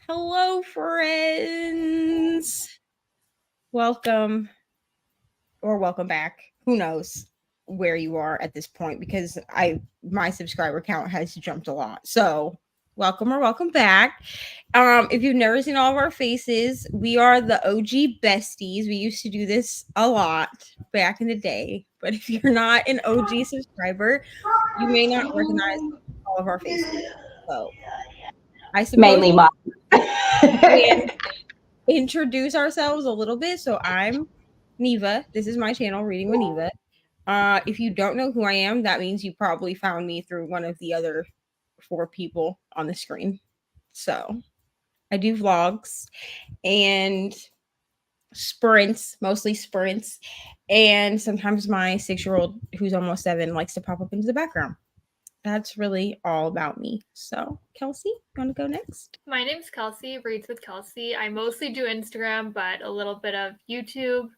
Hello, friends. Welcome or welcome back. Who knows where you are at this point because my subscriber count has jumped a lot. So welcome or welcome back. If you've never seen all of our faces, we are the OG Besties. We used to do this a lot back in the day. But if you're not an OG subscriber, you may not recognize all of our faces. So I suppose Mainly mine. and introduce ourselves a little bit. So I'm Neva. This is my channel, Reading with Neva. If you don't know who I am, that means you probably found me through one of the other 4 people on the screen. So I do vlogs and sprints, mostly sprints. And sometimes my 6-year-old, who's almost 7, likes to pop up into the background. That's really all about me. So, Kelsey, you want to go next? My name's Kelsey, Reads with Kelsey. I mostly do Instagram, but a little bit of YouTube.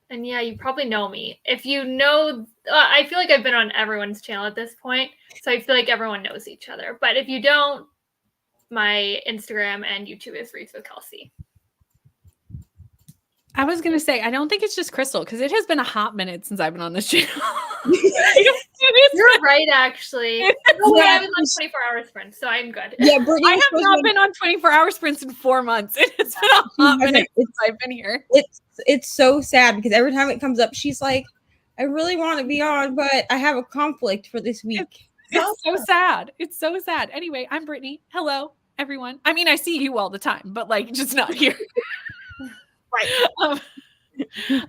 And yeah, you probably know me. If you know, I feel like I've been on everyone's channel at this point, so I feel like everyone knows each other. But if you don't, my Instagram and YouTube is Reads with Kelsey. I was going to say, I don't think it's just Crystal, because it has been a hot minute since I've been on this channel. You're right, actually. I was on 24-hour sprints, so I'm good. Yeah, Brittany, I have not been on 24-hour sprints in 4 months. It's been a hot minute since I've been here. It's so sad because every time it comes up, she's like, I really want to be on, but I have a conflict for this week. It's so sad. It's so sad. Anyway, I'm Brittany. Hello, everyone. I mean, I see you all the time, but like just not here. Right.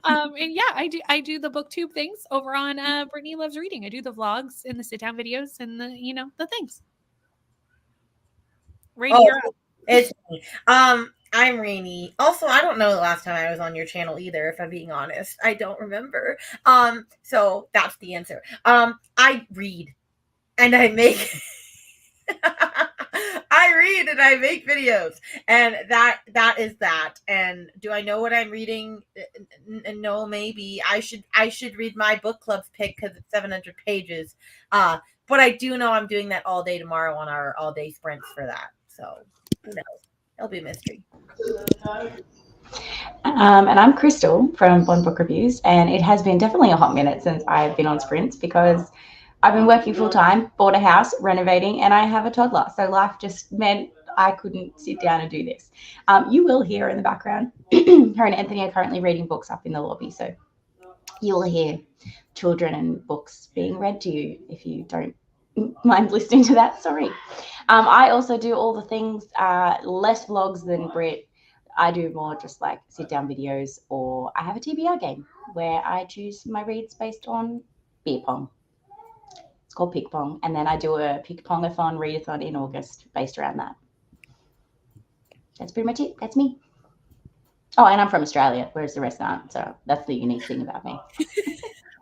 And yeah, I do the booktube things over on Brittany Loves Reading. I do the vlogs and the sit down videos and the things. Reni, it's me. I'm Reni. Also, I don't know the last time I was on your channel either, if I'm being honest. I don't remember. So that's the answer. I read and I make I read and I make videos, and that is that. And do I know what I'm reading? No, maybe I should read my book club's pick because it's 700 pages. But I do know I'm doing that all day tomorrow on our all day sprints for that. So who knows? It'll be a mystery. And I'm Crystal from Bond Book Reviews, and it has been definitely a hot minute since I've been on sprints because I've been working full time, bought a house, renovating, and I have a toddler. So life just meant I couldn't sit down and do this. You will hear in the background, her and Anthony are currently reading books up in the lobby. So you will hear children and books being read to you. If you don't mind listening to that, sorry. I also do all the things, less vlogs than Brit. I do more just like sit down videos, or I have a TBR game where I choose my reads based on beer pong. It's called Ping Pong. And then I do a Ping Pongathon, readathon in August based around that. That's pretty much it. That's me. Oh, and I'm from Australia, whereas the rest aren't. So that's the unique thing about me.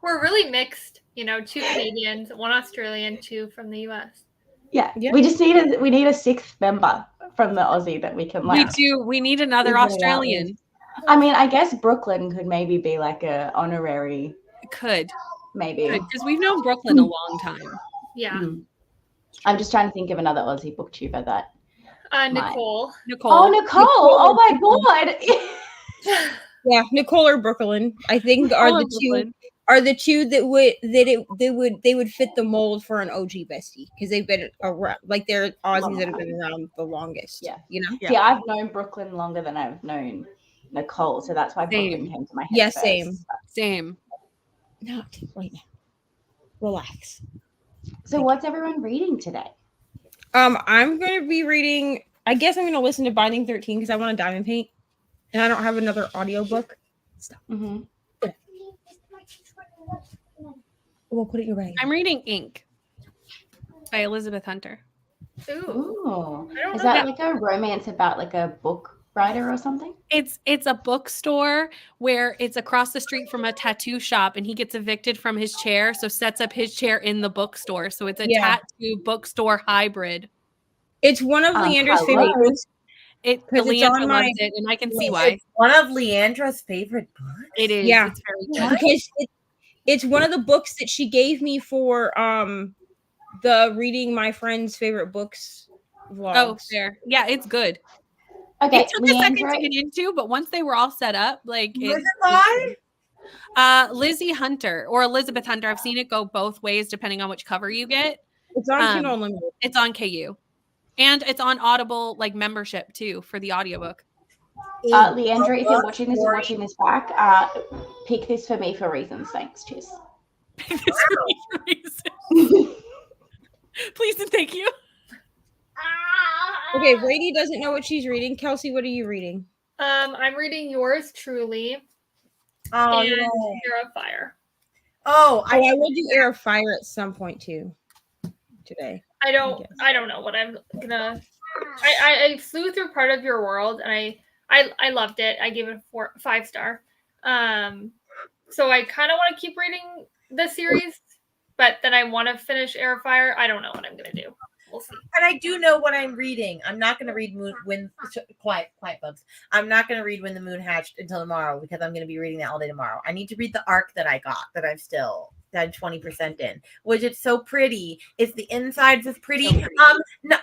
We're really mixed, 2 Canadians, 1 Australian, 2 from the US. Yeah. We just need a 6th member from the Aussie that we can like. We need another Australian. I mean, I guess Brooklyn could maybe be like a honorary. It could. Maybe. Because we've known Brooklyn a long time. Yeah. Mm-hmm. I'm just trying to think of another Aussie booktuber that. Nicole. Oh, Nicole. Oh my God. Yeah, Nicole or Brooklyn, I think are the two that would fit the mold for an OG bestie because they've been around, like they're Aussies that have been around the longest. Yeah, Yeah. See, I've known Brooklyn longer than I've known Nicole, so that's why Brooklyn came to my head. Yeah, first. same. Not right now. Relax. So what's everyone reading today? I'm going to be reading, I guess I'm going to listen to Binding 13 because I want to diamond paint. And I don't have another audiobook. Stop. Mm-hmm. We'll put it your way. I'm reading Ink by Elizabeth Hunter. Ooh. Is that like a romance about like a book writer or something? It's a bookstore where it's across the street from a tattoo shop, and he gets evicted from his chair, so sets up his chair in the bookstore. So it's a tattoo bookstore hybrid. It's one of Leandra's favorite books. Leandra loves it, and I can see why. It's one of Leandra's favorite books. It is. Yeah. It's very good. Because it's one of the books that she gave me for the reading my friend's favorite books vlogs. Oh, fair. Yeah, it's good. Okay, It took a second to Leandra, get into, but once they were all set up, like Was it live? Lizzie Hunter or Elizabeth Hunter. I've seen it go both ways depending on which cover you get. It's on Kindle Unlimited. It's on KU. And it's on Audible like membership too for the audiobook. Leandra, if you're watching this or watching this back, pick this for me for reasons. Thanks. Cheers. Pick this for me for reasons. Please and thank you. Okay, Reni doesn't know what she's reading. Kelsey, what are you reading? I'm reading Yours Truly Oh, and no. Hair of Fire. Oh, I will do Air of Fire at some point too today. I don't know what I'm gonna. I flew through part of your world and I loved it. I gave it a 5-star. So I kind of want to keep reading the series, but then I want to finish Air of Fire. I don't know what I'm gonna do. We'll see. And I do know what I'm reading. I'm not going to read Quiet Bugs. I'm not going to read When the Moon Hatched until tomorrow because I'm going to be reading that all day tomorrow. I need to read the arc that I got that I've still had 20% in, which it's so pretty. It's the insides is pretty.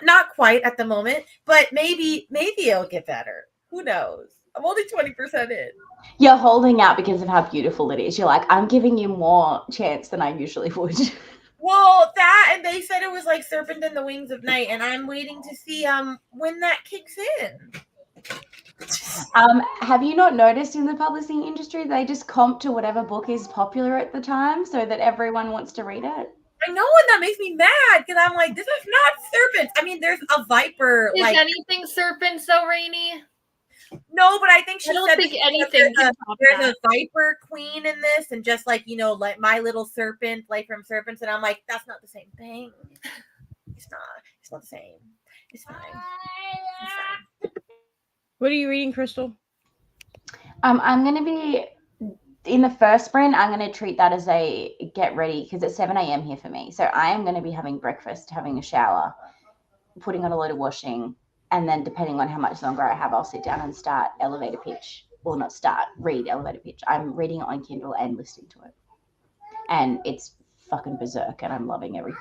Not quite at the moment, but maybe it'll get better. Who knows? I'm only 20% in. You're holding out because of how beautiful it is. You're like, I'm giving you more chance than I usually would. Well, that, and they said it was like Serpent in the Wings of Night, and I'm waiting to see when that kicks in. Have you not noticed in the publishing industry they just comp to whatever book is popular at the time so that everyone wants to read it? I know, and that makes me mad because I'm like, this is not serpents. I mean, there's a viper. Is anything serpents though, Reni? No, but I think she I don't said think anything. there's a viper queen in this, and just like like My Little Serpent, like from Serpents, and I'm like, that's not the same thing. It's not the same. It's fine. What are you reading, Crystal? I'm gonna be in the first sprint. I'm gonna treat that as a get ready because it's 7 a.m. here for me. So I am gonna be having breakfast, having a shower, putting on a load of washing. And then depending on how much longer I have, I'll sit down and start elevator pitch. Well, not start, read elevator pitch. I'm reading it on Kindle and listening to it. And it's fucking berserk and I'm loving every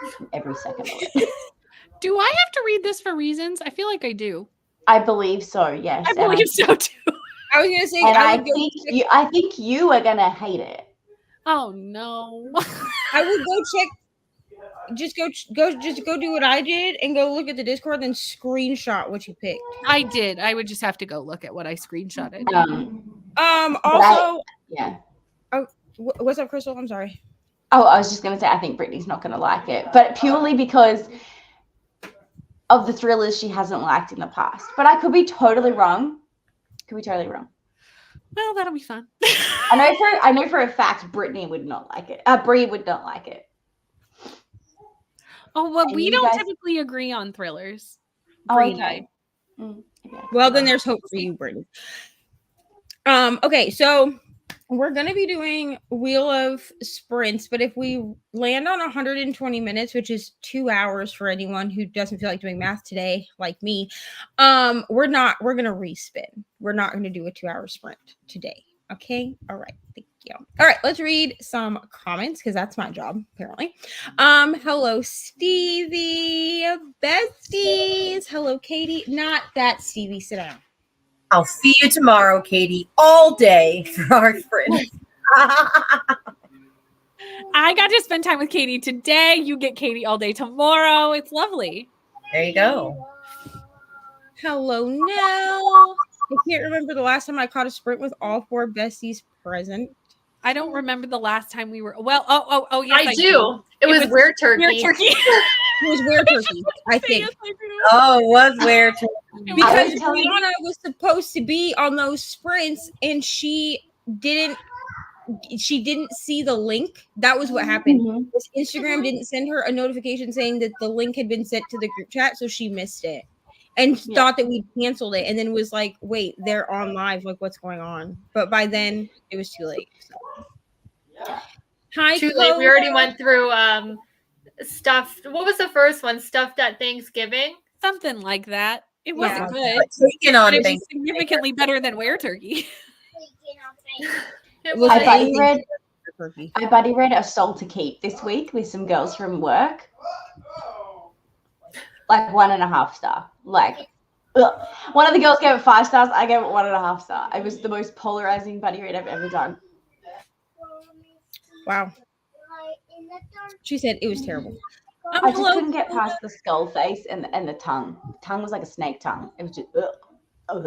second of it. Do I have to read this for reasons? I feel like I do. I believe so, yes. I believe so too. I was gonna say, and I think you are gonna hate it. Oh no. I would go check. Just go do what I did and go look at the Discord and screenshot what you picked. I did. I would just have to go look at what I screenshotted. Also, yeah. Oh, what's up, Crystal? I'm sorry. Oh, I was just gonna say I think Brittany's not gonna like it, but purely because of the thrillers she hasn't liked in the past. But I could be totally wrong. Well, that'll be fun. I know for a fact Brittany would not like it. Brie would not like it. Oh, well, And we you don't guys- typically agree on thrillers. Oh, Brie okay. and Well, then there's hope for you, Brittany. Okay, so we're gonna be doing Wheel of Sprints, but if we land on 120 minutes, which is 2 hours for anyone who doesn't feel like doing math today, like me, we're gonna respin. We're not gonna do a 2-hour sprint today. Okay, all right, thank you. All right, let's read some comments because that's my job apparently. Hello Stevie, besties. Hello Katie. Not that Stevie, sit down. I'll see you tomorrow, Katie, all day for our sprint. I got to spend time with Katie today. You get Katie all day tomorrow. It's lovely. There you go. Hello, Nell. I can't remember the last time I caught a sprint with all 4 besties present. I don't remember the last time we were. Well, yes, I do. It was Weird Turkey. Weird Turkey. It was Weird Turkey, I think. Yes, I do. Oh, it was Weird Turkey. Because Brianna was supposed to be on those sprints and she didn't see the link. That was what happened. Mm-hmm. Instagram didn't send her a notification saying that the link had been sent to the group chat, so she missed it and thought that we canceled it, and then was like, wait, they're on live, like what's going on? But by then it was too late. So. Hi, too late. We already went through stuffed. What was the first one? Stuffed at Thanksgiving? Something like that. It wasn't good. Taken on But it things. was significantly better than Weird Turkey. It Was was. I buddy read A Soul to Keep this week with some girls from work. Like 1.5 star. Like, ugh. One of the girls gave it 5 stars. I gave it 1.5 stars. It was the most polarizing buddy read I've ever done. Wow. She said it was terrible. I just couldn't get past the skull face and the tongue. The tongue was like a snake tongue. It was just ugh.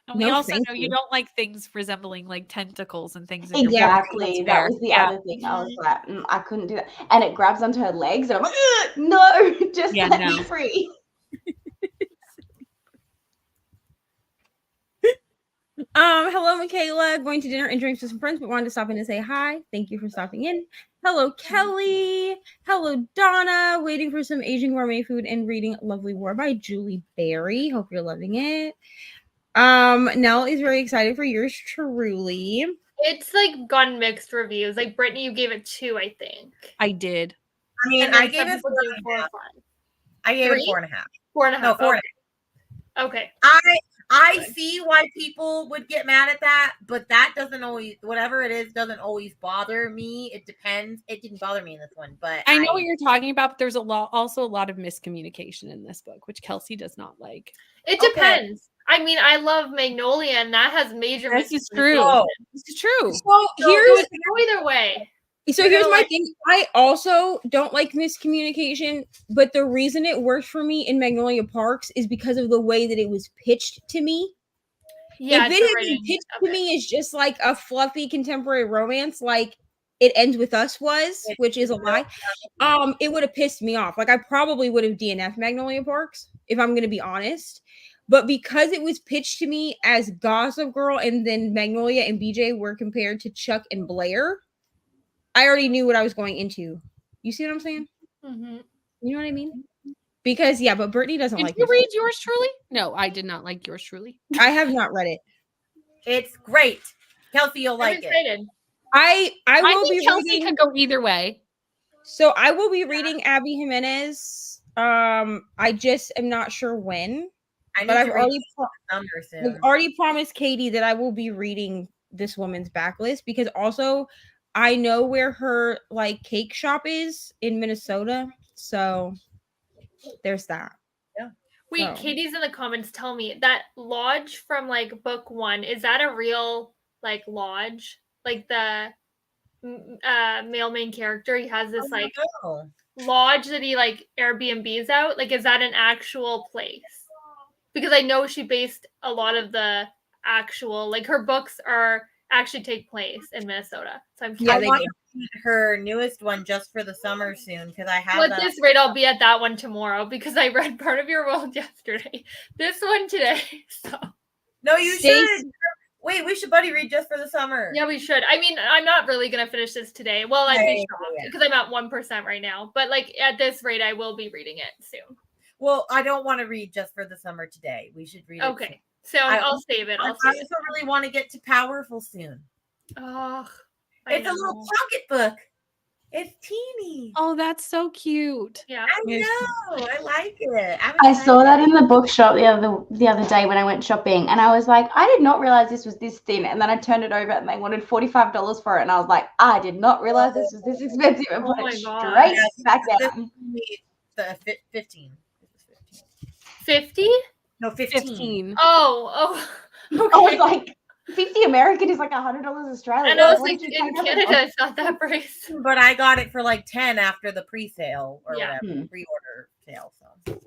And we No, also thank know you you. don't like things resembling like tentacles and things. In your book. Exactly. That's That fair. was the Yeah. other thing. I was like, I couldn't do that. And it grabs onto her legs, and I'm like, no, just Yeah, let no. me free. Hello, Michaela. Going to dinner and drinks with some friends, but wanted to stop in and say hi. Thank you for stopping in. Hello, Kelly. Hello, Donna. Waiting for some Asian gourmet food and reading Lovely War by Julie Berry. Hope you're loving it. Nell is very excited for yours truly. It's like gotten mixed reviews. Like Brittany, you gave it 2, I think. I did. I mean, And then I gave some it people 4 gave and a 4 or half. 5. I gave 3? it 4.5. 4.5. No, 4 and a half. Okay. I see why people would get mad at that, but that doesn't always, whatever it is, doesn't always bother me. It depends. It didn't bother me in this one, but I know what you're talking about, but there's also a lot of miscommunication in this book, which Kelsey does not like. It depends. I mean, I love Magnolia, and that has major This is miscommunication. true. Oh. This is true. So So here's it can go either way. So here's my thing. I also don't like miscommunication, but the reason it worked for me in Magnolia Parks is because of the way that it was pitched to me. Yeah, if it had been pitched to me as just like a fluffy contemporary romance, like It Ends With Us was, which is a lie, it would have pissed me off. Like I probably would have DNF'd Magnolia Parks, if I'm gonna be honest. But because it was pitched to me as Gossip Girl, and then Magnolia and BJ were compared to Chuck and Blair, I already knew what I was going into. You see what I'm saying? Mm-hmm. You know what I mean? Because but Brittany doesn't like. Did you read Yours Truly? No, I did not like Yours Truly. I have not read it. It's great, Kelsey. You'll like it. I will think be Kelsey reading. could go either way. So I will be reading Abby Jimenez. I just am not sure when. But I've already promised Katie that I will be reading this woman's backlist, because also I know where her like cake shop is in Minnesota. So there's that. Yeah. Wait, Katie's in the comments. Tell me that Lodge from like book 1, is that a real like lodge? Like the male main character, he has this like lodge that he like Airbnbs out. Like, is that an actual place? Because I know she based a lot of the actual, like her books actually take place in Minnesota. So I'm curious. I want to read her newest one just for the summer soon, because I have. Well, at this rate, I'll be at that one tomorrow because I read Part of Your World yesterday. This one today. So no, you should. Wait, we should buddy read just for the summer. Yeah, we should. I mean, I'm not really gonna finish this today. Well, I'd be shocked because I'm at 1% right now. But like at this rate, I will be reading it soon. Well, I don't want to read just for the summer today. We should read it. Okay, so I'll save it. I also really want to get to Powerful soon. Oh, it's a little pocket book. It's teeny. Oh, that's so cute. Yeah, I know. I like it. I saw that in the bookshop the other day when I went shopping, and I was like, I did not realize this was this thin. And then I turned it over, and they wanted $45 for it, and I was like, I did not realize this was this expensive, and put it straight back down. The 15. 50? No, 15. Oh. Okay. I was like, 50 American is like $100 Australian. And I was like, in Canada, it's not that price. But I got it for like 10 after the pre-sale or whatever, pre-order sale. So.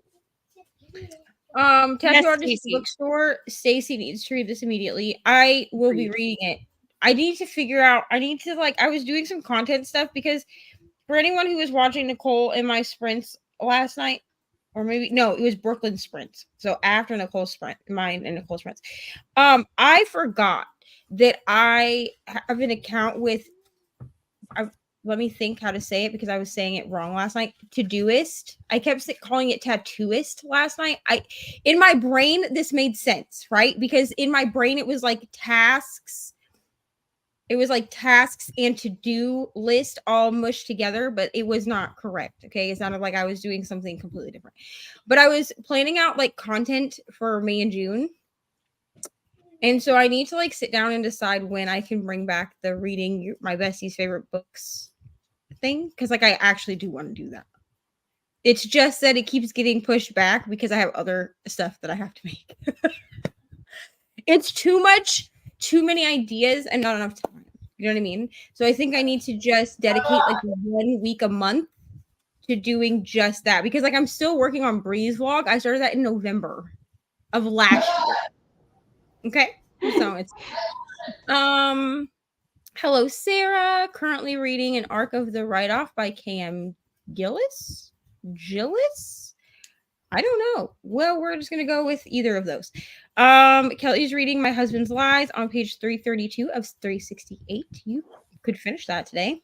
Tattoo Artist Bookstore. Stacey needs to read this immediately. I will be reading it. I need to I was doing some content stuff, because for anyone who was watching Nicole in my sprints last night, or maybe no, it was Brooklyn sprints. So after Nicole's sprint, mine and Nicole's sprints, I forgot that I have an account with. Let me think how to say it, because I was saying it wrong last night. Todoist. I kept calling it Tattooist last night. In my brain, this made sense, right? Because in my brain, it was like tasks. It was like tasks and to-do list all mushed together, but it was not correct. Okay. It sounded like I was doing something completely different. But I was planning out like content for May and June. And so I need to like sit down and decide when I can bring back the reading my bestie's favorite books thing. Cause like I actually do want to do that. It's just that it keeps getting pushed back because I have other stuff that I have to make. It's too many ideas and not enough time. You know what I mean? So I think I need to just dedicate like 1 week a month to doing just that, because like I'm still working on Bree's vlog. I started that in November of last year. Okay. So it's hello Sarah, currently reading an arc of The Write-Off by K.M. Gillis. I don't know. Well, we're just gonna go with either of those. Kelly's reading My Husband's Lies on page 332 of 368. You could finish that today.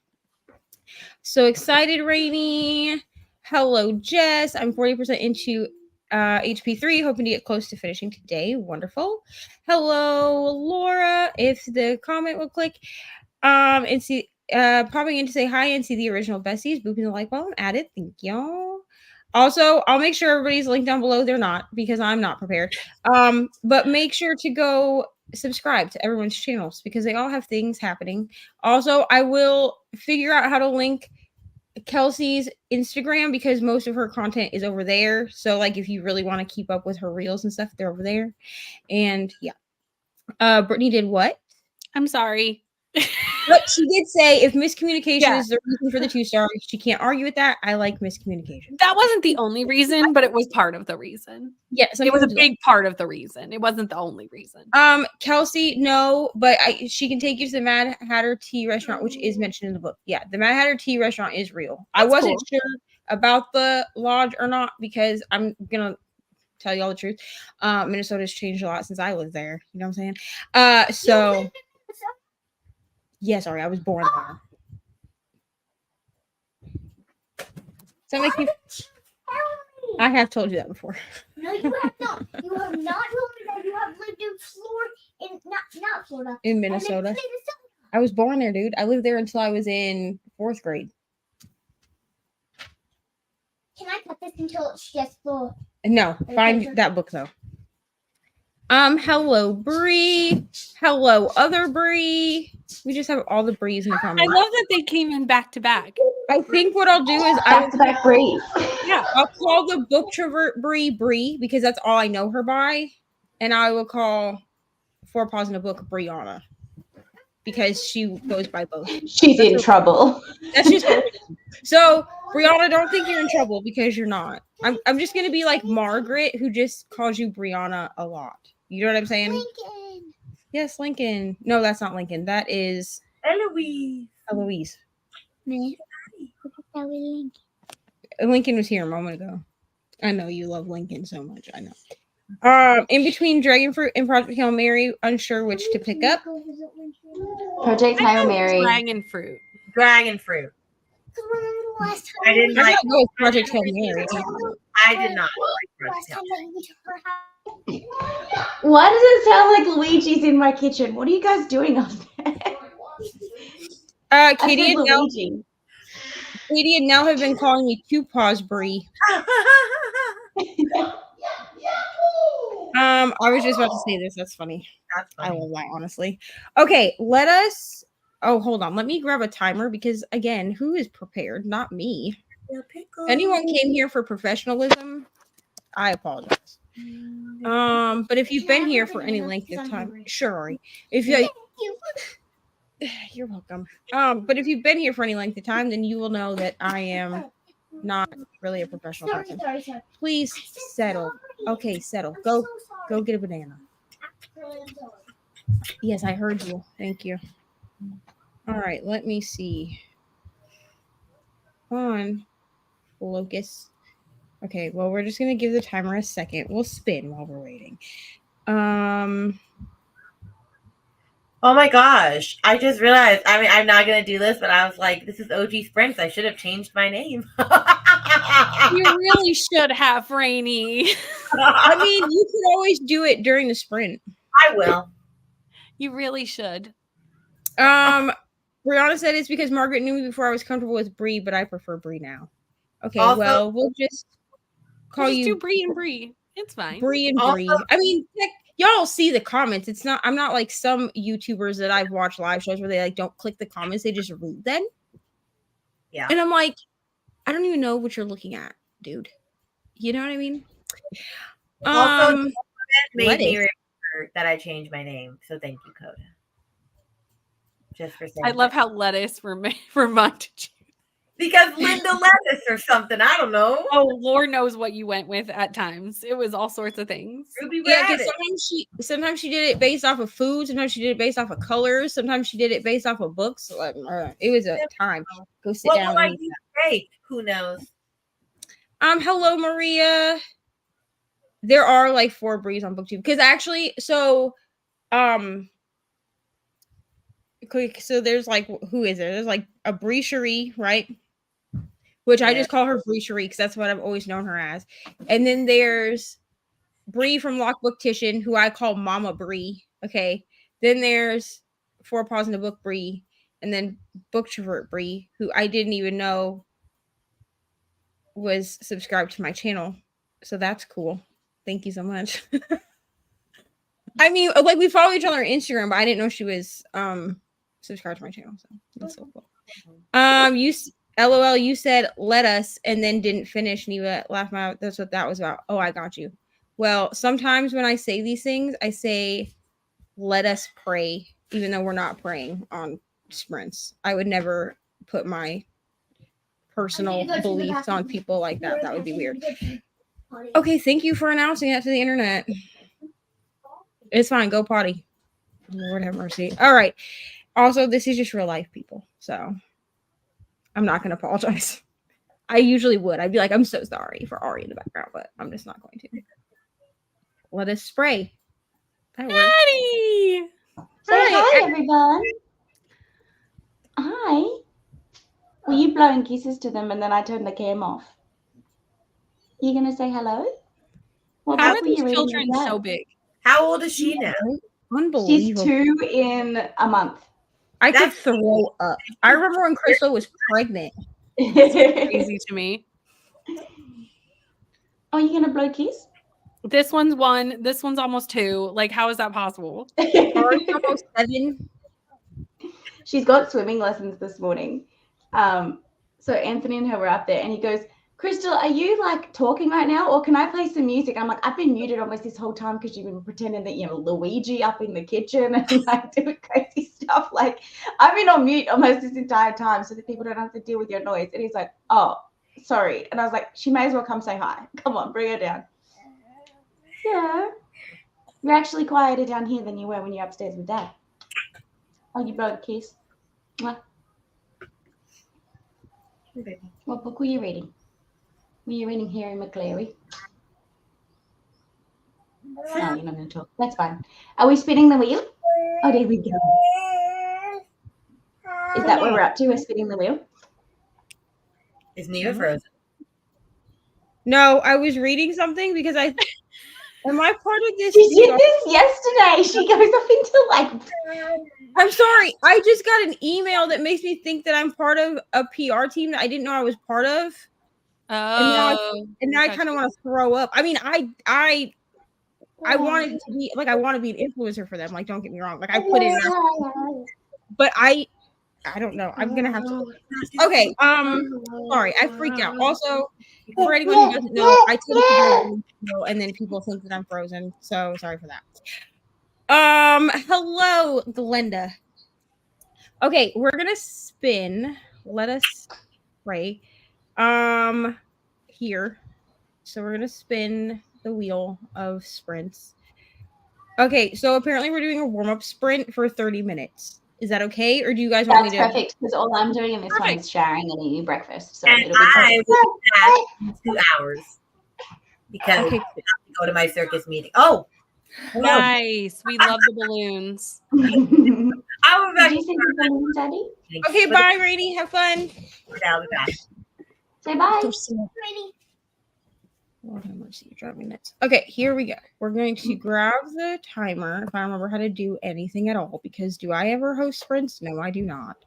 So excited, Reni. Hello, Jess. I'm 40% into HP3, hoping to get close to finishing today. Wonderful. Hello, Laura. If the comment will click, and see, popping in to say hi and see the original besties, booping the like button added. Thank y'all. Also, I'll make sure everybody's linked down below. They're not, because I'm not prepared. But make sure to go subscribe to everyone's channels because they all have things happening. Also, I will figure out how to link Kelsey's Instagram because most of her content is over there. So, like, if you really want to keep up with her reels and stuff, they're over there. And yeah. Brittany did what? I'm sorry. But she did say if miscommunication is the reason for the 2 stars, she can't argue with that. I like miscommunication. That wasn't the only reason, but it was part of the reason. Yes, it was a big part of the reason. It wasn't the only reason. Kelsey, no, but she can take you to the Mad Hatter Tea restaurant, which is mentioned in the book. Yeah, the Mad Hatter Tea restaurant is real. That's I wasn't sure about the lodge or not because I'm gonna tell you all the truth. Minnesota's changed a lot since I lived there. You know what I'm saying? So. Yeah, sorry, I was born there. So like I have told you that before. No, you have not. You have not told me that you have lived in Florida, not Florida. In Minnesota. I was born there, dude. I lived there until I was in 4th grade. Can I cut this until it's just for? No, find that book though. Hello, Bree. Hello, other Bree. We just have all the Brees in the comments. I love that they came in back to back. I think what I'll do is back Bree. Yeah, I'll call the book travert Bree because that's all I know her by, and I will call For Paws in a Book Brianna because she goes by both. She's in trouble. That's just so Brianna. Don't think you're in trouble because you're not. I'm just gonna be like Margaret, who just calls you Brianna a lot. You know what I'm saying? Lincoln. Yes, Lincoln. No, that's not Lincoln. That is Eloise. Eloise. Lincoln. Lincoln was here a moment ago. I know you love Lincoln so much. I know. In between Dragonfruit and Project Hail Mary, unsure which to pick up. Project Hail Mary. Dragonfruit. Dragonfruit. I didn't I'm like not going with Project Hail Mary. I did not like Project Hail Mary. Why does it sound like Luigi's in my kitchen? What are you guys doing up there? Katie and Nell have been calling me 2 Paws Bree. I was just about to say this. That's funny. I love that, honestly. Okay, let us. Oh, hold on. Let me grab a timer because, again, who is prepared? Not me. If anyone came here for professionalism, I apologize. But if you've been here for any length of time, sure, Ari. If you, you're welcome. But if you've been here for any length of time, then you will know that I am not really a professional person. Please settle. Okay, settle. Go get a banana. Yes, I heard you. Thank you. All right, let me see. Come on, Locust. Okay, well, we're just gonna give the timer a second. We'll spin while we're waiting. Oh my gosh. I just realized, I mean, I'm not going to do this, but I was like, this is OG Sprints. I should have changed my name. You really should have, Reni. I mean, you could always do it during the sprint. I will. You really should. Brianna said it's because Margaret knew me before I was comfortable with Bree, but I prefer Bree now. Okay, also, well, we'll just call you do Bree and Bree. It's fine. Bree and Bree. I mean, y'all see the comments. It's not. I'm not like some YouTubers that I've watched live shows where they like don't click the comments; they just read them. Yeah. And I'm like, I don't even know what you're looking at. dude. You know what I mean? Also, the made me lettuce. remember that I changed my name. So thank you, Coda. Just for saying I love that. how lettuce reminded you. Because Linda Lettuce or something. I don't know. Oh, Lord knows what you went with at times. It was all sorts of things. Ruby Yeah, because Rabbit. sometimes she did it based off of food. Sometimes she did it based off of colors. Sometimes she did it based off of books. Like, it was a time. Go sit What down. will I And do today? Who knows? hello, Maria. There are like 4 Brees on BookTube because actually, so quick. So there's like, who is there? There's like a Bree Cherie, right? Which I just call her Bree Cherie because that's what I've always known her as. And then there's Bree from Lock Booktician, who I call Mama Bree. Okay. Then there's Four Paws in the Book Bree, and then Booktrovert Bree, who I didn't even know was subscribed to my channel. So that's cool. Thank you so much. I mean, like we follow each other on Instagram, but I didn't know she was subscribed to my channel. So that's so cool. LOL, you said let us and then didn't finish. Neva laughed my out. That's what that was about. Oh, I got you. Well, sometimes when I say these things, I say let us pray, even though we're not praying on sprints. I would never put my personal beliefs on people like that. That would be weird. Okay, thank you for announcing that to the internet. It's fine. Go potty. Lord have mercy. All right. Also, this is just real life, people. So I'm not going to apologize. I usually would. I'd be like, I'm so sorry for Ari in the background, but I'm just not going to. Let us spray. That works. Daddy! Say hi, everyone. Hi. Were you blowing kisses to them and then I turned the cam off? You going to say hello? What How book are were you these reading children today? so big? How old is she now? Unbelievable. She's 2 in a month. I could throw up. I remember when Crystal was pregnant. Crazy to me. Are you going to blow kiss? This one's 1. This one's almost 2. Like, how is that possible? Ari's almost 7. She's got swimming lessons this morning. So Anthony and her were up there and he goes, Crystal, are you like talking right now or can I play some music? I'm like, I've been muted almost this whole time because you've been pretending that you're Luigi up in the kitchen and like doing crazy stuff. Like I've been on mute almost this entire time so that people don't have to deal with your noise. And he's like, oh, sorry. And I was like, she may as well come say hi. Come on, bring her down. Yeah. You're actually quieter down here than you were when you're upstairs with Dad. Oh, you blow a kiss. What book were you reading? Were you reading Harry McCleary? No, you're not going to talk. That's fine. Are we spinning the wheel? Oh, there we go. Is that what we're up to? We're spinning the wheel? Is Neva frozen? No, I was reading something because I... Am I part of this? She did this yesterday. She goes up into like... I'm sorry. I just got an email that makes me think that I'm part of a PR team that I didn't know I was part of. Oh. And now I kind of want to throw up. I mean, I wanted to be like, I want to be an influencer for them. Like, don't get me wrong. Like, I put in, but I don't know. I'm gonna have to. Okay. Sorry, I freaked out. Also, for anyone who doesn't know, I tend to go and then people think that I'm frozen. So sorry for that. Hello, Glenda. Okay, we're gonna spin. Let us pray. Here. So we're gonna spin the wheel of sprints. Okay, so apparently we're doing a warm-up sprint for 30 minutes. Is that okay? Or do you guys want me to? That's perfect, because all I'm doing in this one is showering and eating breakfast. So and it'll be I will have 2 hours because I have to go to my circus meeting. Oh, nice. We love the balloons. I was Did you see the balloons, Daddy? Okay, bye, Reni. Have fun. Say bye. Lord have mercy, you're driving me nuts. Okay, here we go. We're going to grab the timer if I remember how to do anything at all, because do I ever host sprints? No, I do not.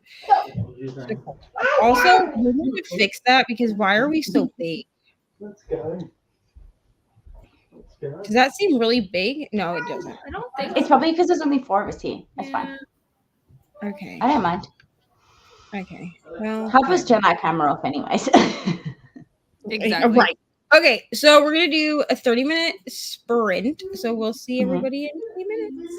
Also, we need to fix that because why are we so big? Let's go. Does that seem really big? No, it doesn't. I don't think It's probably because there's only 4 of us here. That's fine. Okay. I don't mind. Okay. Well, Help us turn our camera off anyways. Exactly. Right. Okay, so we're gonna do a 30-minute sprint. So we'll see Mhm. everybody in 30 minutes.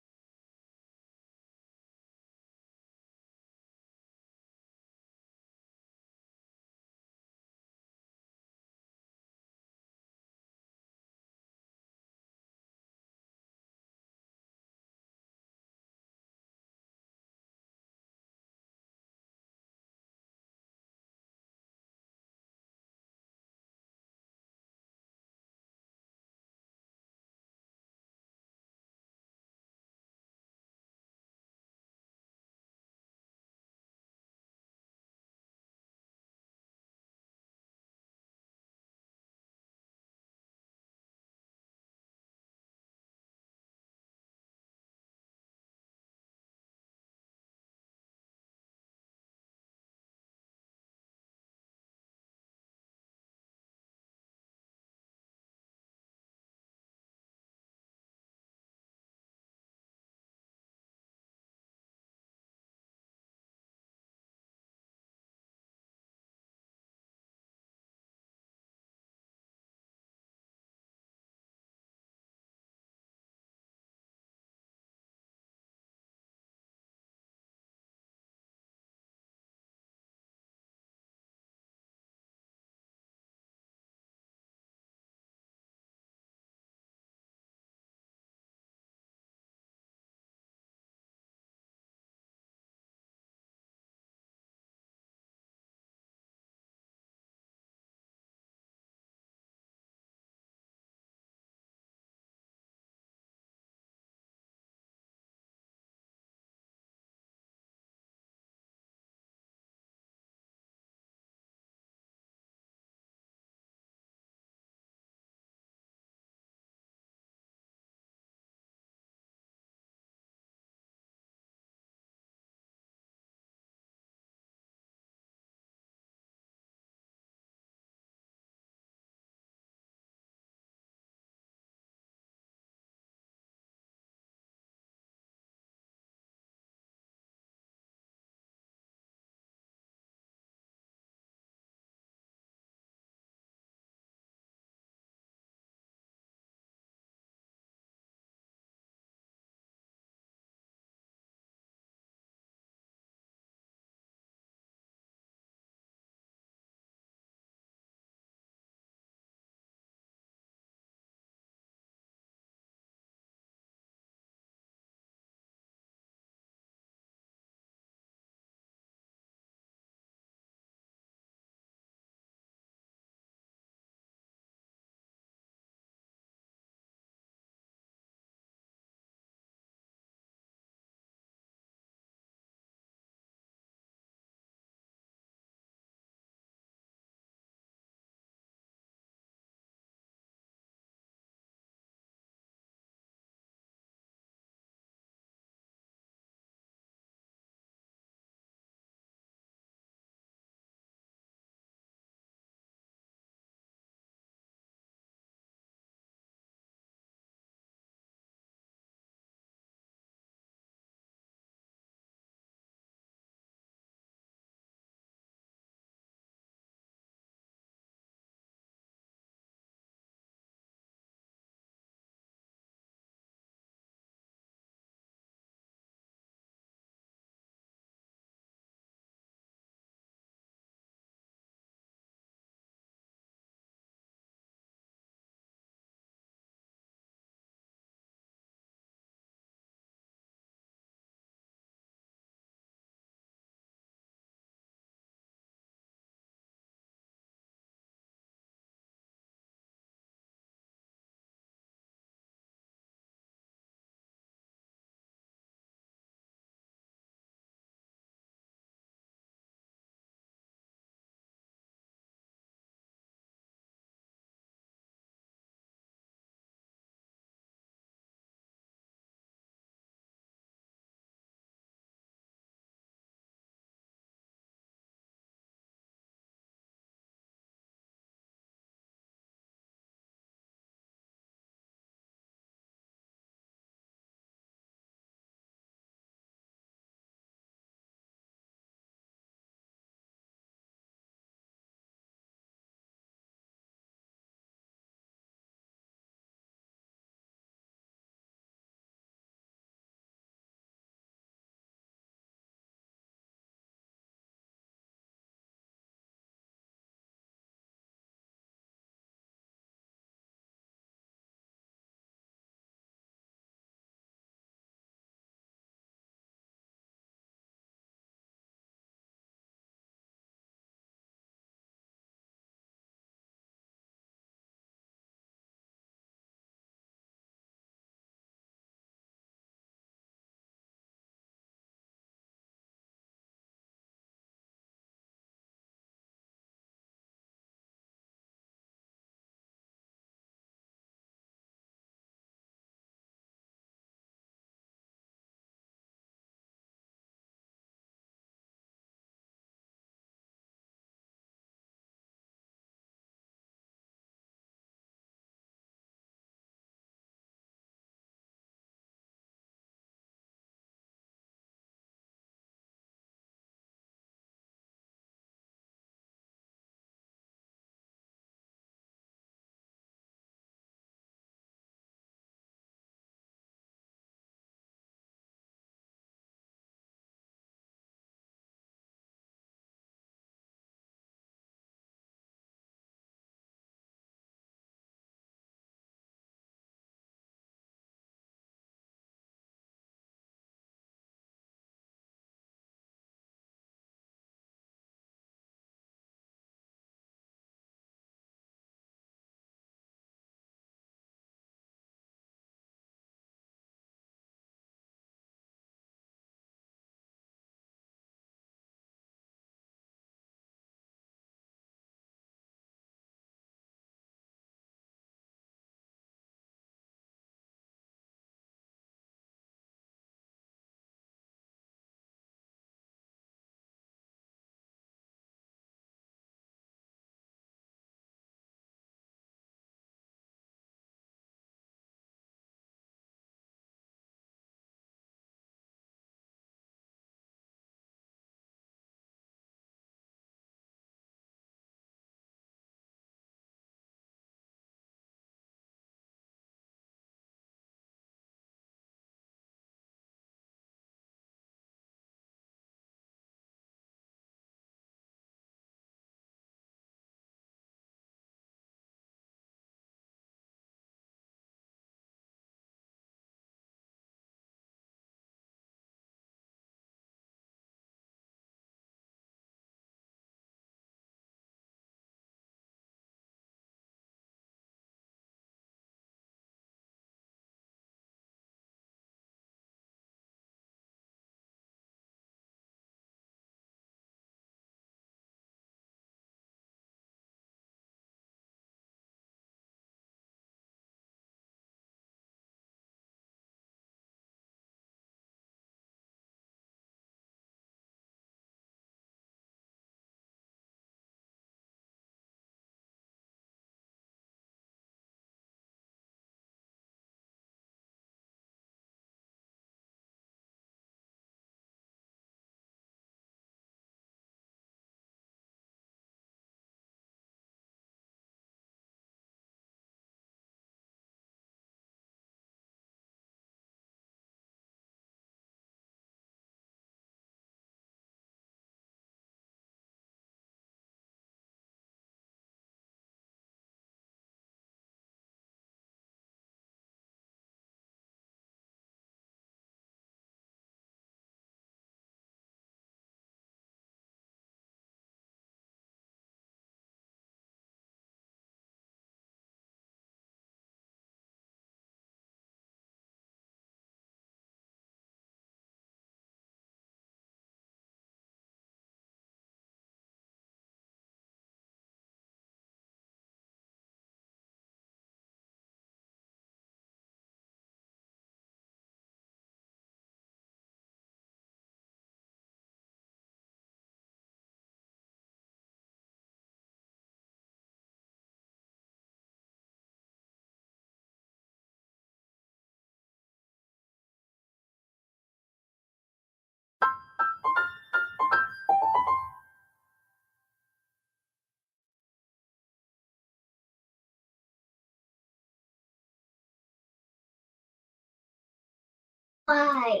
Why?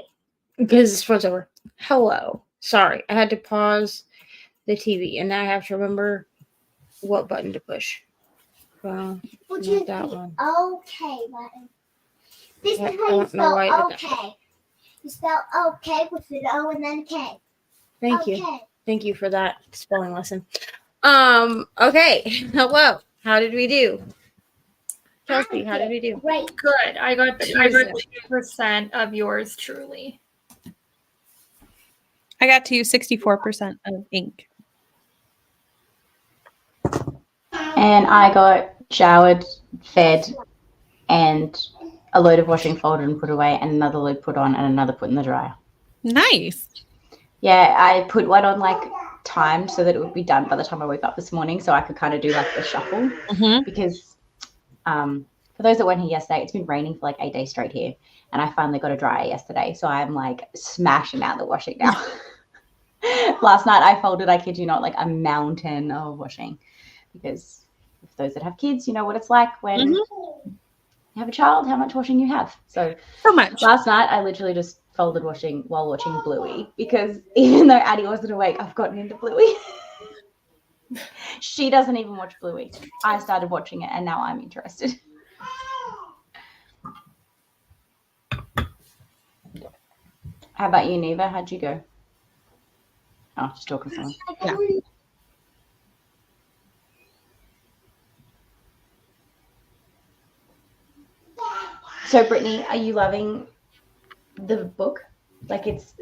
Because this one's over. Hello. Sorry, I had to pause the TV, and now I have to remember what button to push. Well, Which not is that the one. okay button. This I is how you don't know why I spell did that. okay. You spell okay with an O and then a K. Thank you. Okay. Thank you for that spelling lesson. Okay. Hello. How did we do? Chelsea, how did we do? Great. Good. I got 2% of yours truly. I got to 64% of ink. And I got showered, fed, and a load of washing folded and put away, and another load put on, and another put in the dryer. Nice. Yeah, I put one on like timed so that it would be done by the time I woke up this morning, so I could kind of do like the shuffle. Because for those that weren't here yesterday, it's been raining for like 8 days straight here, and I finally got a dryer yesterday, so I'm like smashing out the washing now. Last night I folded, I kid you not, like a mountain of washing, because if those that have kids, you know what it's like when you have a child, how much washing you have. So much. Last night I literally just folded washing while watching Bluey, because even though Addie wasn't awake, I've gotten into Bluey. She doesn't even watch Bluey. I started watching it, and now I'm interested. How about you, Neva? How'd you go? Oh, just talking to someone. Yeah. So, Brittany, are you loving the book? Like it's.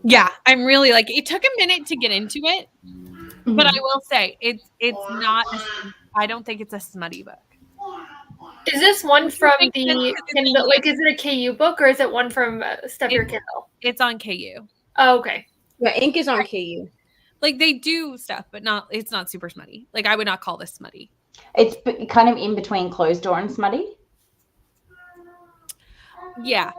Yeah, I'm really like, it took a minute to get into it, but I will say it's not. I don't think it's a smutty book. Is this one from the Kindle? Like, is it a KU book or is it one from Stuff Your Kindle? It's on KU. Oh, okay. Yeah, ink is on KU. Like they do stuff, but it's not super smutty. Like I would not call this smutty. It's kind of in between closed door and smutty. Yeah.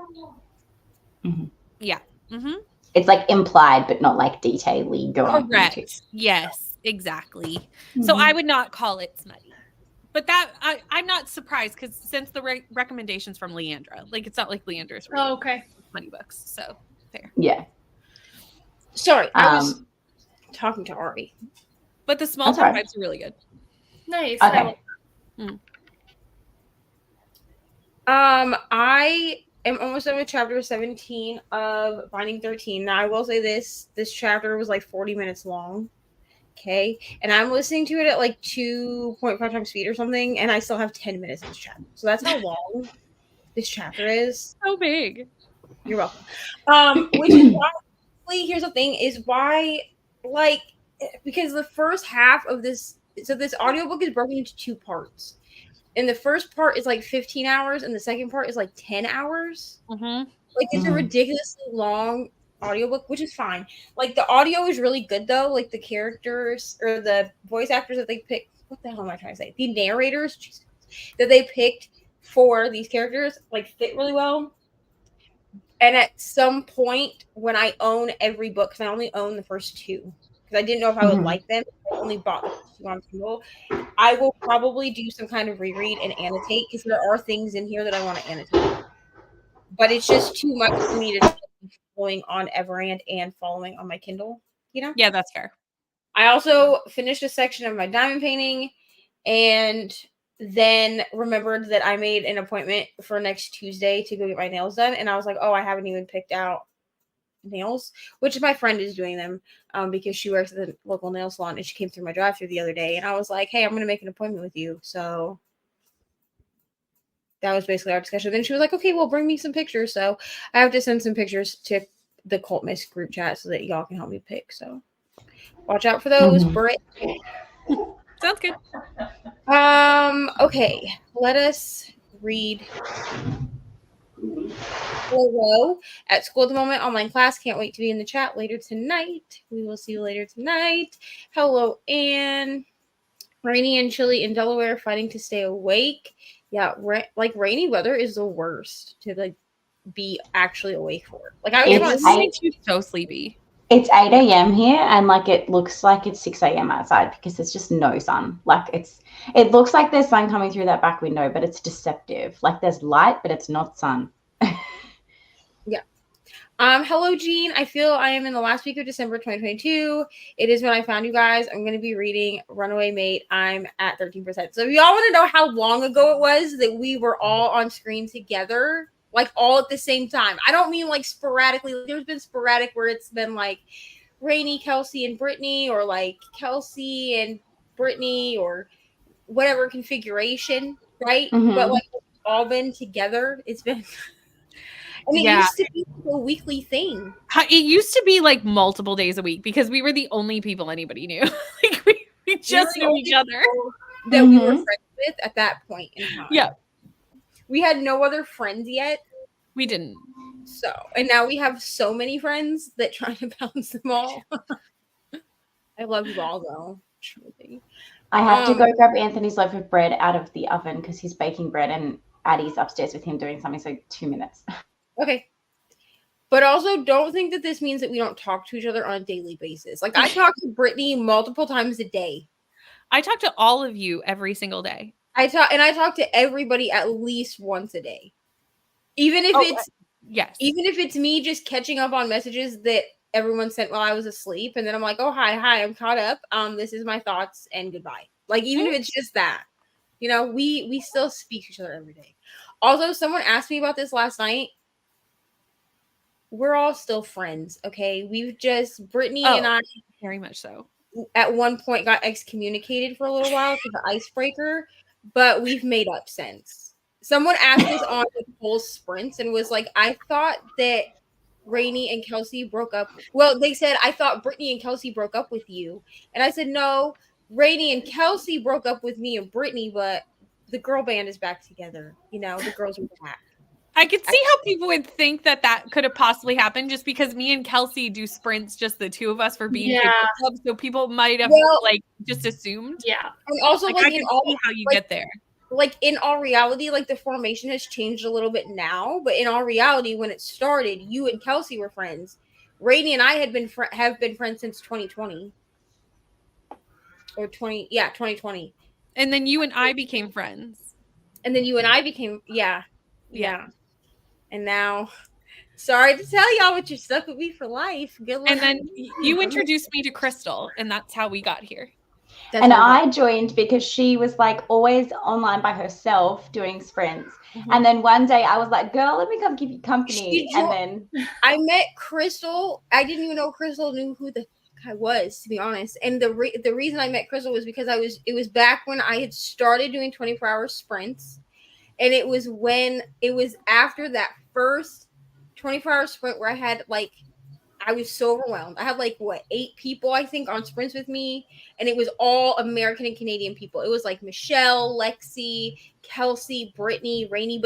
Mm-hmm. Yeah. Mm-hmm. It's like implied, but not like detailedly going. Correct. Into. Yes, exactly. So I would not call it smutty. But that I'm not surprised because since the recommendations from Leandra, like it's not like Leandra's reading okay. smutty books. So fair. Yeah. Sorry, I was talking to Ari. But the small book vibes are really good. Nice. Okay. I am almost done with chapter 17 of Binding 13. Now I will say this chapter was like 40 minutes long. Okay. And I'm listening to it at like 2.5 times speed or something, and I still have 10 minutes in this chapter. So that's how long this chapter is. So big. You're welcome. Which is why, here's the thing, is why, like, because the first half of this, so this audiobook is broken into 2 parts. And the first part is like 15 hours, and the second part is like 10 hours. Mm-hmm. Like, it's a ridiculously long audiobook, which is fine. Like, the audio is really good, though. Like, the characters or the voice actors that they picked, what the hell am I trying to say? The narrators that they picked for these characters, like, fit really well. And at some point, when I own every book, because I only own the first 2, because I didn't know if I would like them, I only bought the first 2 on Kindle, I will probably do some kind of reread and annotate, because there are things in here that I want to annotate. But it's just too much for me to be following on Everand and following on my Kindle, you know? Yeah, that's fair. I also finished a section of my diamond painting, and then remembered that I made an appointment for next Tuesday to go get my nails done. And I was like, oh, I haven't even picked out nails, which my friend is doing them because she works at the local nail salon, and she came through my drive-thru the other day, and I was like, hey, I'm going to make an appointment with you. So that was basically our discussion. Then she was like, okay, well, bring me some pictures. So I have to send some pictures to the Cult Miss group chat so that y'all can help me pick. So watch out for those. Britt. Sounds good. Okay, let us read. Hello. At school at the moment, online class. Can't wait to be in the chat later tonight. We will see you later tonight. Hello, Anne. Rainy and chilly in Delaware, fighting to stay awake. Yeah, like rainy weather is the worst to like be actually awake for. Like it makes you so sleepy. It's 8 a.m. here, and like it looks like it's 6 a.m. outside because there's just no sun. Like it looks like there's sun coming through that back window, but it's deceptive. Like there's light, but it's not sun. Hello, Jean. I feel I am in the last week of December 2022. It is when I found you guys. I'm going to be reading Runaway Mate. I'm at 13%. So if y'all want to know how long ago it was that we were all on screen together, like all at the same time. I don't mean like sporadically. There's been sporadic where it's been like Reni, Kelsey, and Brittany, or like Kelsey and Brittany, or whatever configuration, right? But like we've all been together. It's been... And it used to be a weekly thing. It used to be like multiple days a week because we were the only people anybody knew. Like we just knew each other. That we were friends with at that point in time. Yeah. We had no other friends yet. We didn't. So, and now we have so many friends that try to balance them all. I love you all though. Truly. I have to go grab Anthony's loaf of bread out of the oven because he's baking bread and Addie's upstairs with him doing something. So 2 minutes. Okay. But also don't think that this means that we don't talk to each other on a daily basis. Like I talk to Brittany multiple times a day. I talk to all of you every single day. I talk to everybody at least once a day. Even if it's me just catching up on messages that everyone sent while I was asleep, and then I'm like, oh hi, I'm caught up. This is my thoughts and goodbye. Like even if it's just that, you know, we still speak to each other every day. Also, someone asked me about this last night. We're all still friends, okay? We've just Brittany and I very much so. At one point got excommunicated for a little while for the icebreaker, but we've made up since. Someone asked us on the whole sprints and was like, I thought that Reni and Kelsey broke up. Well, they said, I thought Brittany and Kelsey broke up with you. And I said, no, Reni and Kelsey broke up with me and Brittany, but the girl band is back together. You know, the girls are back. I could see how people would think that could have possibly happened just because me and Kelsey do sprints, just the two of us for being Big Book Club. So people might have like just assumed. Yeah. And also like I can see how you get there. Like in all reality, like the formation has changed a little bit now, but in all reality, when it started, you and Kelsey were friends. Reni and I have been friends since 2020. Or 2020. And then you and I became friends. And then you and I became yeah. And now, sorry to tell y'all, but you're stuck with me for life. Good luck. And then you introduced me to Crystal, and that's how we got here. And I joined because she was like always online by herself doing sprints. Mm-hmm. And then one day I was like, girl, let me come give you company. And then I met Crystal. I didn't even know Crystal knew who the fuck I was, to be honest. And the reason I met Crystal was because it was back when I had started doing 24-hour sprints. And it was after that first 24-hour sprint where I was so overwhelmed. I had 8 people, I think, on sprints with me. And it was all American and Canadian people. It was like Michelle, Lexi, Kelsey, Brittany, Reni,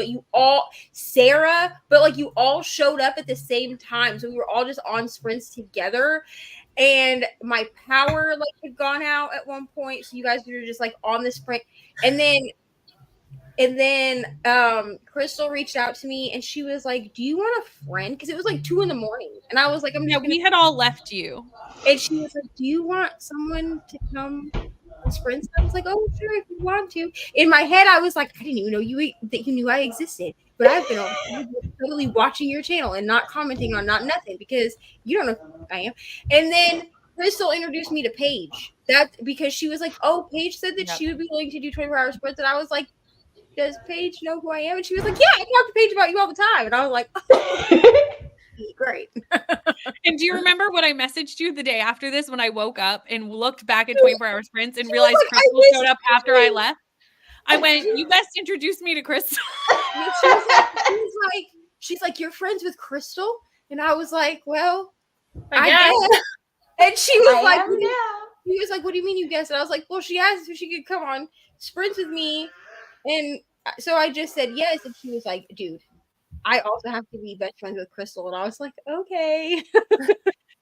Sarah, but you all showed up at the same time. So we were all just on sprints together. And my power had gone out at one point. So you guys were just on the sprint. And then Crystal reached out to me and she was like, do you want a friend? Because it was 2 a.m. And I was like, we had all left you. And she was like, do you want someone to come on sprints? I was like, oh, sure, if you want to. In my head, I was like, I didn't even know that you knew I existed. But I've been totally watching your channel and not commenting on nothing because you don't know who I am. And then Crystal introduced me to Paige. Because she was like, oh, Paige said that she would be willing to do 24-hour sprints. And I was like, does Paige know who I am? And she was like, yeah, I talk to Paige about you all the time. And I was like, oh, great. And do you remember when I messaged you the day after this when I woke up and looked back at 24-hour sprints and realized Crystal showed up after I left? I went, you best introduce me to Crystal. She's like, you're friends with Crystal? And I was like, well, I guess. And she was like, he was like, what do you mean you guessed? And I was like, well, she asked if she could come on sprints with me. And so I just said yes. And she was like, dude, I also have to be best friends with Crystal. And I was like, okay.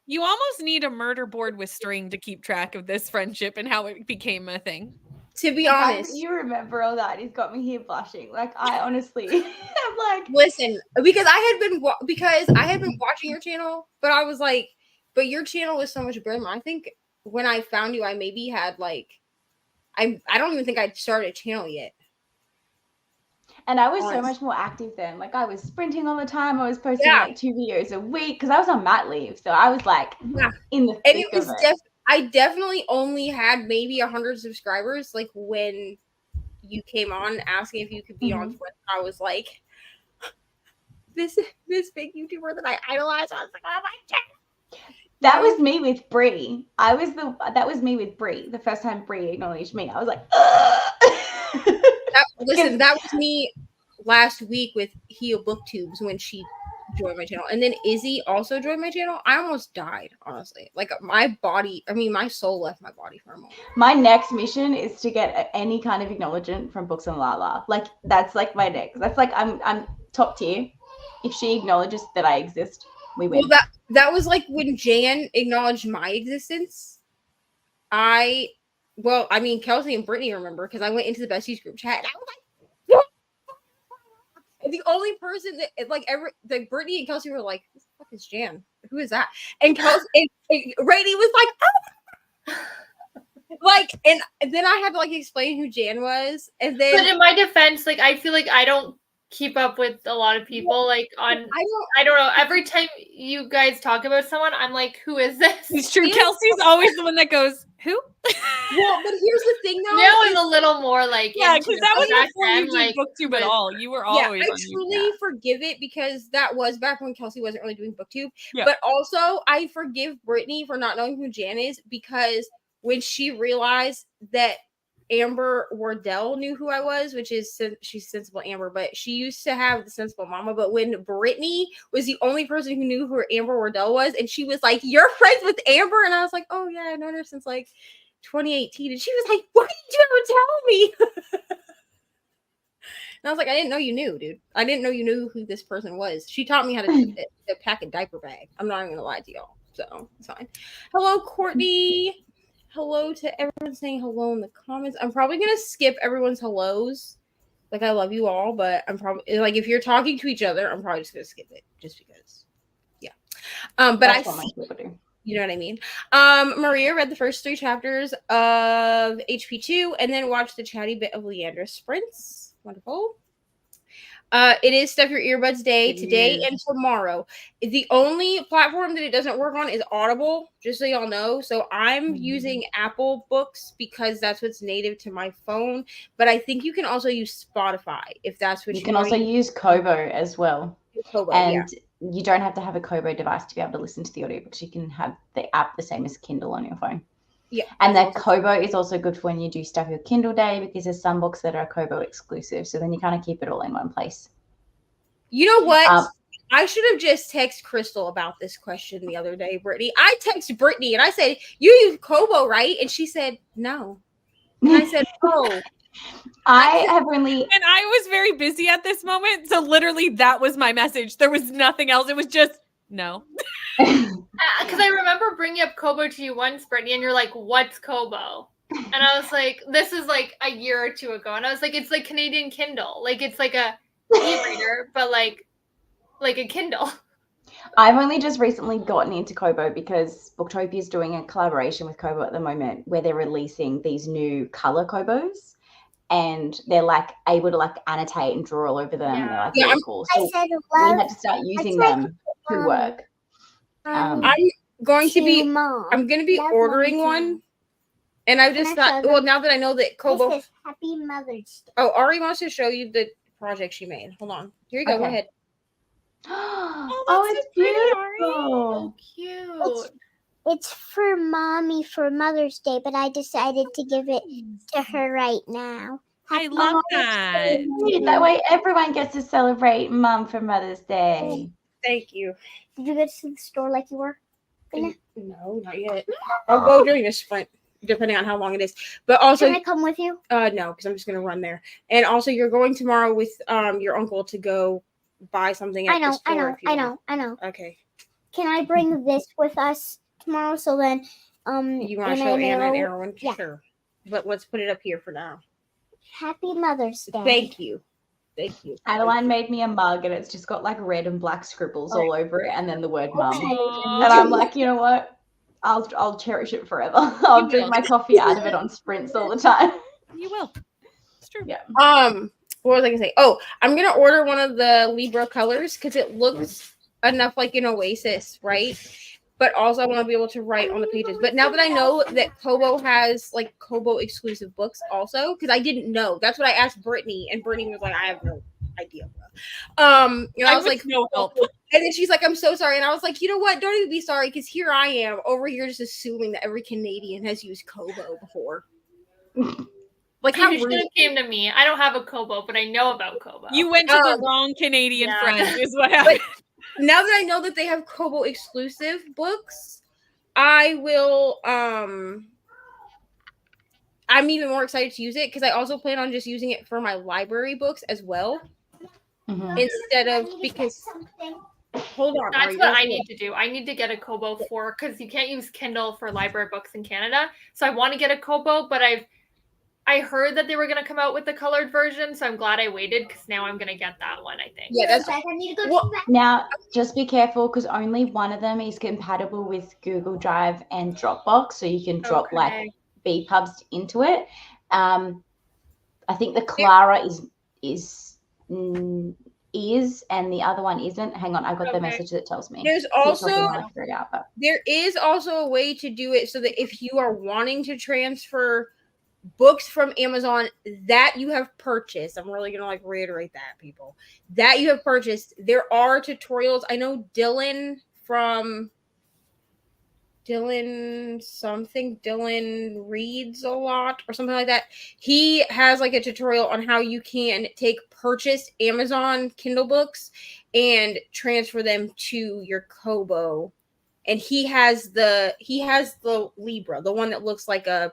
You almost need a murder board with string to keep track of this friendship and how it became a thing. To be honest. You remember all that. He's got me here blushing. I honestly, I'm like. Listen, because I had been watching your channel, but I was like, but your channel was so much better. I think when I found you, I maybe had I don't even think I'd started a channel yet. And I was so much more active then. Like I was sprinting all the time. I was posting like 2 videos a week because I was on mat leave. So I was like in the thick of it. I definitely only had maybe 100 subscribers. Like when you came on asking if you could be on Twitter, I was like, this big YouTuber that I idolize. I was like, oh my God. That was me with Brie. That was me with Brie. The first time Brie acknowledged me, I was like, that was me last week with Heo Booktubes when she joined my channel, and then Izzy also joined my channel. I almost died, honestly. Like my soul left my body for a moment. My next mission is to get any kind of acknowledgement from Books and Lala. Like that's like my next. That's like I'm top tier. If she acknowledges that I exist, we win. Well, that was like when Jan acknowledged my existence. Kelsey and Brittany remember because I went into the Besties group chat and I was like, and the only person that Brittany and Kelsey were like, who the fuck is Jan? Who is that? And Kelsey and Reni was like, oh. Like, and then I had to like explain who Jan was. And then, but in my defense, like I feel like I don't keep up with a lot of people. Like I don't know. Every time you guys talk about someone, I'm like, who is this? It's true. Kelsey's always the one that goes, who? Well, but here's the thing though. Now I'm a little more like, yeah, because that was before you did BookTube at all. You were always I truly forgive it because that was back when Kelsey wasn't really doing BookTube. Yeah. But also I forgive Brittany for not knowing who Jan is because when she realized that Amber Wardell knew who I was, which is she's Sensible Amber, but she used to have the Sensible Mama. But when Brittany was the only person who knew who Amber Wardell was, and she was like, "You're friends with Amber," and I was like, "Oh yeah, I've known her since like 2018," and she was like, "Why did you ever tell me?" And I was like, "I didn't know you knew, dude. I didn't know you knew who this person was." She taught me how to pack a diaper bag. I'm not even gonna lie to y'all, so it's fine. Hello, Courtney. Hello to everyone saying hello in the comments. I'm probably going to skip everyone's hellos. Like, I love you all, but I'm probably, like, if you're talking to each other, I'm probably just going to skip it just because. Yeah. But that's you know what I mean? Maria read the first 3 chapters of HP2 and then watched the chatty bit of Leandra Sprints. Wonderful. It is Stuff Your Earbuds Day today and tomorrow. The only platform that it doesn't work on is Audible, just so y'all know. So I'm using Apple Books because that's what's native to my phone. But I think you can also use Spotify if that's what you can also use Kobo as well. Kobo, and you don't have to have a Kobo device to be able to listen to the audiobooks. You can have the app the same as Kindle on your phone. Yeah. And that Kobo is also good for when you do Stuff Your Kindle Day because there's some books that are Kobo exclusive. So then you kind of keep it all in one place. You know what? I should have just texted Crystal about this question the other day, Brittany. I texted Brittany and I said, "You use Kobo, right?" And she said, "No." And I said, "Oh." I have only... And I was very busy at this moment. So literally that was my message. There was nothing else. It was just, no. Because I remember bringing up Kobo to you once, Brittany, and you're like, "What's Kobo?" And I was like, this is like a year or two ago. And I was like, it's like Canadian Kindle. Like, it's like a e-reader, but like a Kindle. I've only just recently gotten into Kobo because Booktopia is doing a collaboration with Kobo at the moment where they're releasing these new color Kobos. And they're like able to like annotate and draw all over them. And they're like really cool. So we had to start using them to work. I'm going to be ordering one. And I just thought, well, now that I know that Kobo. This is Happy Mother's Day. Oh, Ari wants to show you the project she made. Hold on. Here you go. Okay. Go ahead. Oh, it's beautiful. So cute. It's for Mommy for Mother's Day, but I decided to give it to her right now. I love that. That way everyone gets to celebrate Mom for Mother's Day. Thank you. Did you go to the store like you were? No, not yet. I'll go during a sprint, depending on how long it is. But also, can I come with you? No, because I'm just gonna run there. And also, you're going tomorrow with your uncle to go buy something at the store. I know. Okay. Can I bring this with us tomorrow? So then, you want to show Anna and Erwin? Yeah. Sure. But let's put it up here for now. Happy Mother's Day. Thank you. Adeline made me a mug and it's just got like red and black scribbles all over it and then the word Mum. Aww. And I'm like, you know what? I'll cherish it forever. I'll drink my coffee out of it on sprints all the time. You will. It's true. Yeah. what was I gonna say? Oh, I'm gonna order one of the Libra colors because it looks enough like an Oasis, right? But also I want to be able to write on the pages. But now that I know that Kobo has like Kobo exclusive books also, because I didn't know. That's what I asked Brittany, and Brittany was like, I have no idea. And I was like, no help. And then she's like, I'm so sorry. And I was like, you know what? Don't even be sorry, because here I am over here just assuming that every Canadian has used Kobo before. Like, you should have came to me. I don't have a Kobo, but I know about Kobo. You went to the wrong Canadian friend, is what happened. Now that I know that they have Kobo exclusive books, I will I'm even more excited to use it because I also plan on just using it for my library books as well. Instead of because hold on. That's what I need to do. I need to get a Kobo for because you can't use Kindle for library books in Canada. So I want to get a Kobo, but I heard that they were going to come out with the colored version, so I'm glad I waited because now I'm going to get that one, I think. Yeah, that's now just be careful because only one of them is compatible with Google Drive and Dropbox, so you can drop like BPubs into it. I think the Clara is and the other one isn't. Hang on, I got the message that tells me. There is also a way to do it so that if you are wanting to transfer books from Amazon that you have purchased, I'm really gonna like reiterate that, people, that you have purchased, there are tutorials. I know Dylan reads a lot or something like that. He has like a tutorial on how you can take purchased Amazon Kindle books and transfer them to your Kobo. And he has the Libra, the one that looks like a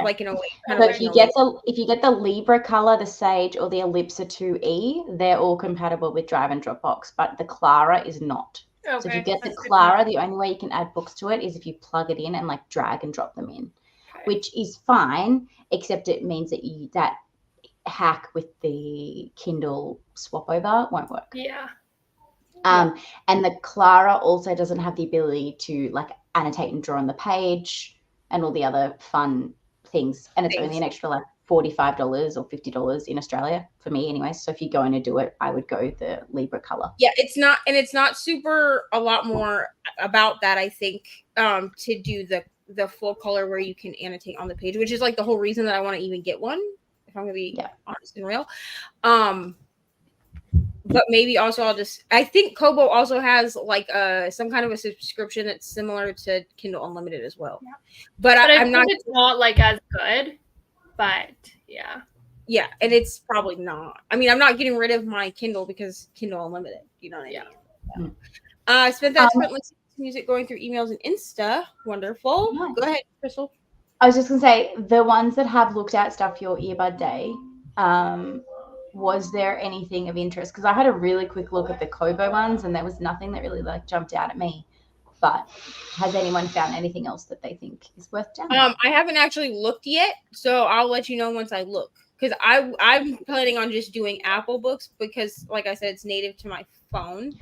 like in a way. So if you get the Libra color, the Sage, or the Ellipsa 2E, they're all compatible with Drive and Dropbox, but the Clara is not. So if you get the Clara, the only way you can add books to it is if you plug it in and like drag and drop them in, which is fine, except it means that that hack with the Kindle swap over won't work. Yeah. And the Clara also doesn't have the ability to like annotate and draw on the page and all the other fun things, and it's only an extra like $45 or $50 in Australia for me anyway. So if you're going to do it, I would go the Libra color. Yeah, it's not super a lot more about that, I think, to do the full color where you can annotate on the page, which is like the whole reason that I want to even get one, if I'm gonna be honest and real. But maybe also I think Kobo also has like some kind of a subscription that's similar to Kindle Unlimited as well. Yeah. But I'm not. It's not like as good, but yeah. Yeah, and it's probably not. I mean, I'm not getting rid of my Kindle because Kindle Unlimited. You know what I mean? Yeah. I spent listening to music, going through emails and Insta. Wonderful. Nice. Go ahead, Crystal. I was just gonna say the ones that have looked at stuff your earbud day. Was there anything of interest? Because I had a really quick look at the Kobo ones and there was nothing that really like jumped out at me. But has anyone found anything else that they think is worth downloading? I haven't actually looked yet, so I'll let you know once I look. Because I'm planning on just doing Apple Books because, like I said, it's native to my phone.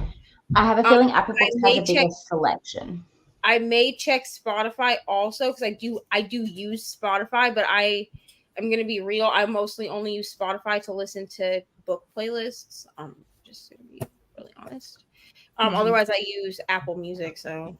I have a feeling Apple Books has a bigger selection. I may check Spotify also because I do use Spotify, but I'm going to be real. I mostly only use Spotify to listen to book playlists. Just to be really honest. Otherwise, I use Apple Music. So,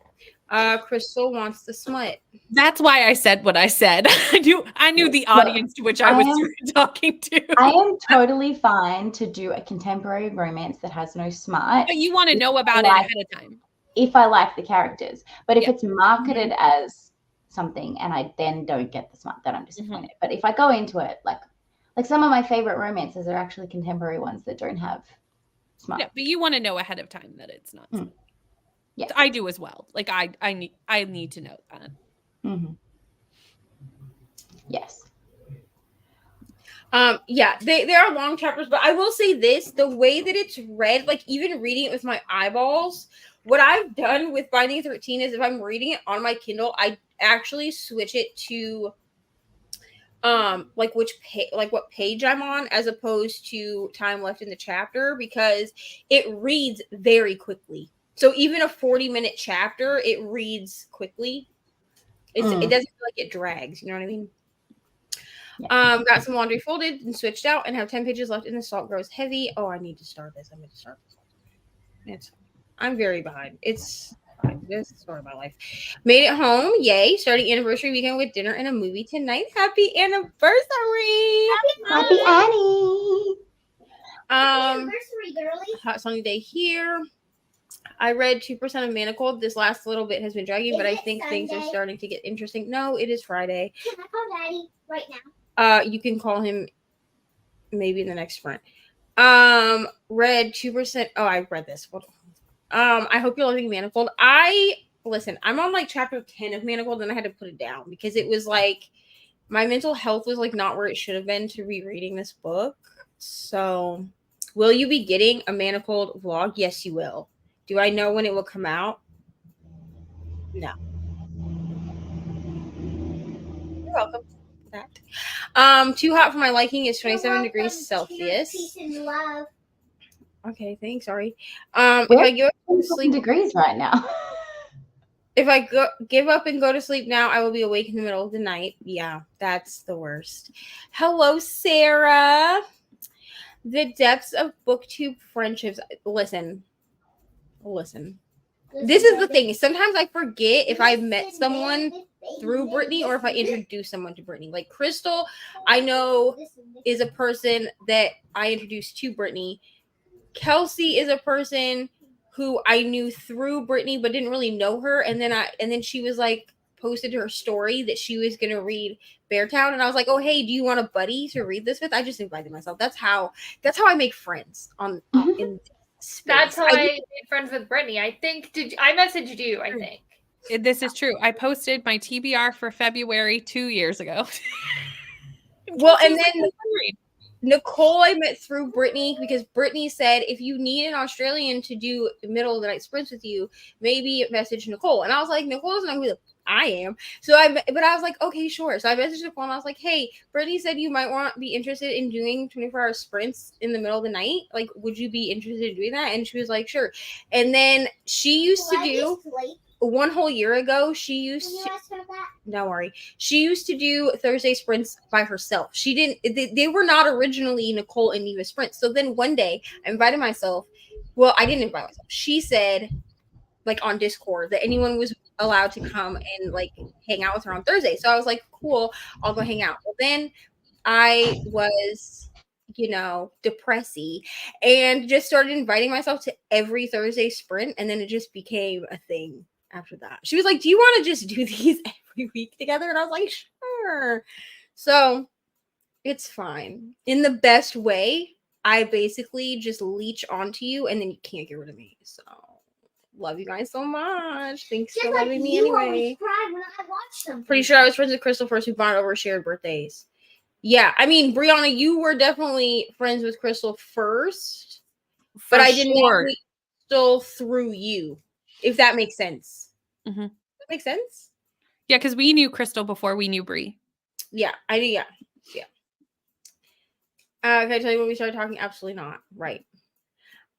Crystal wants the smut. That's why I said what I said. I knew the audience to which I was talking to. I am totally fine to do a contemporary romance that has no smut. But you want to know about it ahead of time. If I like the characters. But if it's marketed as something and I then don't get the smut, then I'm disappointed. But if I go into it like some of my favorite romances are actually contemporary ones that don't have smut. Yeah, but you want to know ahead of time that it's not. Yeah, I do as well. Like I need to know that. Yes. There are long chapters, but I will say this: the way that it's read, like even reading it with my eyeballs, what I've done with Binding 13 is if I'm reading it on my Kindle, I actually switch it to like what page I'm on as opposed to time left in the chapter because it reads very quickly. So even a 40-minute chapter, it reads quickly. It doesn't feel like it drags, you know what I mean? Got some laundry folded and switched out and have 10 pages left and the salt grows heavy. Oh, I need to start this. I'm going to start this. I'm very behind. It's fine. This is the story of my life. Made it home. Yay. Starting anniversary weekend with dinner and a movie tonight. Happy anniversary. Happy Annie. Anniversary, girly. Hot sunny day here. I read 2% of Manacled. This last little bit has been dragging, but I think things are starting to get interesting. No, it is Friday. Can I call Daddy right now? You can call him maybe in the next sprint. Read 2%. Oh, I read this. I hope you're loving Manacled. I'm on like chapter 10 of Manacled, and I had to put it down because it was like my mental health was like not where it should have been to rereading this book. So, will you be getting a Manacled vlog? Yes, you will. Do I know when it will come out? No. You're welcome for that. Too hot for my liking is 27 degrees Celsius. Peace and love. Okay, thanks. Sorry. We're If I give up and sleep degrees right now. If I give up and go to sleep now, I will be awake in the middle of the night. Yeah, that's the worst. Hello, Sarah. The depths of booktube friendships. Listen. This is the thing. Sometimes I forget if I met someone through Brittany or if I introduced someone to Brittany. Like Crystal, I know is a person that I introduced to Brittany. Kelsey is a person who I knew through Brittany but didn't really know her. And then she was like posted her story that she was gonna read Beartown, and I was like, oh hey, do you want a buddy to read this with? I just invited myself. That's how I make friends in space. That's how I made friends with Brittany. I think I messaged you, I think. This is true. I posted my TBR for February 2 years ago. Well, and then Nicole I met through Brittany because Brittany said if you need an Australian to do middle of the night sprints with you, maybe message Nicole. And I was like, Nicole doesn't know who I am. But I was like, okay, sure. So I messaged Nicole and I was like, hey, Brittany said you might be interested in doing 24-hour sprints in the middle of the night. Like, would you be interested in doing that? And she was like, sure. And then she used to do 1 whole year ago. Don't worry. She used to do Thursday sprints by herself. She didn't. They were not originally Nicole and Neva sprints. So then one day I invited myself. Well, I didn't invite myself. She said, like on Discord, that anyone was allowed to come and like hang out with her on Thursday. So I was like, cool, I'll go hang out. Well, then I was, depressy and just started inviting myself to every Thursday sprint. And then it just became a thing after that. She was like, do you want to just do these every week together? And I was like, sure. So it's fine. In the best way, I basically just leech onto you and then you can't get rid of me. So love you guys so much. Thanks for loving me anyway. Pretty sure I was friends with Crystal first. We bonded over shared birthdays. Yeah, I mean, Brianna, you were definitely friends with Crystal first, but I didn't know Crystal through you, if that makes sense. Mm-hmm. That makes sense? Yeah, because we knew Crystal before we knew Bri. Yeah, I do. Yeah. Can I tell you when we started talking? Absolutely not. Right.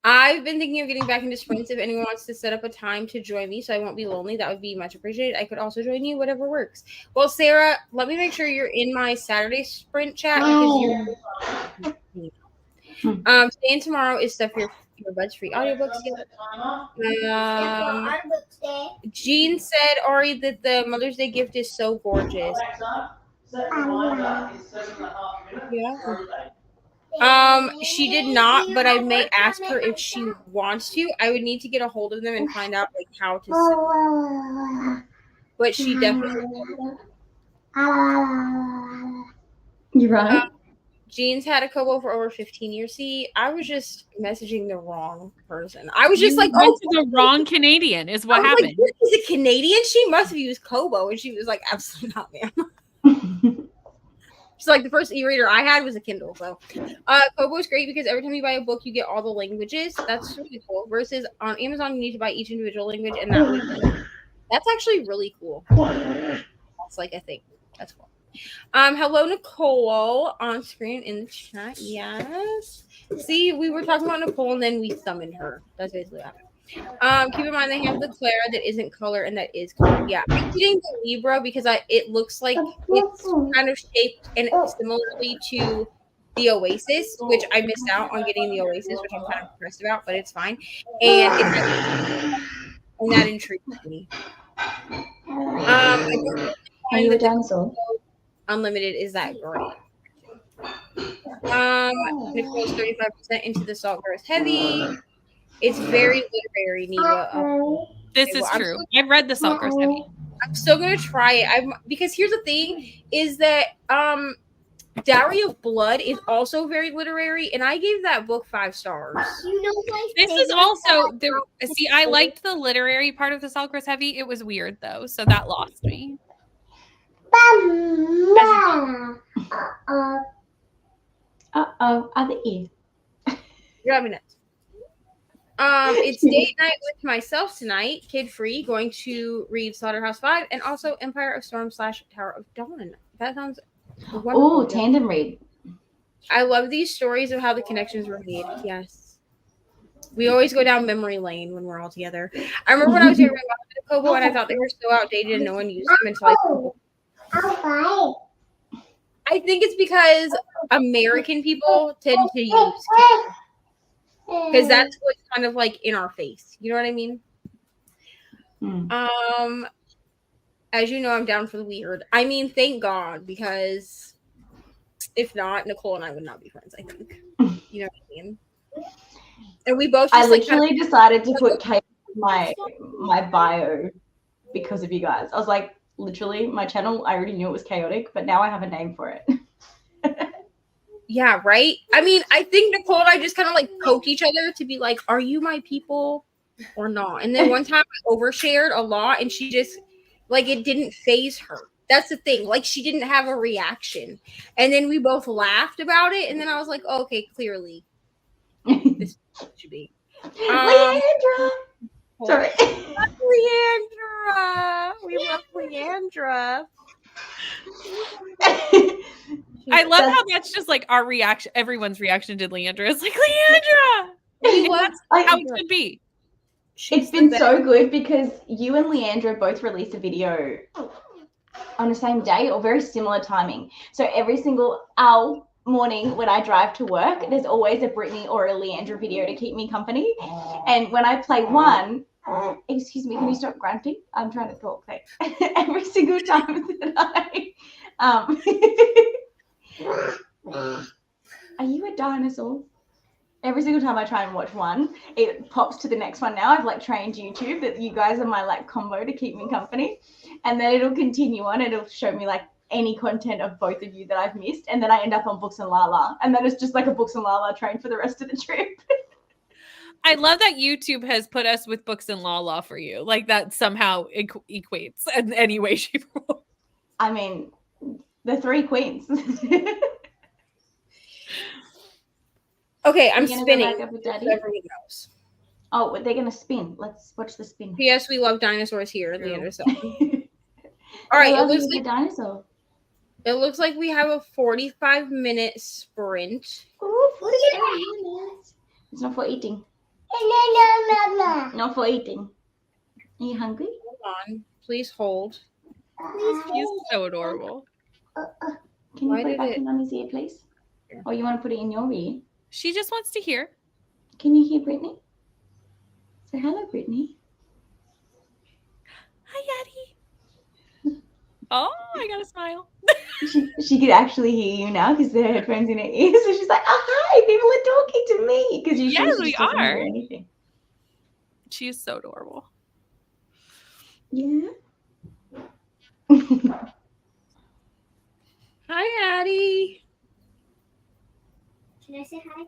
I've been thinking of getting back into sprints. If anyone wants to set up a time to join me so I won't be lonely, that would be much appreciated. I could also join you, whatever works. Well, Sarah, let me make sure you're in my Saturday sprint chat because today and tomorrow is stuff your buds free audiobooks. Jean said, Ari, that the Mother's Day gift is so gorgeous. Yeah. She did not, but I may ask her if she wants to. I would need to get a hold of them and find out like how to send. But she definitely. You're right. Jean's had a Kobo for over 15 years. See, I was just messaging the wrong person. I was just like, the wrong Canadian is what happened. Like, this is a Canadian. She must have used Kobo, and she was like, absolutely not, ma'am. She's like, the first e-reader I had was a Kindle. So Kobo is great because every time you buy a book, you get all the languages. That's really cool. Versus on Amazon, you need to buy each individual language, and that's actually really cool. That's like a thing. That's cool. Hello, Nicole on screen in the chat. Yes. See, we were talking about Nicole, and then we summoned her. That's basically what happened. Keep in mind they have the Clara that isn't color and that is color. Yeah, I'm getting the Libra because it looks like it's kind of shaped and similarly to the Oasis, which I missed out on getting the Oasis, which I'm kind of depressed about, but it's fine. And that intrigues me. I think Are you a dinosaur? Unlimited is that great. Nicole's 35% into the Salt Girls Heavy. It's very literary, Neva. This is true. I've read the Salt Girls Heavy. I'm still gonna try it. Because here's the thing: is that Dowry of Blood is also very literary, and I gave that book 5 stars. This is also the see. I liked the literary part of the Salt Girls Heavy. It was weird though, so that lost me. Other ear. You're having nuts. It's date night with myself tonight, kid free, going to read Slaughterhouse 5 and also Empire of Storm / Tower of Dawn. That sounds wonderful. Oh, tandem read. I love these stories of how the connections were made. Yes. We always go down memory lane when we're all together. I remember when I was younger, Kobo, and I thought they were so outdated and no one used them until I think it's because American people tend to use because that's what's kind of like in our face. You know what I mean? As you know, I'm down for the weird. I mean, thank God, because if not, Nicole and I would not be friends, I think. You know what I mean? And we both just literally decided to put Kate in my bio because of you guys. I was like, literally, my channel, I already knew it was chaotic, but now I have a name for it. Yeah, right? I mean, I think Nicole and I just kind of like poke each other to be like, are you my people or not? And then one time I overshared a lot and she just, like, it didn't phase her. That's the thing. Like, she didn't have a reaction. And then we both laughed about it. And then I was like, oh, okay, clearly this should be. Leandra! Sorry. Leandra! We love Leandra. I love how that's just like our reaction. Everyone's reaction to Leandra is like, Leandra! That's how it should be. It's been so good because you and Leandra both released a video on the same day or very similar timing. So every single morning when I drive to work, there's always a Brittany or a Leandra video to keep me company. And when I play one, excuse me, can you stop grunting? I'm trying to talk. Every single time that are you a dinosaur? Every single time I try and watch one, it pops to the next one. Now I've like trained YouTube that you guys are my like combo to keep me company, and then it'll continue on. It'll show me like any content of both of you that I've missed, and then I end up on Books and Lala, and then it's just like a Books and Lala train for the rest of the trip. I love that YouTube has put us with Books and Lala for you. Like that somehow equates in any way, shape, or form. I mean, the 3 queens. Okay, I'm spinning. Everyone knows. Oh, they're gonna spin. Let's watch the spin. Yes, we love dinosaurs here at the end of the All right, it looks like dinosaur. It looks like we have a 45-minute sprint. Ooh, 45 minutes. It's not for eating. Not for eating. Are you hungry? Hold on. Please hold. He's so adorable. Can you put it back in Mommy's ear, please? Or you want to put it in your ear? She just wants to hear. Can you hear Brittany? Say hello, Brittany. Hi, Addie. Oh, I got a smile. she could actually hear you now because the headphones in her ears. So she's like, oh, hi, people are talking to me. Because yes, we are. Anything. She is so adorable. Yeah. Hi, Addie. Can I say hi?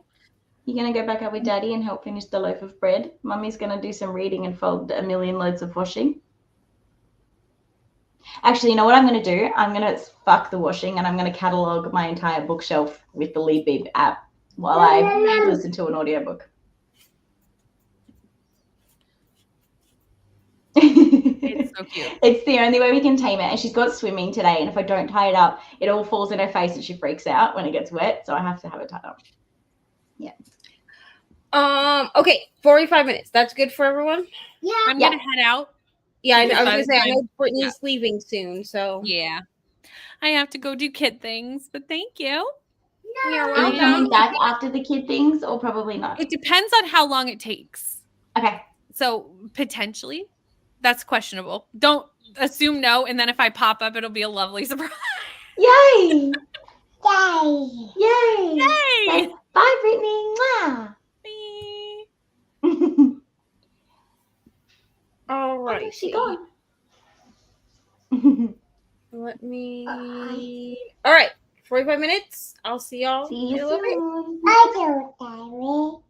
You're going to go back up with Daddy and help finish the loaf of bread. Mummy's going to do some reading and fold a million loads of washing. Actually, you know what I'm going to do? I'm going to fuck the washing and I'm going to catalog my entire bookshelf with the Lead Beep app while I listen to an audiobook. It's so cute. It's the only way we can tame it. And she's got swimming today. And if I don't tie it up, it all falls in her face and she freaks out when it gets wet. So I have to have it tied up. Yeah. Okay, 45 minutes. That's good for everyone. Yeah. I'm gonna head out. Yeah, I Because was by gonna the say I time- know Brittany's leaving soon, so Yeah. I have to go do kid things, but thank you. you're Are you welcome. coming back after the kid things or probably not? It depends on how long it takes. Okay. So potentially, that's questionable. Don't assume no, and then if I pop up, it'll be a lovely surprise. Yay! Yay. Yay! Yay! Say bye, Brittany. Mwah. Bye. All Oh, right. she gone. Let me. All right, 45 minutes. I'll see y'all See you in a little bit. soon. I do, Daddy.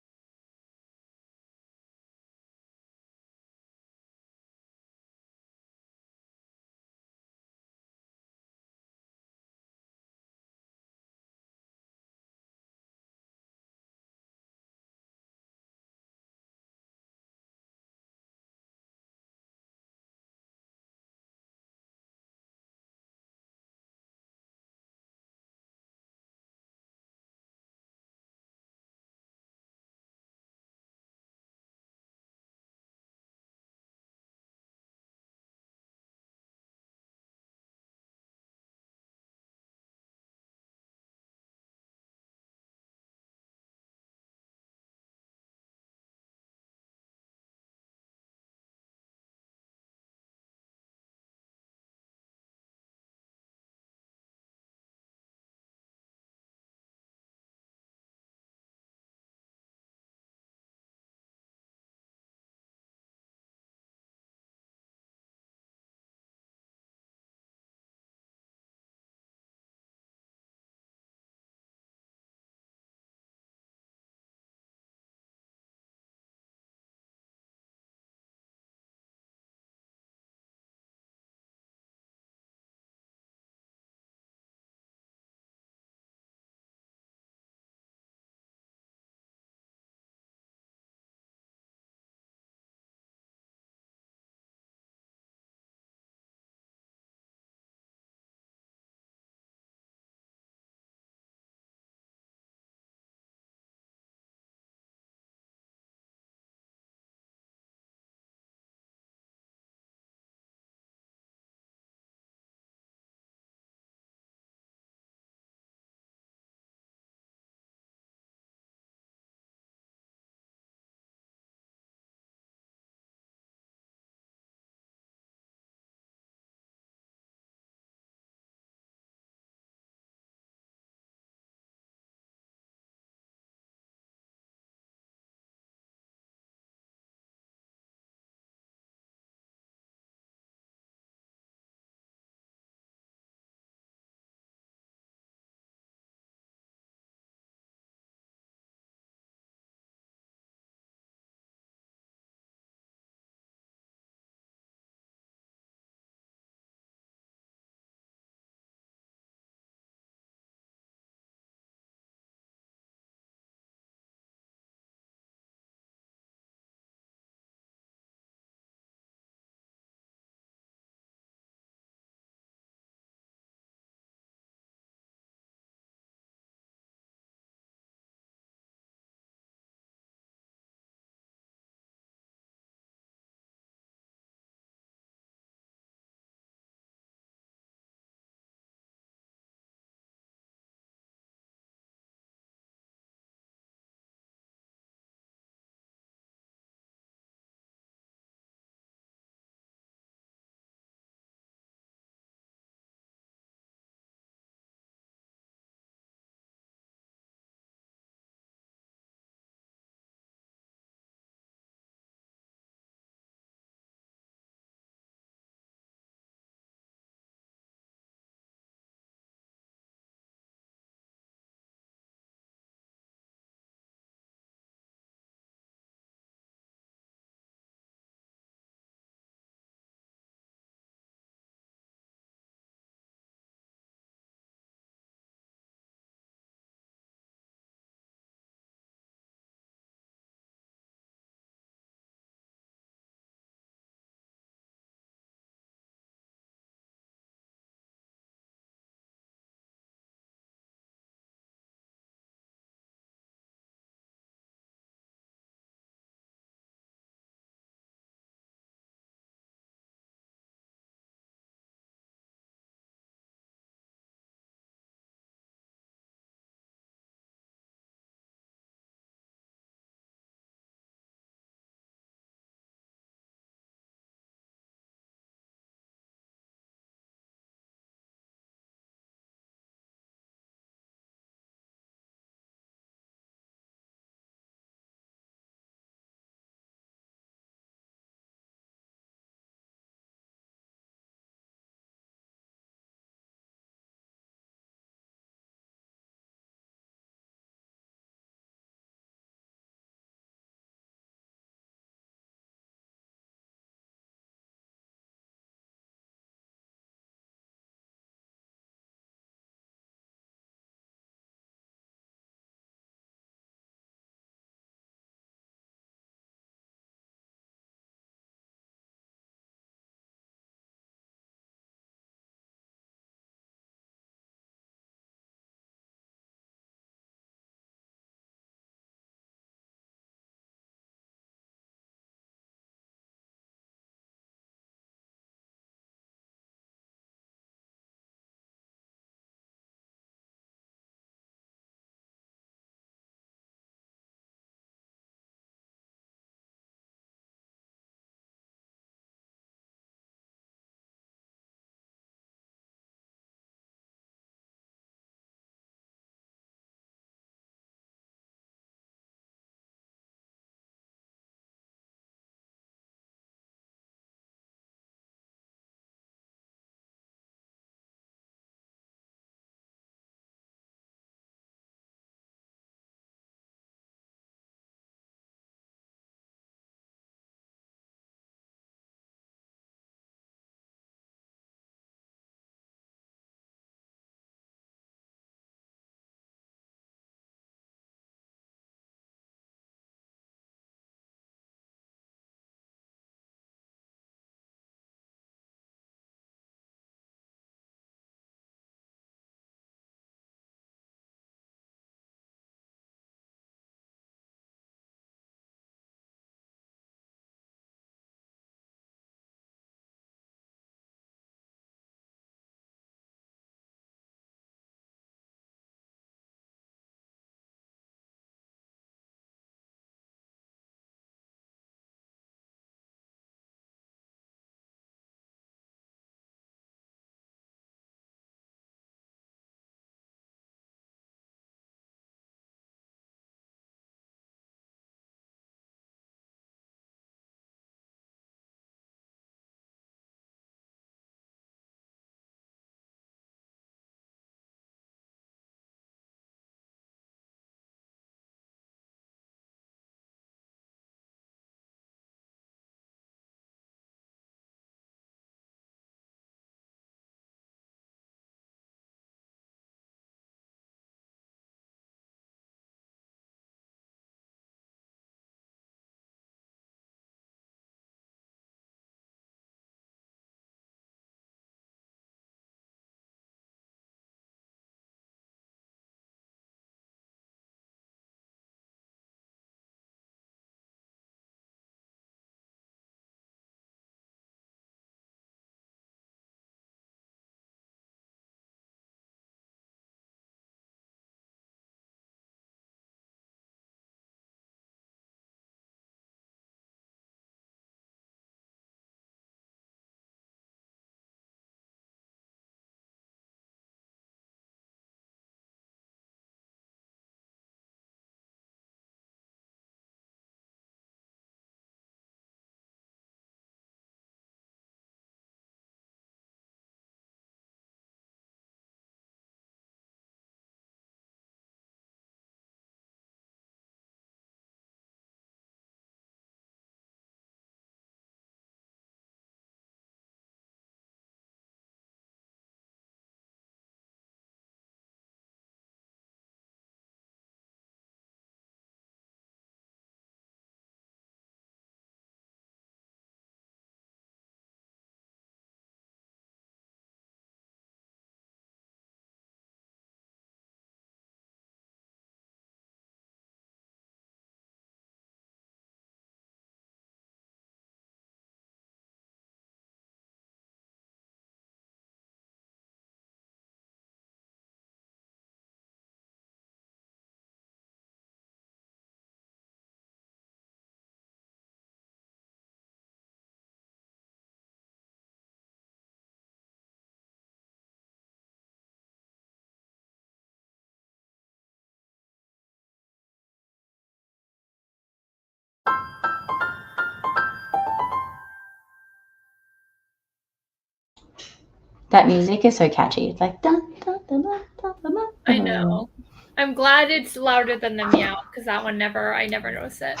That music is so catchy. It's like dun, dun, dun, dun, dun, dun, dun. I know. I'm glad it's louder than the meow because that one I never notice it.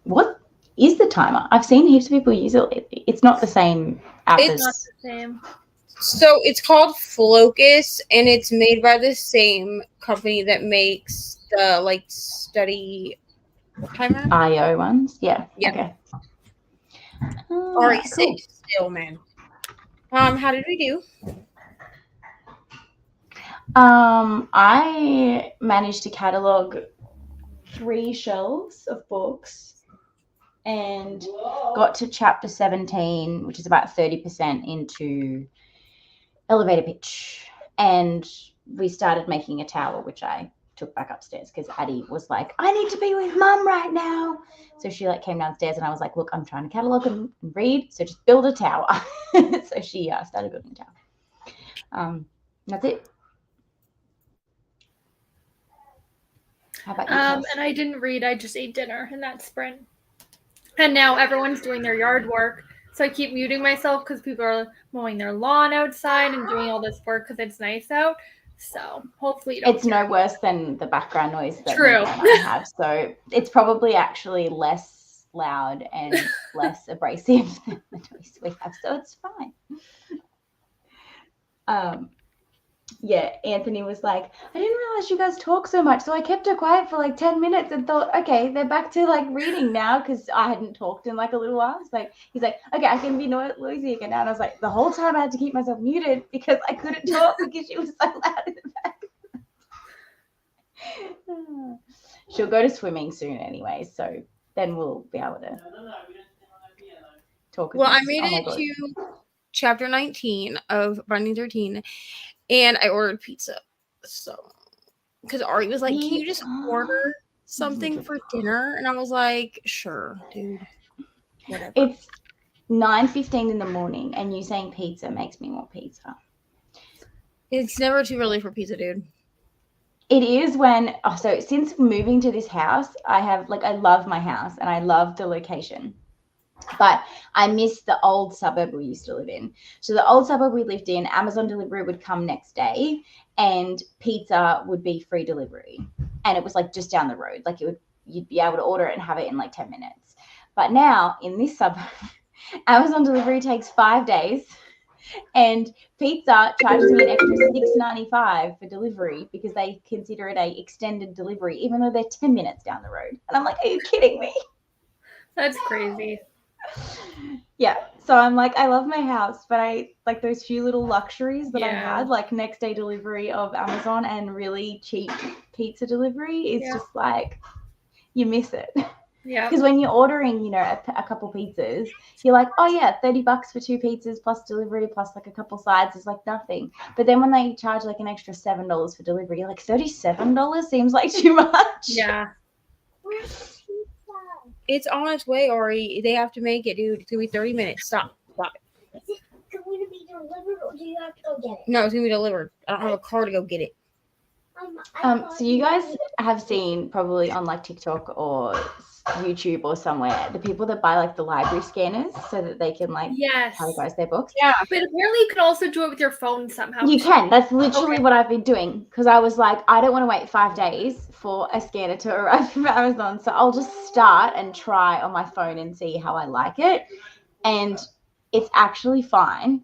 What is the timer? I've seen heaps of people use it. It's not the same app It's as Not the same. So it's called Flocus, and it's made by the same company that makes the like study timer. IO ones. Yeah. Yeah. Okay. Alright, Cool. sit still, man. How did we do? I managed to catalog 3 shelves of books and got to chapter 17, which is about 30% into elevator pitch. And we started making a tower, which I took back upstairs because Addie was like, I need to be with Mum right now. So she like came downstairs and I was like, look, I'm trying to catalog and read, so just build a tower. So she started building a tower. That's it. How about you? And I didn't read. I just ate dinner in that sprint. And now everyone's doing their yard work. So I keep muting myself because people are mowing their lawn outside and doing all this work because it's nice out. So hopefully you don't It's no worse than the background noise that True. Megan and I have. So it's probably actually less loud and less abrasive than the noise we have. So it's fine. Yeah, Anthony was like, I didn't realize you guys talk so much. So I kept her quiet for like 10 minutes and thought, okay, they're back to like reading now because I hadn't talked in like a little while. It's like, he's like, okay, I can be noisy again now. And I was like, the whole time I had to keep myself muted because I couldn't talk because she was so loud in the back. She'll go to swimming soon anyway. So then we'll be able to talk. Well, I made it to chapter 19 of Binding 13. And I ordered pizza. So, because Ari was like, can you just order something for dinner? And I was like, sure, dude. Whatever. It's 9:15 in the morning, and you saying pizza makes me want pizza. It's never too early for pizza, dude. It is when, so since moving to this house, I love my house and I love the location. But I miss the old suburb we used to live in. So the old suburb we lived in, Amazon delivery would come next day and pizza would be free delivery. And it was like just down the road. Like you'd be able to order it and have it in like 10 minutes. But now in this suburb, Amazon delivery takes 5 days and pizza charges me an extra $6.95 for delivery because they consider it a extended delivery, even though they're 10 minutes down the road. And I'm like, are you kidding me? That's crazy. Yeah, so I'm like, I love my house, but I like those few little luxuries that I Yeah. had, like next day delivery of Amazon and really cheap pizza delivery is just like, you miss it. Yeah. Because when you're ordering, you know, a couple pizzas, you're like, oh yeah, $30 for 2 pizzas plus delivery plus like a couple sides is like nothing. But then when they charge like an extra $7 for delivery, you're like, $37 seems like too much. Yeah. It's on its way, Ori. They have to make it, dude. It's gonna be 30 minutes. Stop. Is it going to be delivered or do you have to go get it? No, it's gonna be delivered. I don't have a car to go get it. So you guys have seen probably on like TikTok or YouTube or somewhere the people that buy like the library scanners so that they can like categorize their books. Yeah, but apparently you can also do it with your phone somehow. You can. That's literally what I've been doing because I was like, I don't want to wait 5 days for a scanner to arrive from Amazon, so I'll just start and try on my phone and see how I like it, and it's actually fine.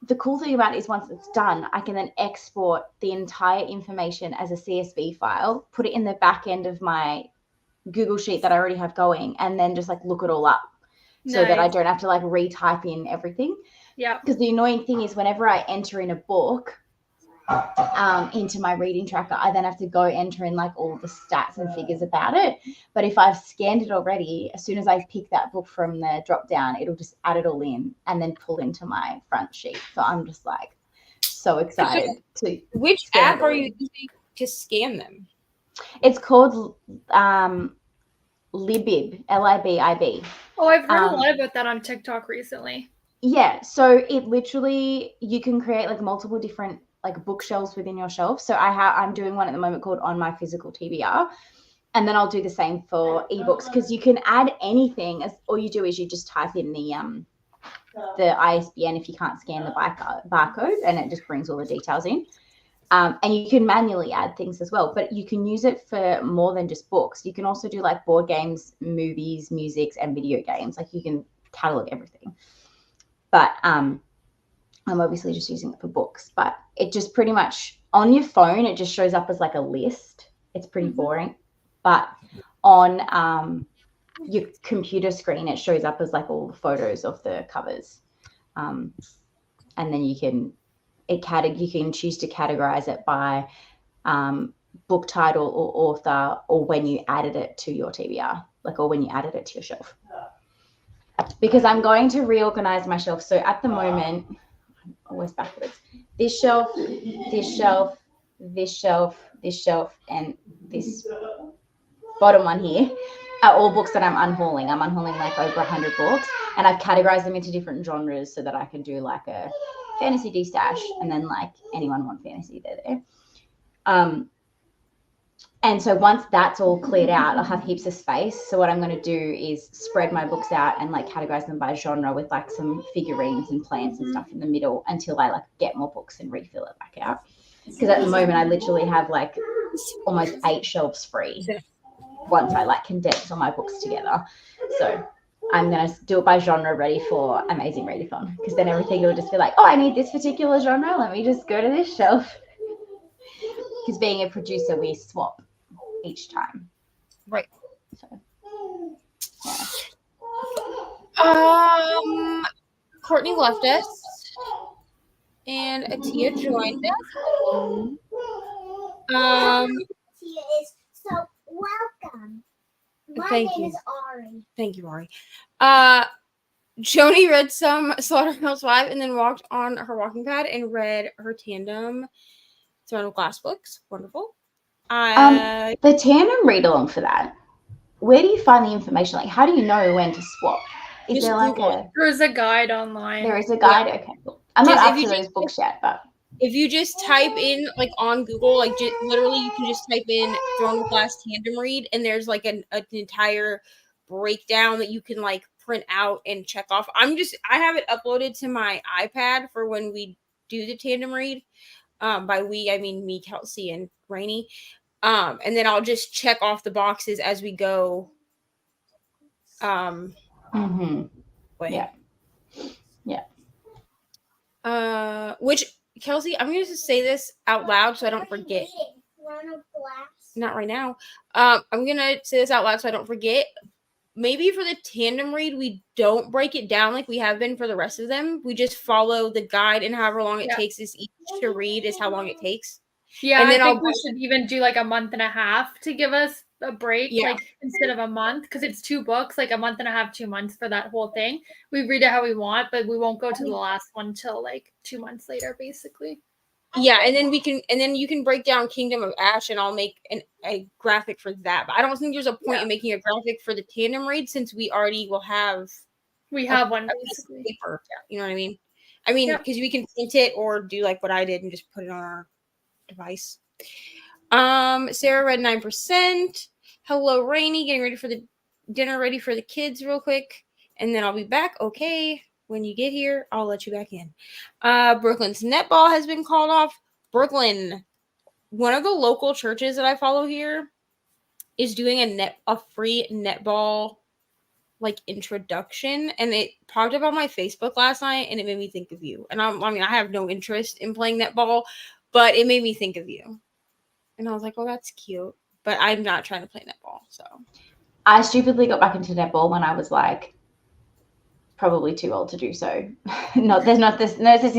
The cool thing about it is once it's done, I can then export the entire information as a CSV file, put it in the back end of my Google Sheet that I already have going, and then just like look it all up so that I don't have to like retype in everything. Yeah. Because the annoying thing is whenever I enter in a book into my reading tracker, I then have to go enter in like all the stats and figures about it. But if I've scanned it already, as soon as I pick that book from the drop down, it'll just add it all in and then pull into my front sheet. So I'm just like so excited to. Which app are you using to scan them? It's called Libib, Libib. Oh, I've heard a lot about that on TikTok recently. Yeah, so it literally, you can create like multiple different like bookshelves within your shelf. So I'm doing one at the moment called On My Physical TBR, And then I'll do the same for ebooks, because you can add anything. All you do is you just type in the ISBN if you can't scan the barcode, and it just brings all the details in. And you can manually add things as well, but you can use it for more than just books. You can also do like board games, movies, music, and video games. Like you can catalog everything. But I'm obviously just using it for books. But it just pretty much, on your phone, it just shows up as like a list. It's pretty boring. But on your computer screen, it shows up as like all the photos of the covers. And then you can choose to categorize it by book title or author, or when you added it to your TBR, or when you added it to your shelf. Because I'm going to reorganize my shelf. So at the moment, I'm always backwards. This shelf, this shelf, this shelf, this shelf, and this bottom one here are all books that I'm unhauling. I'm unhauling like over 100 books, and I've categorized them into different genres so that I can do like a fantasy de-stash, and then like anyone want fantasy, they're there. And so once that's all cleared out, I'll have heaps of space. So what I'm going to do is spread my books out and like categorize them by genre with like some figurines and plants and stuff in the middle until I like get more books and refill it back out. Because at the moment I literally have like almost 8 shelves free once I like condense all my books together. So I'm going to do it by genre, ready for Amazing Readathon, because then everything will just be like, oh, I need this particular genre. Let me just go to this shelf. Because being a producer, we swap each time. Right. So, yeah. Courtney left us, and Atia joined us. Atia is so welcome. My Thank name you. is Ari. Thank you, Ari. Joni read some Slaughterhouse 5 and then walked on her walking pad and read her tandem Throne of Glass books. Wonderful. The tandem read along for that, where do you find the information? Like, how do you know when to swap? Is there like There's a guide online. There is a guide? Yeah. Okay, cool. I'm not up to those books yet, but if you just type in like on Google, like literally you can just type in Throne of Glass tandem read, and there's like an entire breakdown that you can like print out and check off. I have it uploaded to my iPad for when we do the tandem read. By we, I mean me, Kelsey, and Reni. And then I'll just check off the boxes as we go. Yeah. Which, Kelsey, I'm going to say this out loud so I don't forget. Throne of Glass. Not right now. I'm going to say this out loud so I don't forget. Maybe for the tandem read, we don't break it down like we have been for the rest of them. We just follow the guide, and however long it takes us each to read is how long it takes. Yeah, and then I think we should even do like a month and a half to give us a break, like instead of a month, because it's 2 books, like a month and a half, 2 months for that whole thing. We read it how we want, but we won't go to the last one till like 2 months later, basically. Yeah, and then you can break down Kingdom of Ash, and I'll make a graphic for that. But I don't think there's a point in making a graphic for the tandem read, since we already will have. We have one basically. Paper, you know what I mean? I mean, because we can print it or do like what I did and just put it on our device. Sarah read 9%. Hello, Reni, getting ready for the dinner, ready for the kids real quick, and then I'll be back. Okay. When you get here, I'll let you back in. Brooklyn's netball has been called off. Brooklyn, one of the local churches that I follow here, is doing a free netball like introduction, and it popped up on my Facebook last night, and it made me think of you. And I have no interest in playing netball, but it made me think of you. And I was like, oh, that's cute. But I'm not trying to play netball, so. I stupidly got back into netball when I was like probably too old to do so. No such thing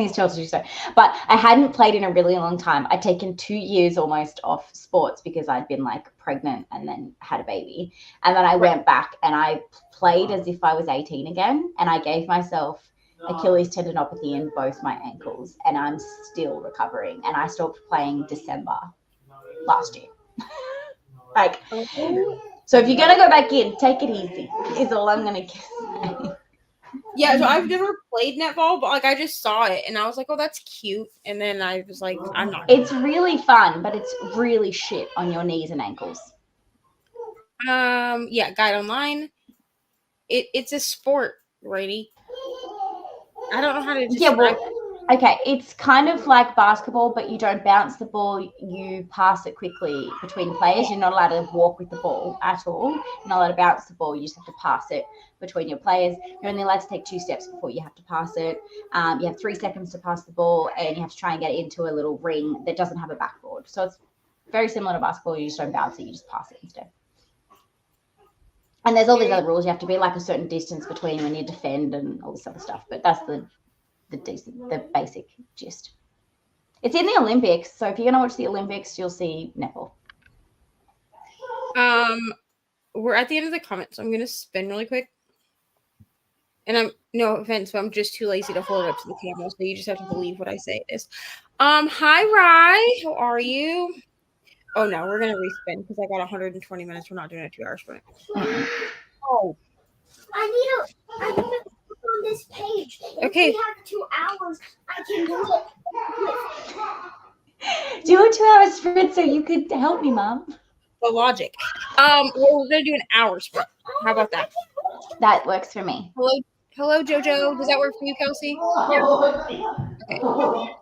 as too old to do so. But I hadn't played in a really long time. I'd taken 2 years almost off sports because I'd been like pregnant and then had a baby. And then I went back and I played as if I was 18 again. And I gave myself Achilles tendinopathy in both my ankles. And I'm still recovering. And I stopped playing December last year. So if you're going to go back in, take it easy is all I'm going to say. Yeah, so I've never played netball, but like I just saw it and I was like, oh, that's cute. And then I was like, I'm not. It's really fun, but it's really shit on your knees and ankles. Yeah, guide online. It's a sport, Reni. I don't know how to describe. Yeah, well, okay, it's kind of like basketball, but you don't bounce the ball, you pass it quickly between players. You're not allowed to walk with the ball at all. You're not allowed to bounce the ball, you just have to pass it between your players. You're only allowed to take 2 steps before you have to pass it. You have 3 seconds to pass the ball, and you have to try and get it into a little ring that doesn't have a backboard. So it's very similar to basketball, you just don't bounce it, you just pass it instead. And there's all these other rules. You have to be like a certain distance between when you defend and all this other stuff. But that's the basic gist. It's in the Olympics, so if you're gonna watch the Olympics, you'll see netball. We're at the end of the comments, so I'm gonna spin really quick. And I'm no offense, but I'm just too lazy to hold it up to the camera, so you just have to believe what I say it is. Hi Rye, how are you? Oh no, we're gonna respin because I got 120 minutes. We're not doing a 2-hour sprint. Oh, I need to click on this page. Okay. If we have 2 hours, I can do it. Do a 2-hour sprint so you could help me, Mom. the logic. Well, we're gonna do an hour sprint. How about that? That works for me. Hello, Jojo. Does that work for you, Kelsey? Okay.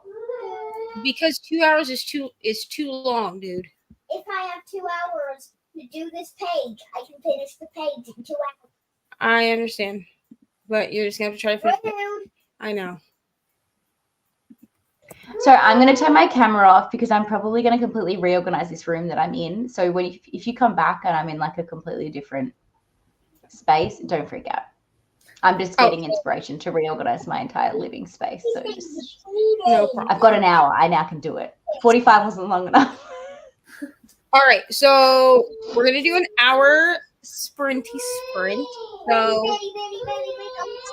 Because 2 hours is too long, dude. If I have 2 hours to do this page, I can finish the page in 2 hours. I understand, but you're just gonna have to try to finish it. I know. So I'm going to turn my camera off because I'm probably going to completely reorganize this room that I'm in. So if you come back and I'm in like a completely different space, don't freak out. I'm just getting inspiration to reorganize my entire living space. So just No problem. I've got an hour. I now can do it. 45 wasn't long enough. All right, so we're gonna do an hour sprinty sprint. So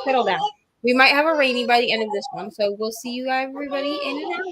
settle down. We might have a Reni by the end of this one, so we'll see you everybody in an hour.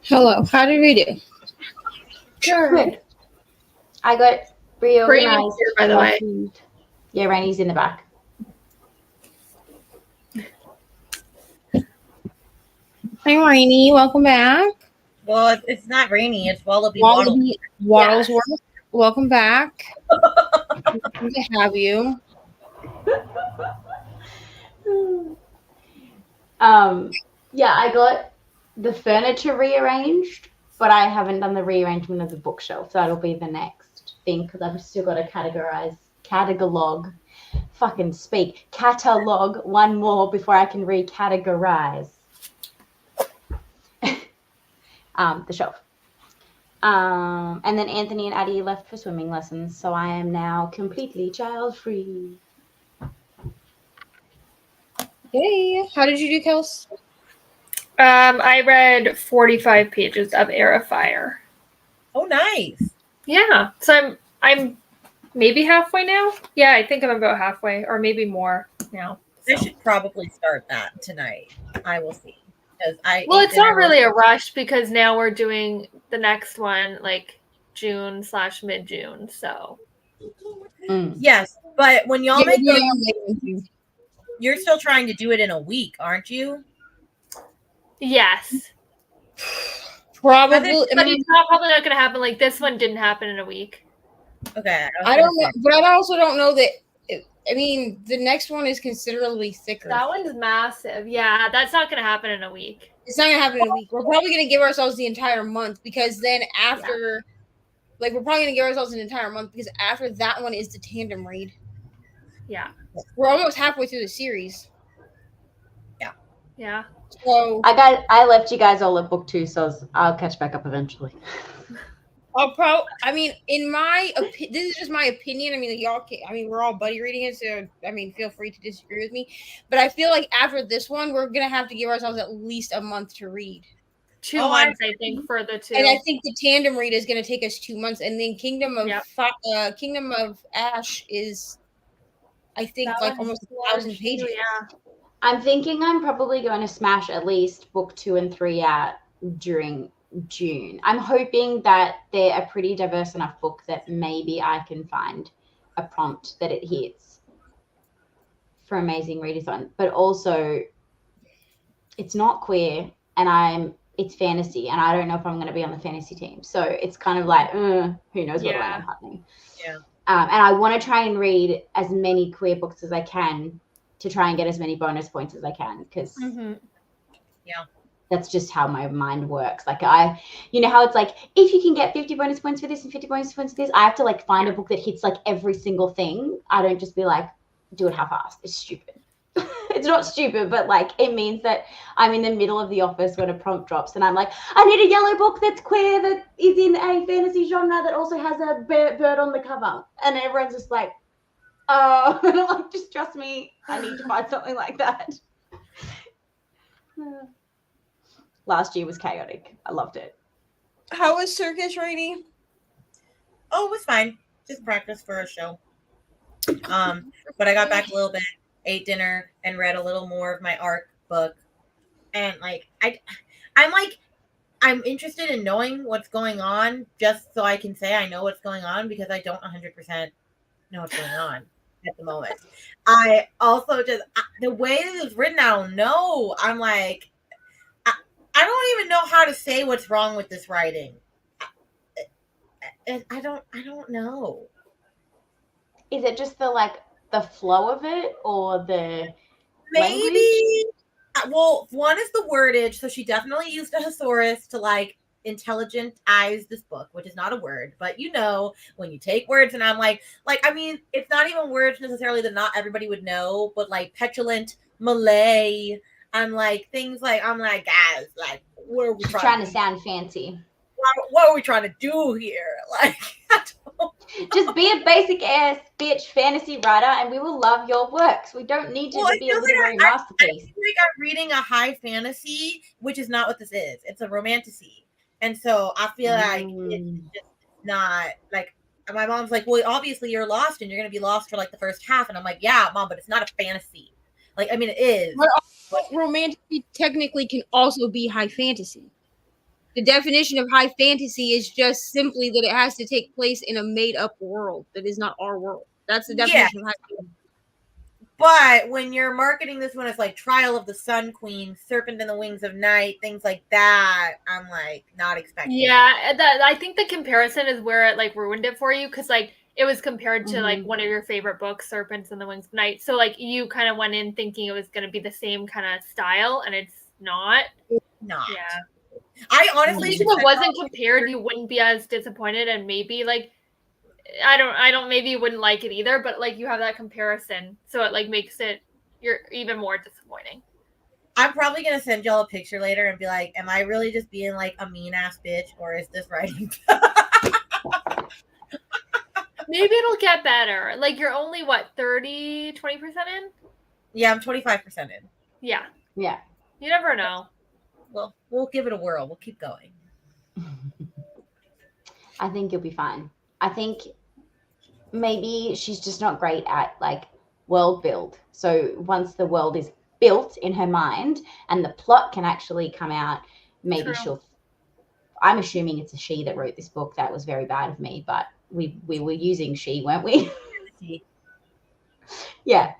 Hello. How did we do? Good. I got reorganized. Here, by the way. Yeah, Reni's in the back. Hi, Reni. Welcome back. Well, it's not Reni. It's Wallaby Waddlesworth. Welcome back. Good to have you. Yeah, I got the furniture rearranged, but I haven't done the rearrangement of the bookshelf, so that'll be the next thing because I've still got to catalog one more before I can recategorize the shelf. And then Anthony and Addie left for swimming lessons, so I am now completely child-free. Hey, how did you do, Kels? I read 45 pages of Air of Fire. Oh, nice. Yeah, so I'm maybe halfway now. Yeah, I think I'm about halfway, or maybe more now. I should probably start that tonight. I will see. Well, it's not really a rush because now we're doing the next one like June/mid-June. So yes, but when y'all make those, those, you're still trying to do it in a week, aren't you? yes, probably. but it's probably not going to happen. Like this one didn't happen in a week. Okay, I don't know, but I also don't know that. I mean, the next one is considerably thicker. That one's massive. Yeah, that's not going to happen in a week. It's not going to happen in a week. We're probably going to give ourselves the entire month because then after, we're probably going to give ourselves an entire month because after that one is the tandem read. Yeah. We're almost halfway through the series. Yeah. Yeah. So I left you guys all at book 2, so I'll catch back up eventually. I mean, this is just my opinion. I mean, we're all buddy reading it, so I mean, feel free to disagree with me. But I feel like after this one, we're gonna have to give ourselves at least a month to read. 2 months, I think, for the 2. And I think the tandem read is gonna take us 2 months, and then Kingdom of Ash is, I think, that like almost 1,000 pages. Yeah. I'm thinking I'm probably going to smash at least book 2 and 3 out during June. I'm hoping that they're a pretty diverse enough book that maybe I can find a prompt that it hits for amazing readathon. But also, it's not queer, and it's fantasy, and I don't know if I'm going to be on the fantasy team. So it's kind of like, who knows what will end up happening. Yeah. And I want to try and read as many queer books as I can to try and get as many bonus points as I can, because that's just how my mind works. Like you know how it's like, if you can get 50 bonus points for this and 50 bonus points for this, I have to like find a book that hits like every single thing. I don't just be like, do it half-assed. It's stupid. It's not stupid, but like it means that I'm in the middle of the office when a prompt drops and I'm like, I need a yellow book that's queer, that is in a fantasy genre, that also has a bird on the cover. And everyone's just like, oh, and I'm like, just trust me, I need to find something like that. Last year was chaotic. I loved it. How was Circus, Reni? Oh, it was fine. Just practice for a show. But I got back a little bit, ate dinner, and read a little more of my art book. And like I'm interested in knowing what's going on, just so I can say I know what's going on, because I don't 100% know what's going on at the moment. I also the way that it's written, I don't know. I'm like, I don't even know how to say what's wrong with this writing. I don't know. Is it just the flow of it, or the maybe language? Well, one is the wordage, so she definitely used a thesaurus to like intelligentize this book, which is not a word, but you know, when you take words, and I'm like I mean, it's not even words necessarily that not everybody would know, but like petulant, Malay, I'm like things like, I'm like, guys, like, what are we trying to sound fancy? What are we trying to do here? Like, I don't just be a basic ass bitch fantasy writer, and we will love your works. We don't need you to be a literary masterpiece. I feel like I'm reading a high fantasy, which is not what this is. It's a romantasy. And so I feel like it's just not like, my mom's like, well, obviously you're lost and you're going to be lost for like the first half. And I'm like, yeah, Mom, but it's not a fantasy. Like, I mean, it is. But romantasy technically can also be high fantasy. The definition of high fantasy is just simply that it has to take place in a made-up world that is not our world. That's the definition of high fantasy. But when you're marketing this one as like Trial of the Sun Queen, Serpent in the Wings of Night, things like that, I'm like not expecting. Yeah, I think the comparison is where it like ruined it for you, because like it was compared to like one of your favorite books, Serpents in the Wings of Night. So like you kind of went in thinking it was going to be the same kind of style, and it's not. It's not. Yeah. I honestly, if it wasn't compared, you wouldn't be as disappointed, and maybe like I don't maybe you wouldn't like it either, but like you have that comparison, so it like makes it you're even more disappointing. I'm probably gonna send y'all a picture later and be like, am I really just being like a mean ass bitch, or is this writing? Maybe it'll get better. Like you're only what 20% in? Yeah, I'm 25% in. Yeah. Yeah. You never know. Well, we'll give it a whirl. We'll keep going. I think you'll be fine. I think maybe she's just not great at like world build. So once the world is built in her mind and the plot can actually come out, maybe she'll. I'm assuming it's a she that wrote this book. That was very bad of me, but we were using she, weren't we? Yeah.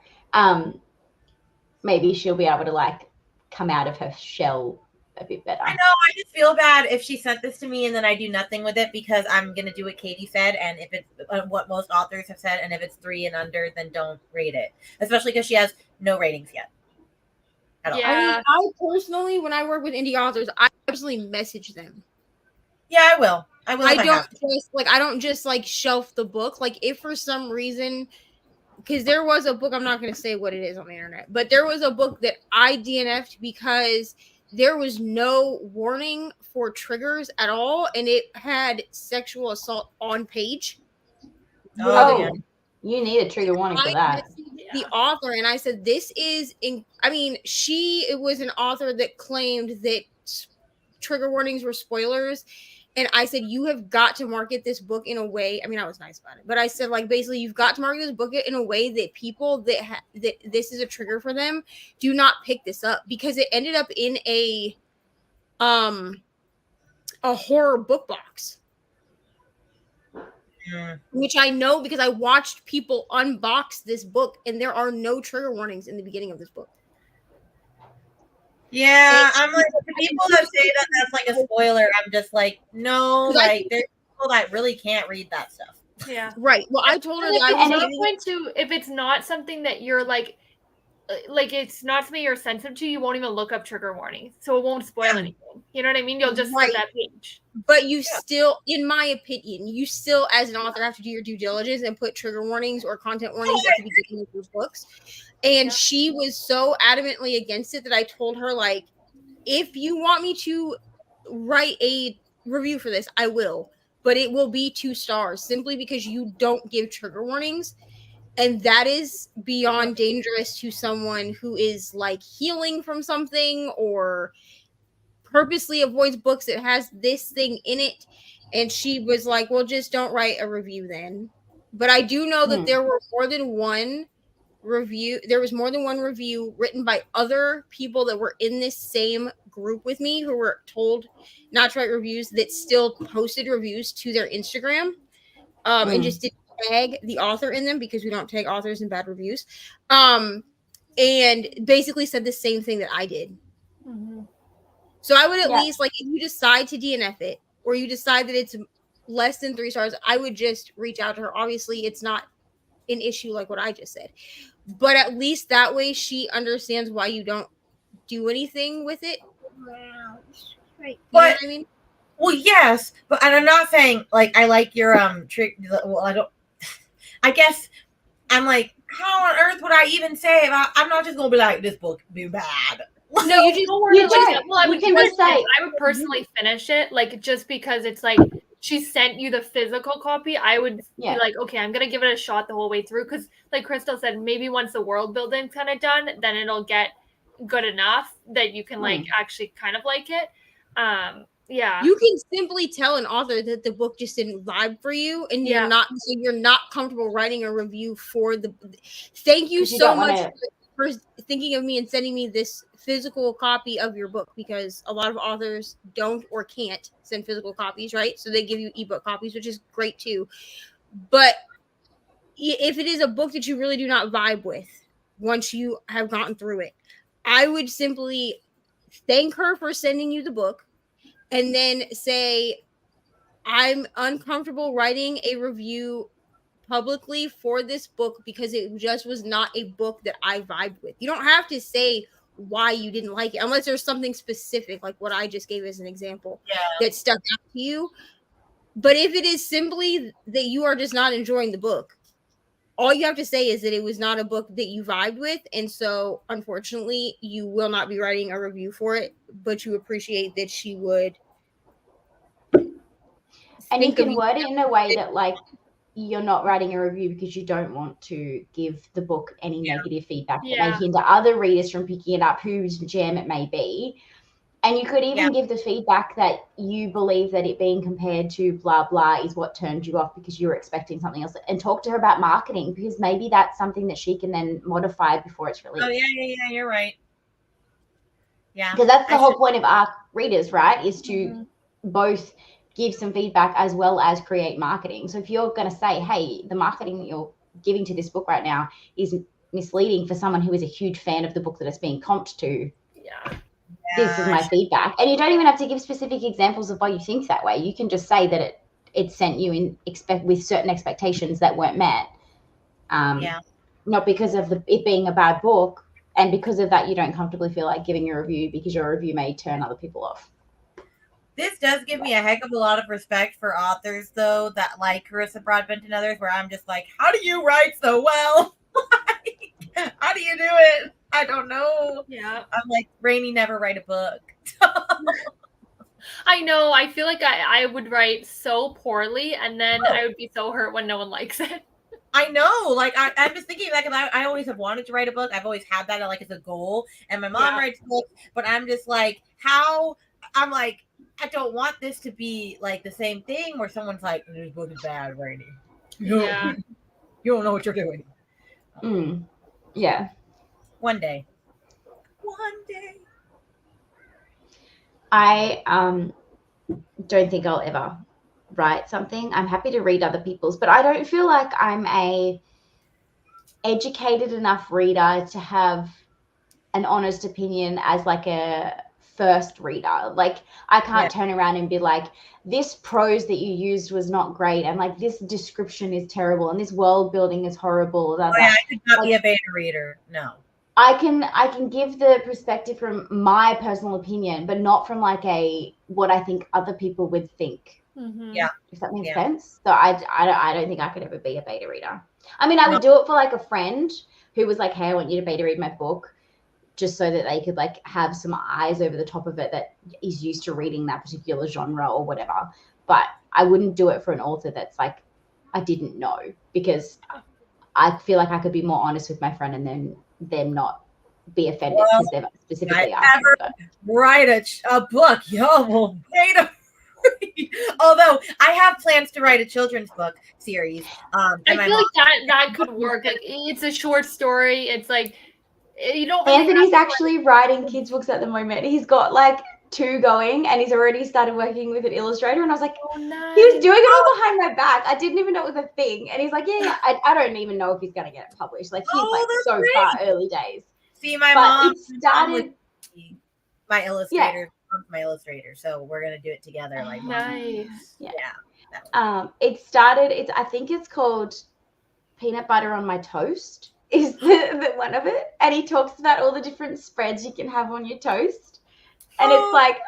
Maybe she'll be able to like come out of her shell a bit better. I know. I just feel bad if she sent this to me and then I do nothing with it, because I'm gonna do what Katie said, and if it's what most authors have said, and if it's 3 and under, then don't rate it. Especially because she has no ratings yet. At all. Yeah. I mean, I personally, when I work with indie authors, I personally message them. Yeah, I will. I don't just like shelf the book. Like if for some reason, because there was a book, I'm not going to say what it is on the internet, but there was a book that I DNF'd because there was no warning for triggers at all, and it had sexual assault on page. Oh, you need a trigger warning for that. The author, and I said, this is it was an author that claimed that trigger warnings were spoilers. And I said, you have got to market this book in a way. I mean, I was nice about it, but I said, like, basically, you've got to market this book in a way that people that this is a trigger for them do not pick this up, because it ended up in a horror book box, which I know because I watched people unbox this book, and there are no trigger warnings in the beginning of this book. Yeah, I'm like, the people that say that that's like a spoiler, I'm just like, no, like there's people that really can't read that stuff. Yeah. Right. Well, I told her that I was point to, if it's not something that you're like it's not something you're sensitive to, you won't even look up trigger warnings, so it won't spoil anything. You know what I mean? You'll just skip that page. But you still, in my opinion, you still, as an author, have to do your due diligence and put trigger warnings or content warnings at the beginning of your books. And she was so adamantly against it that I told her, like, if you want me to write a review for this, I will. But it will be 2 stars, simply because you don't give trigger warnings. And that is beyond dangerous to someone who is like healing from something or purposely avoids books that has this thing in it. And she was like, well, just don't write a review then. But I do know that there were more than one review. There was more than one review written by other people that were in this same group with me who were told not to write reviews, that still posted reviews to their Instagram and just didn't tag the author in them, because we don't tag authors in bad reviews, and basically said the same thing that I did. So I would at least, like, if you decide to DNF it, or you decide that it's less than 3 stars, I would just reach out to her. Obviously it's not an issue like what I just said, but at least that way she understands why you don't do anything with it. Right. You know what I mean? Well, yes, but and I'm not saying like I like your trick. Well, I don't. I guess I'm like, how on earth would I even say if I'm not just gonna be like, this book be bad. No, you just well, I would personally finish it, like, just because it's like she sent you the physical copy. I would be like, okay, I'm gonna give it a shot the whole way through, because like Crystal said, maybe once the world building's kind of done, then it'll get good enough that you can like actually kind of like it. You can simply tell an author that the book just didn't vibe for you, and you're not comfortable writing a review for the. Thank you so much for thinking of me and sending me this physical copy of your book, because a lot of authors don't or can't send physical copies, right? So they give you ebook copies, which is great too. But if it is a book that you really do not vibe with once you have gotten through it, I would simply thank her for sending you the book and then say, I'm uncomfortable writing a review publicly for this book because it just was not a book that I vibed with. You don't have to say why you didn't like it unless there's something specific, like what I just gave as an example, that stuck out to you. But if it is simply that you are just not enjoying the book, all you have to say is that it was not a book that you vibed with, and so unfortunately you will not be writing a review for it, but you appreciate that she would. And you can word it in a way that, like, you're not writing a review because you don't want to give the book any negative feedback that may hinder other readers from picking it up, whose jam it may be. And you could even give the feedback that you believe that it being compared to blah, blah is what turned you off because you were expecting something else. And talk to her about marketing, because maybe that's something that she can then modify before it's released. Oh, yeah, you're right. Yeah. Because that's the whole point of our readers, right, is to both give some feedback as well as create marketing. So if you're going to say, hey, the marketing that you're giving to this book right now is misleading for someone who is a huge fan of the book that it's being comped to. This is my feedback. And you don't even have to give specific examples of why you think that way. You can just say that it sent you in with certain expectations that weren't met. Not because of it being a bad book, and because of that you don't comfortably feel like giving a review because your review may turn other people off. This does give me a heck of a lot of respect for authors, though, that like Carissa Broadbent and others, where I'm just like, how do you write so well? How do you do it? I don't know. Yeah. I'm like, Reni, never write a book. I know. I feel like I would write so poorly, and then I would be so hurt when no one likes it. I know. Like, I'm just thinking back, I always have wanted to write a book. I've always had that like as a goal. And my mom writes books, but I'm just like, I'm like, I don't want this to be like the same thing where someone's like, this book is bad, Reni. You don't know what you're doing. Yeah. One day. I don't think I'll ever write something. I'm happy to read other people's, but I don't feel like I'm a educated enough reader to have an honest opinion as like a first reader. Like, I can't turn around and be like, this prose that you used was not great, and like this description is terrible, and this world building is horrible. I could not be a beta reader. No. I can give the perspective from my personal opinion, but not from like what I think other people would think. Yeah. If that makes sense. So I don't think I could ever be a beta reader. I mean, I would do it for like a friend who was like, hey, I want you to beta read my book, just so that they could like have some eyes over the top of it that is used to reading that particular genre or whatever. But I wouldn't do it for an author that's like, I didn't know, because I feel like I could be more honest with my friend and then them not be offended because they've specifically asked me. Write a book, y'all will beta read. Although I have plans to write a children's book series. I feel like that could work. Like, it's a short story. It's like, you don't. Anthony's actually writing kids' books at the moment. He's got like 2 going, and he's already started working with an illustrator. And I was like, nice. He was doing it all behind my back. I didn't even know it was a thing. And he's like, I don't even know if he's gonna get it published. Like, he's like so far early days. See, my mom started. My illustrator, my illustrator. So we're gonna do it together. Like, nice. Yeah. It started. I think it's called Peanut Butter on My Toast. Is the one of it, and he talks about all the different spreads you can have on your toast, and it's like,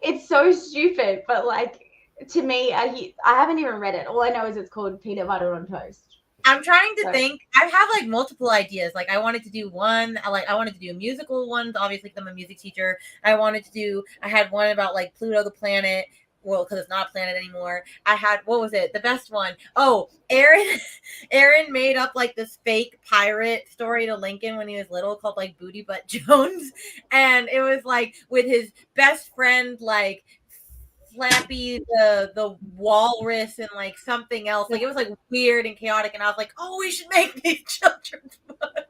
it's so stupid, but like, to me, I haven't even read it. All I know is it's called Peanut Butter on Toast. I'm trying to think. I have like multiple ideas. Like, I wanted to do one. I wanted to do a musical one, obviously, because I'm a music teacher. I had one about like Pluto, the planet. Well, because it's not a planet anymore. I had, what was it? The best one. Oh, Aaron made up like this fake pirate story to Lincoln when he was little called like Booty Butt Jones. And it was like with his best friend, like Flappy, the walrus, and like something else. Like, it was like weird and chaotic. And I was like, oh, we should make these children's books.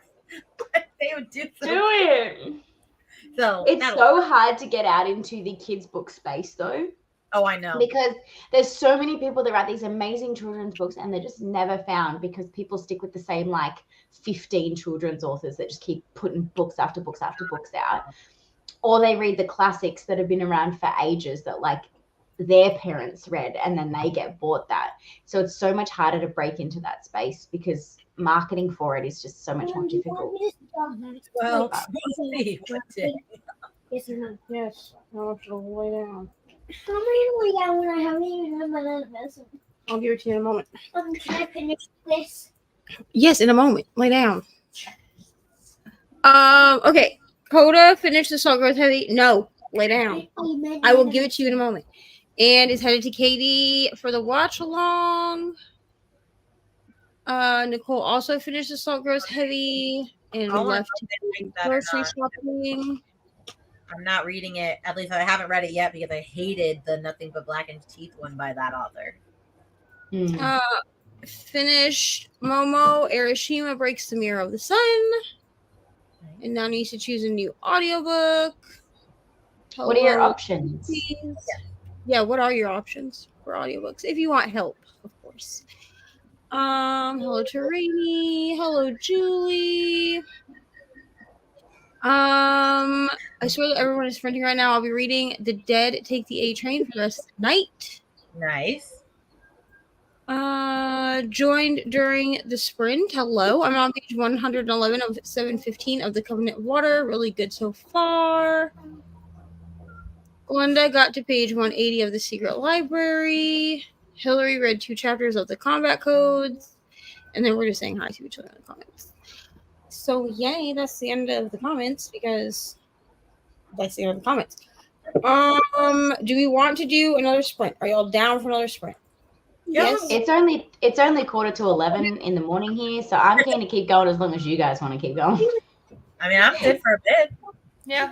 even do Do it. So It's so hard to get out into the kids' book space, though. Oh, I know. Because there's so many people that write these amazing children's books and they're just never found because people stick with the same like 15 children's authors that just keep putting books after books after books out. Or they read the classics that have been around for ages that like their parents read and then they get bought that. So it's so much harder to break into that space because marketing for it is just so much more difficult. Well, Yes, I'll have to lay down. How am I gonna lay down when I haven't even had my medicine? I'll give it to you in a moment. Can I finish this? Yes, in a moment. Lay down. Okay. Coda, finish the Salt Growth Heavy. No, lay down. I will give it to you in a moment. And is headed to Katie for the watch along. Nicole also finished the Salt Growth Heavy and left to do grocery shopping. I'm not reading it. At least I haven't read it yet because I hated the Nothing But Blackened Teeth one by that author. Finished Momo. Arashima Breaks the Mirror of the Sun. And now needs to choose a new audiobook. What are your options? Yeah, what are your options for audiobooks? If you want help, of course. Hello to Reni. Hello, Julie. I swear that everyone is sprinting right now. I'll be reading The Dead Take the A Train for the rest of the night. Nice. Joined during the sprint. Hello. I'm on page 111 of 715 of The Covenant of Water. Really good so far. Glenda got to page 180 of The Secret Library. Hillary read 2 chapters of The Combat Codes. And then we're just saying hi to each other in the comments. So, yay, that's the end of the comments because that's the end of the comments. Do we want to do another sprint? Are y'all down for another sprint? Yes. It's only 10:45 in the morning here, so I'm keen to keep going as long as you guys want to keep going. I mean, I'm good for a bit. Yeah.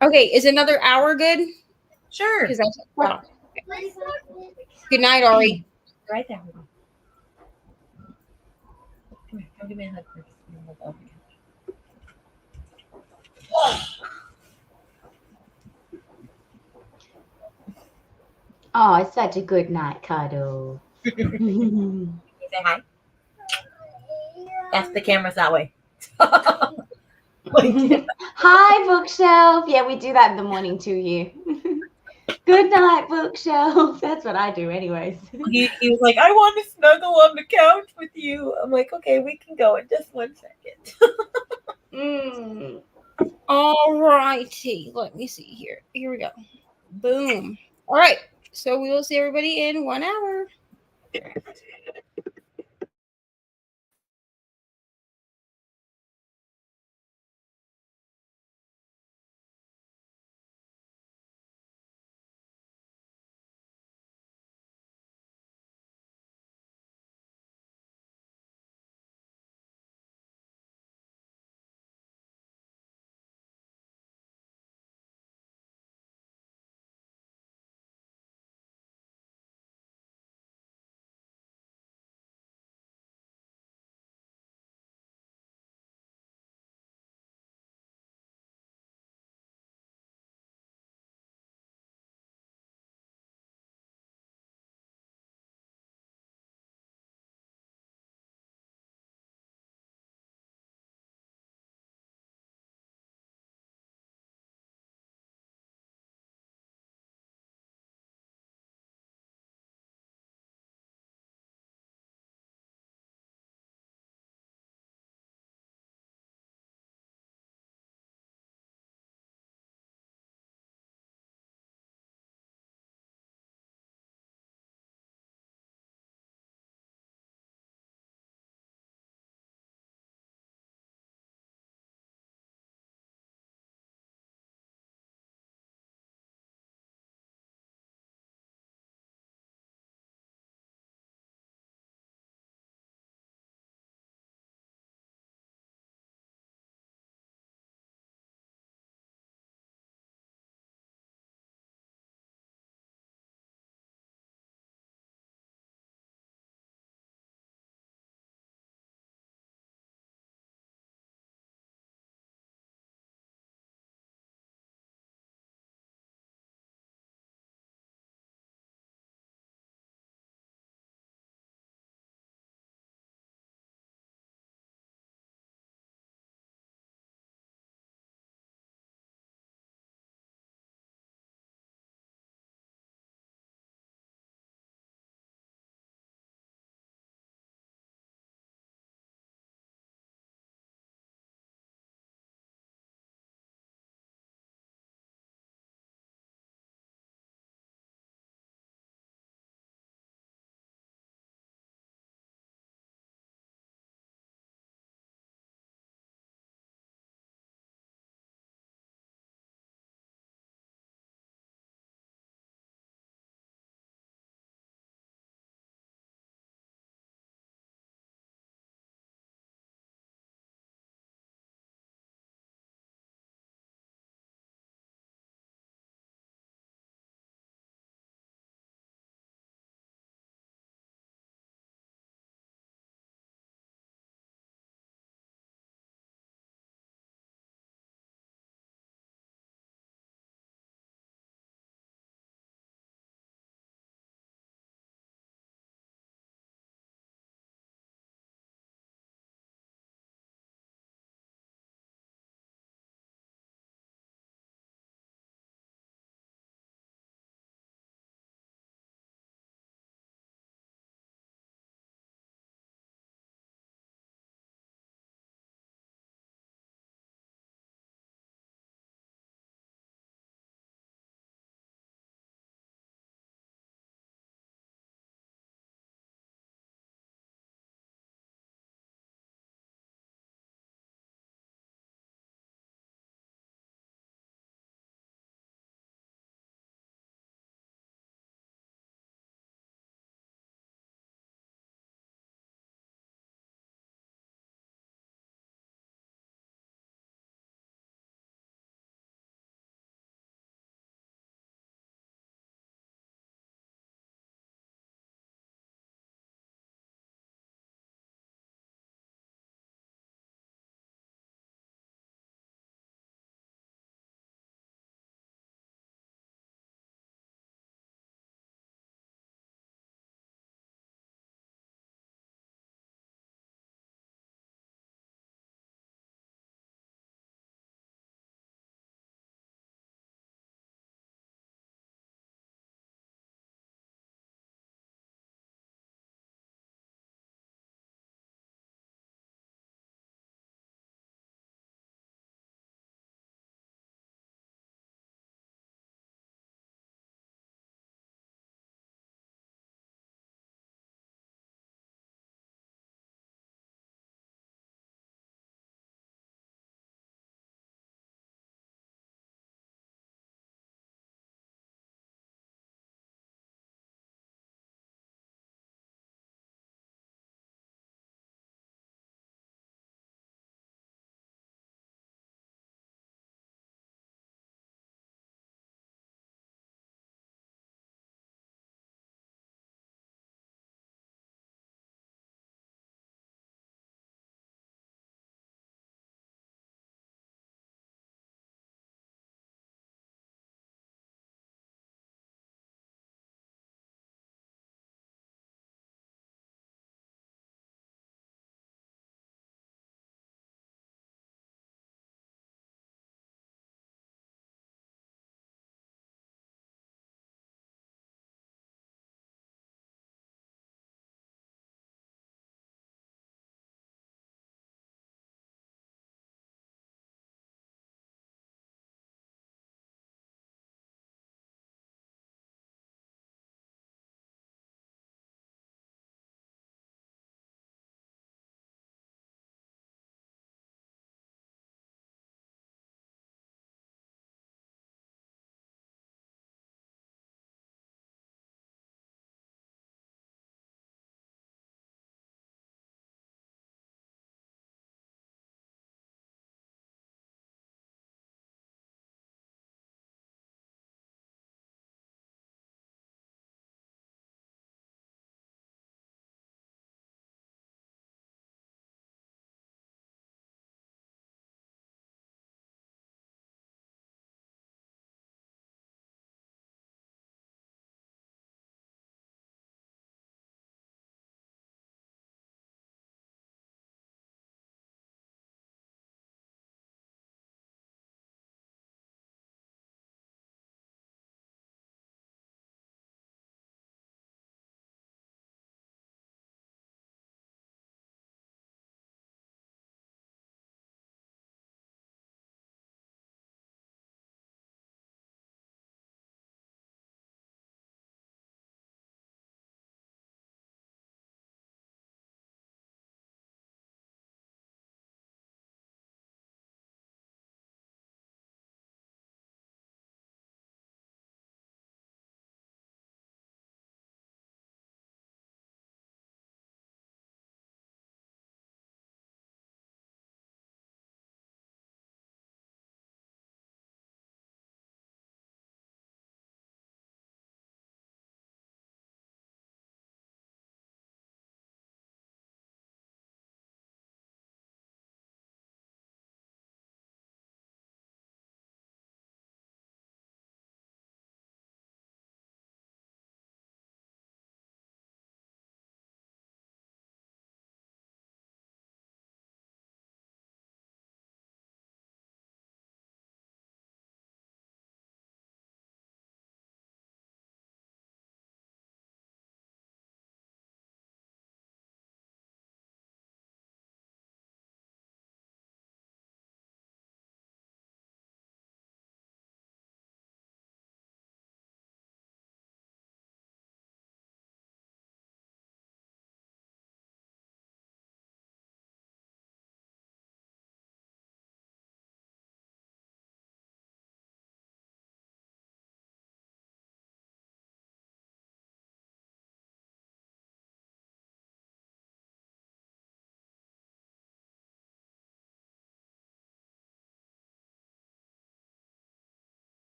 Okay, is another hour good? Sure. Good night, Ari. Right there. Come here. Come give me a hug first. Oh, it's such a good night, cuddle. Say hi. Yes, the camera's that way. Hi, bookshelf. Yeah, we do that in the morning too here. Good night, bookshelf. That's what I do anyways. He was like, I want to snuggle on the couch with you. I'm like, okay, we can go in just 1 second. All righty. Let me see here. Here we go. Boom. All right. So we will see everybody in 1 hour.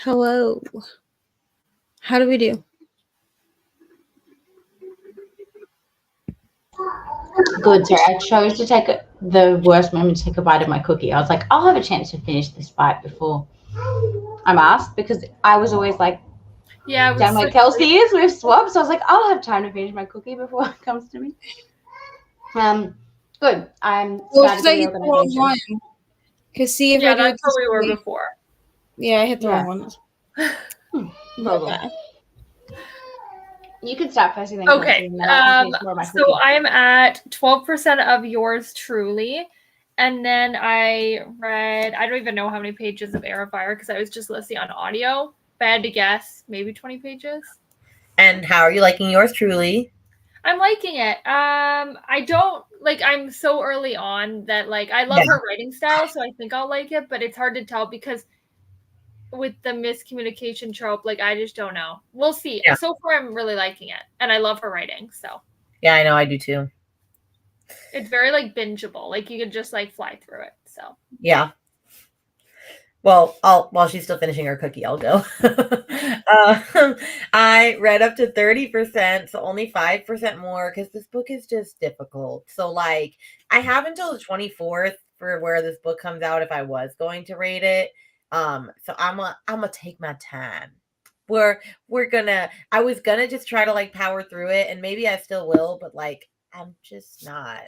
Hello. How do we do? Good, sir. I chose to take the worst moment to take a bite of my cookie. I was like, I'll have a chance to finish this bite before I'm asked, because I was always like, Yeah, damn, like Kelsey is, we've swapped. So I was like, I'll have time to finish my cookie before it comes to me. Good. I'm started the reorganization. Because see if I do that's it what we were way. before. Yeah, I hit the wrong one. Problem. You can start first and then Okay. Kelsey, and then I can finish more of my So cookie. I'm at 12% of yours truly. And then I read, I don't even know how many pages of Air of Fire because I was just listening on audio. If I had to guess, maybe 20 pages. And how are you liking yours truly? I'm liking it. I don't like, I'm so early on that like I love her writing style, so I think I'll like it, but it's hard to tell because with the miscommunication trope, like I just don't know. We'll see. Yeah. So far I'm really liking it. And I love her writing, so Yeah, I know, I do too. it's very like bingeable. Like you could just like fly through it. So yeah. Well, while she's still finishing her cookie, I'll go. I read up to 30%, so only 5% more because this book is just difficult. So like I have until the 24th for where this book comes out if I was going to rate it. So I'm gonna take my time. I was gonna just try to like power through it, and maybe I still will, but like I'm just not.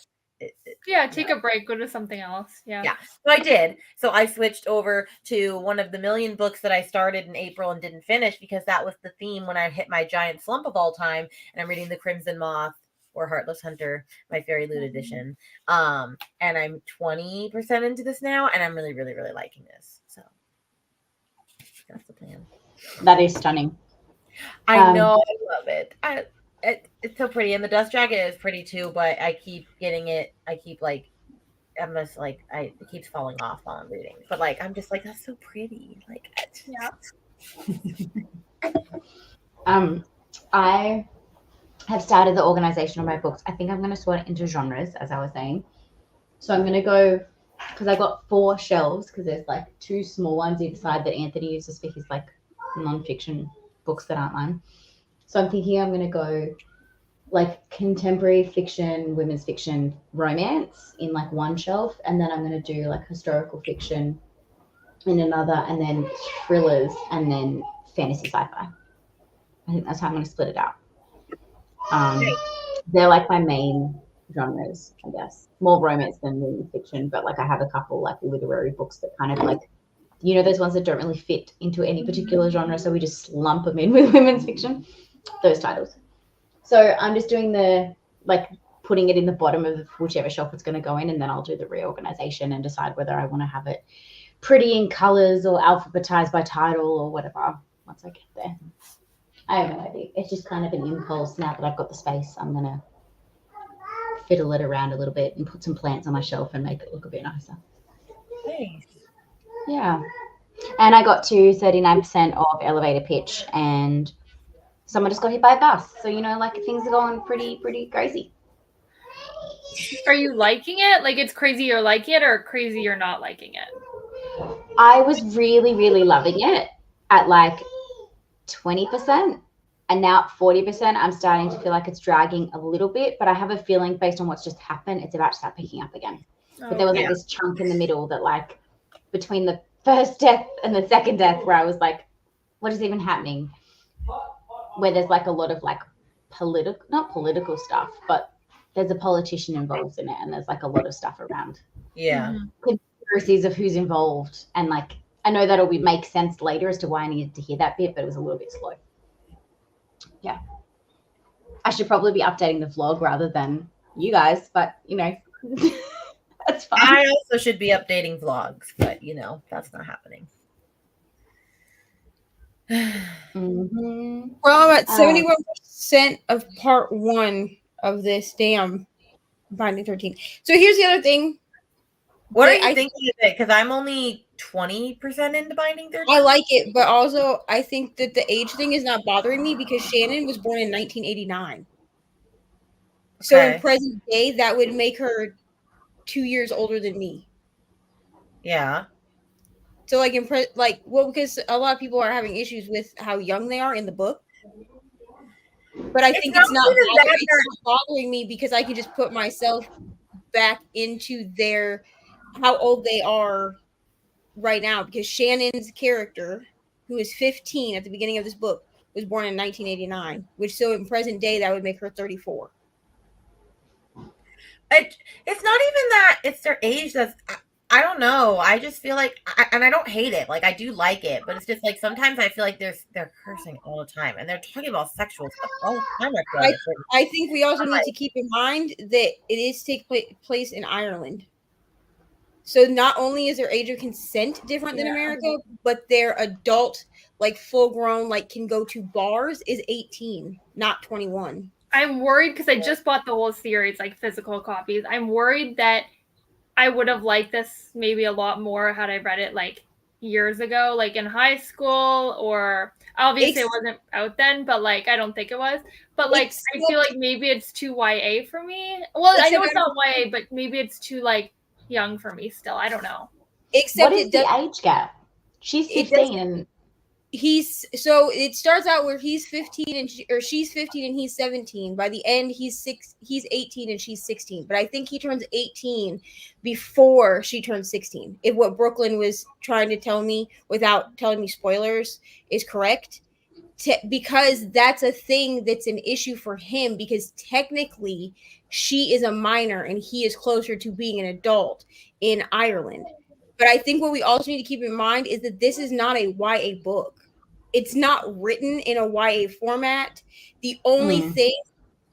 Take a break, go to something else. Yeah. So I did. So I switched over to one of the million books that I started in April and didn't finish because that was the theme when I hit my giant slump of all time. And I'm reading The Crimson Moth or Heartless Hunter, my Fairy Loot edition. And I'm 20% into this now, and I'm really, really, really liking this. So that's the plan. That is stunning. I know. I love it. It's so pretty, and the dust jacket is pretty too. But I keep getting it. I keep like, I'm just like, it keeps falling off while I'm reading. But like, I'm just like, that's so pretty. Like, I have started the organization of my books. I think I'm going to sort it into genres, as I was saying. So I'm going to go, because I've got 4 shelves, because there's like 2 small ones either side that Anthony uses for his like nonfiction books that aren't mine. So I'm thinking I'm going to go like contemporary fiction, women's fiction, romance in like one shelf, and then I'm going to do like historical fiction in another, and then thrillers, and then fantasy sci-fi. I think that's how I'm going to split it out. They're like my main genres, I guess. More romance than women's fiction, but like I have a couple like literary books that kind of like, you know, those ones that don't really fit into any particular genre, so we just lump them in with women's fiction, those titles. So I'm just doing the, like, putting it in the bottom of whichever shelf it's going to go in, and then I'll do the reorganization and decide whether I want to have it pretty in colors or alphabetized by title or whatever once I get there. I have no idea. It's just kind of an impulse. Now that I've got the space, I'm going to fiddle it around a little bit and put some plants on my shelf and make it look a bit nicer. Nice. Yeah. And I got to 39% of elevator pitch, and someone just got hit by a bus. So, you know, like things are going pretty crazy. Are you liking it? Like it's crazy you're liking it, or crazy you're not liking it? I was really loving it at like 20%. And now at 40%, I'm starting to feel like it's dragging a little bit. But I have a feeling based on what's just happened, it's about to start picking up again. But there was like this chunk in the middle that like between the first death and the second death where I was like, what is even happening? Where there's like a lot of like not political stuff, but there's a politician involved in it, and there's like a lot of stuff around. Yeah. Conspiracies of who's involved, and like I know that'll make sense later as to why I needed to hear that bit, but it was a little bit slow. Yeah. I should probably be updating the vlog rather than you guys, but you know, that's fine. I also should be updating vlogs, but you know, that's not happening. Mm-hmm. Well, I'm at 71% of part 1 of this damn Binding 13. So here's the other thing. What are you thinking of it? Because I'm only 20% into Binding 13. I like it, but also I think that the age thing is not bothering me because Shannon was born in 1989. So in present day, that would make her 2 years older than me. Yeah. So like because a lot of people are having issues with how young they are in the book. But I think it's not bothering me because I can just put myself back into how old they are right now, because Shannon's character, who is 15 at the beginning of this book, was born in 1989, which so in present day that would make her 34. It's not even that it's their age that's I don't know. I just feel like, and I don't hate it. Like I do like it, but it's just like sometimes I feel like they're cursing all the time, and they're talking about sexual stuff all the time. I think we also need to keep in mind that it is take place in Ireland. So not only is their age of consent different than America, but their adult, like full grown, like can go to bars is 18, not 21. I'm worried because I just bought the whole series, like physical copies. I'm worried that I would have liked this maybe a lot more had I read it like years ago, like in high school, or obviously it wasn't out then, but like I don't think it was. But like I feel like maybe it's too YA for me. Well, I know it's not YA, but maybe it's too like young for me still. I don't know. What is the age gap? She's 15 and it starts out where he's 15 or she's 15 and he's 17. By the end he's 18 and she's 16. But I think he turns 18 before she turns 16. If what Brooklyn was trying to tell me without telling me spoilers is correct, because that's a thing that's an issue for him, because technically she is a minor and he is closer to being an adult in Ireland. But I think what we also need to keep in mind is that this is not a YA book. It's not written in a YA format. The only thing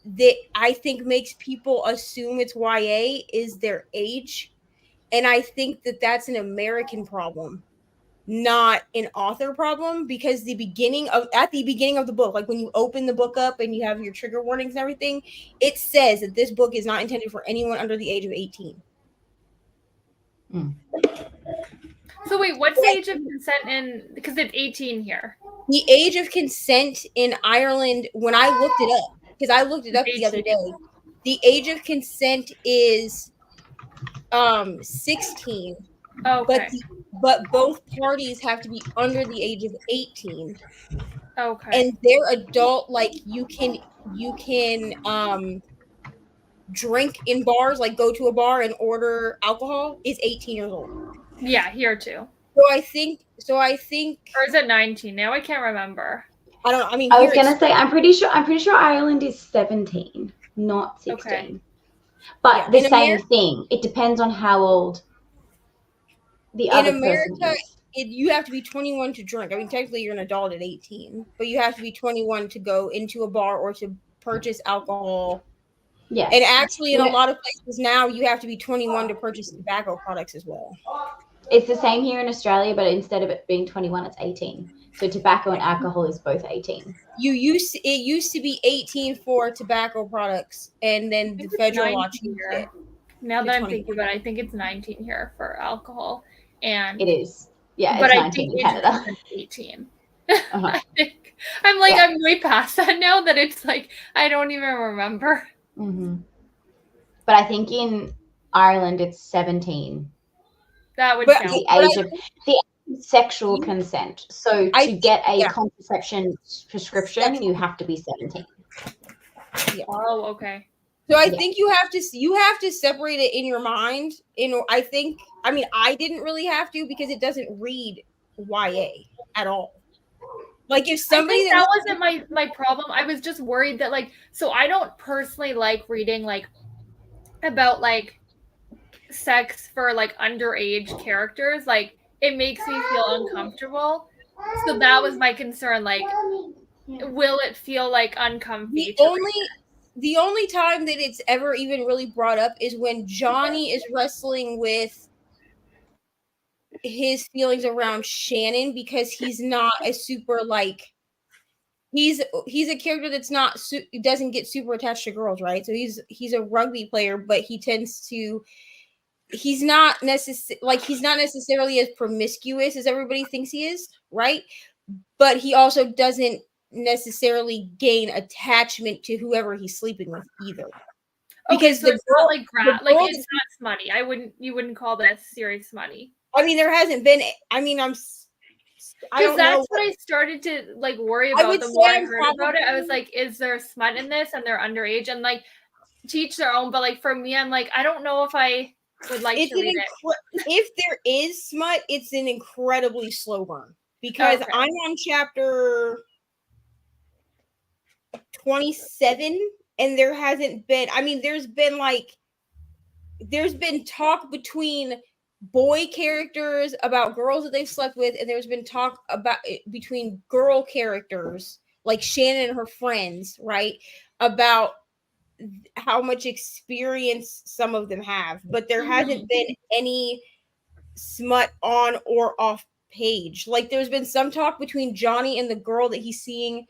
that I think makes people assume it's YA is their age. And I think that that's an American problem, not an author problem, because at the beginning of the book, like when you open the book up and you have your trigger warnings and everything, it says that this book is not intended for anyone under the age of 18. So wait, what's the age of consent in, because it's 18 here? The age of consent in Ireland, when I looked it up, because I looked it up the other day, the age of consent is 16. Okay. But both parties have to be under the age of 18. Okay. And they're adult, like you can drink in bars, like go to a bar and order alcohol, is 18 years old. Yeah, here too. So I think or is it 19 now? I can't remember. I don't know. I mean, I was gonna say I'm pretty sure Ireland is 17, not 16. Okay. But the same thing. It depends on how old the other person is. You have to be 21 to drink. I mean, technically you're an adult at 18, but you have to be 21 to go into a bar or to purchase alcohol. Yeah. And actually in a lot of places now you have to be 21 to purchase tobacco products as well. It's the same here in Australia, but instead of it being 21, it's 18. So tobacco and alcohol is both 18. It used to be 18 for tobacco products, and then the federal law changed it. Now that I'm thinking about it, I think it's 19 here for alcohol, and it is. Yeah, but it's I 19 think in Canada. 18. I think I'm way past that now. That it's like I don't even remember. Mm-hmm. But I think in Ireland it's 17. That would count. The sexual consent. So to get a contraception prescription, you have to be 17. Yeah. Oh, okay. So I think you have to separate it in your mind. I mean, I didn't really have to, because it doesn't read YA at all. Like if somebody that wasn't my problem. I was just worried that so I don't personally like reading about sex for underage characters. It makes me feel uncomfortable. So that was my concern. Will it feel uncomfy? The only time that it's ever even really brought up is when Johnny is wrestling with his feelings around Shannon, because he's not a super he's a character that's doesn't get super attached to girls, right? So he's a rugby player, but he's not necessarily as promiscuous as everybody thinks he is, right? But he also doesn't necessarily gain attachment to whoever he's sleeping with either. Because it's not it's not smutty. You wouldn't call this series smutty. I mean, there hasn't been. I mean, I Because don't that's know. what I started to like worry I about would the say more I I'm heard about it. I was probably- like, is there smut in this? And they're underage, and like teach their own. But like for me, I'm like, I don't know if I would like It's to read it. if there is smut, it's an incredibly slow burn because Okay. I'm on chapter 27 and there hasn't been. I mean, there's been talk between boy characters about girls that they've slept with, and there's been talk about between girl characters like Shannon and her friends, right? About how much experience some of them have, but there hasn't been any smut on or off page. Like there's been some talk between Johnny and the girl that he's seeing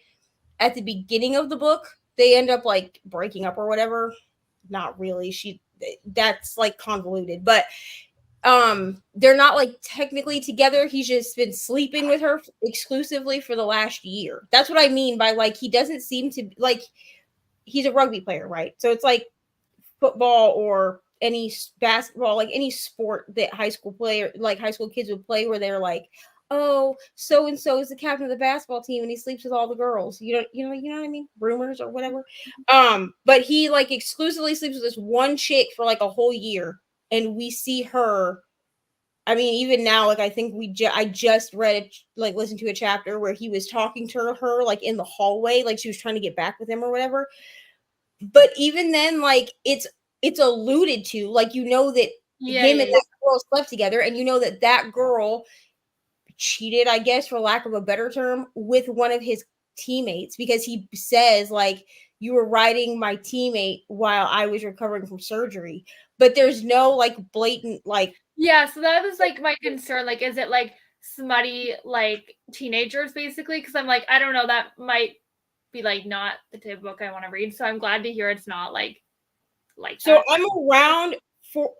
at the beginning of the book. They end up like breaking up or whatever. Not really. That's like convoluted, but they're not like technically together. He's just been sleeping with her exclusively for the last year. That's what I mean by like he doesn't seem to like he's a rugby player, right? So it's like football or any basketball, like any sport that high school kids would play where they're like, oh, so and so is the captain of the basketball team and he sleeps with all the girls. You know what I mean? Rumors or whatever. But he like exclusively sleeps with this one chick for like a whole year, and we see her. I mean, even now, like I think I just read listened to a chapter where he was talking to her like in the hallway, like she was trying to get back with him or whatever. But even then, like it's alluded to, like that him and that girl slept together, and that girl cheated, I guess, for lack of a better term, with one of his teammates because he says like you were riding my teammate while I was recovering from surgery. But there's no like blatant like so that was like my concern. Like, is it like smutty like teenagers basically? Because I'm like, I don't know, that might be like not the type of book I want to read. So I'm glad to hear it's not like so that.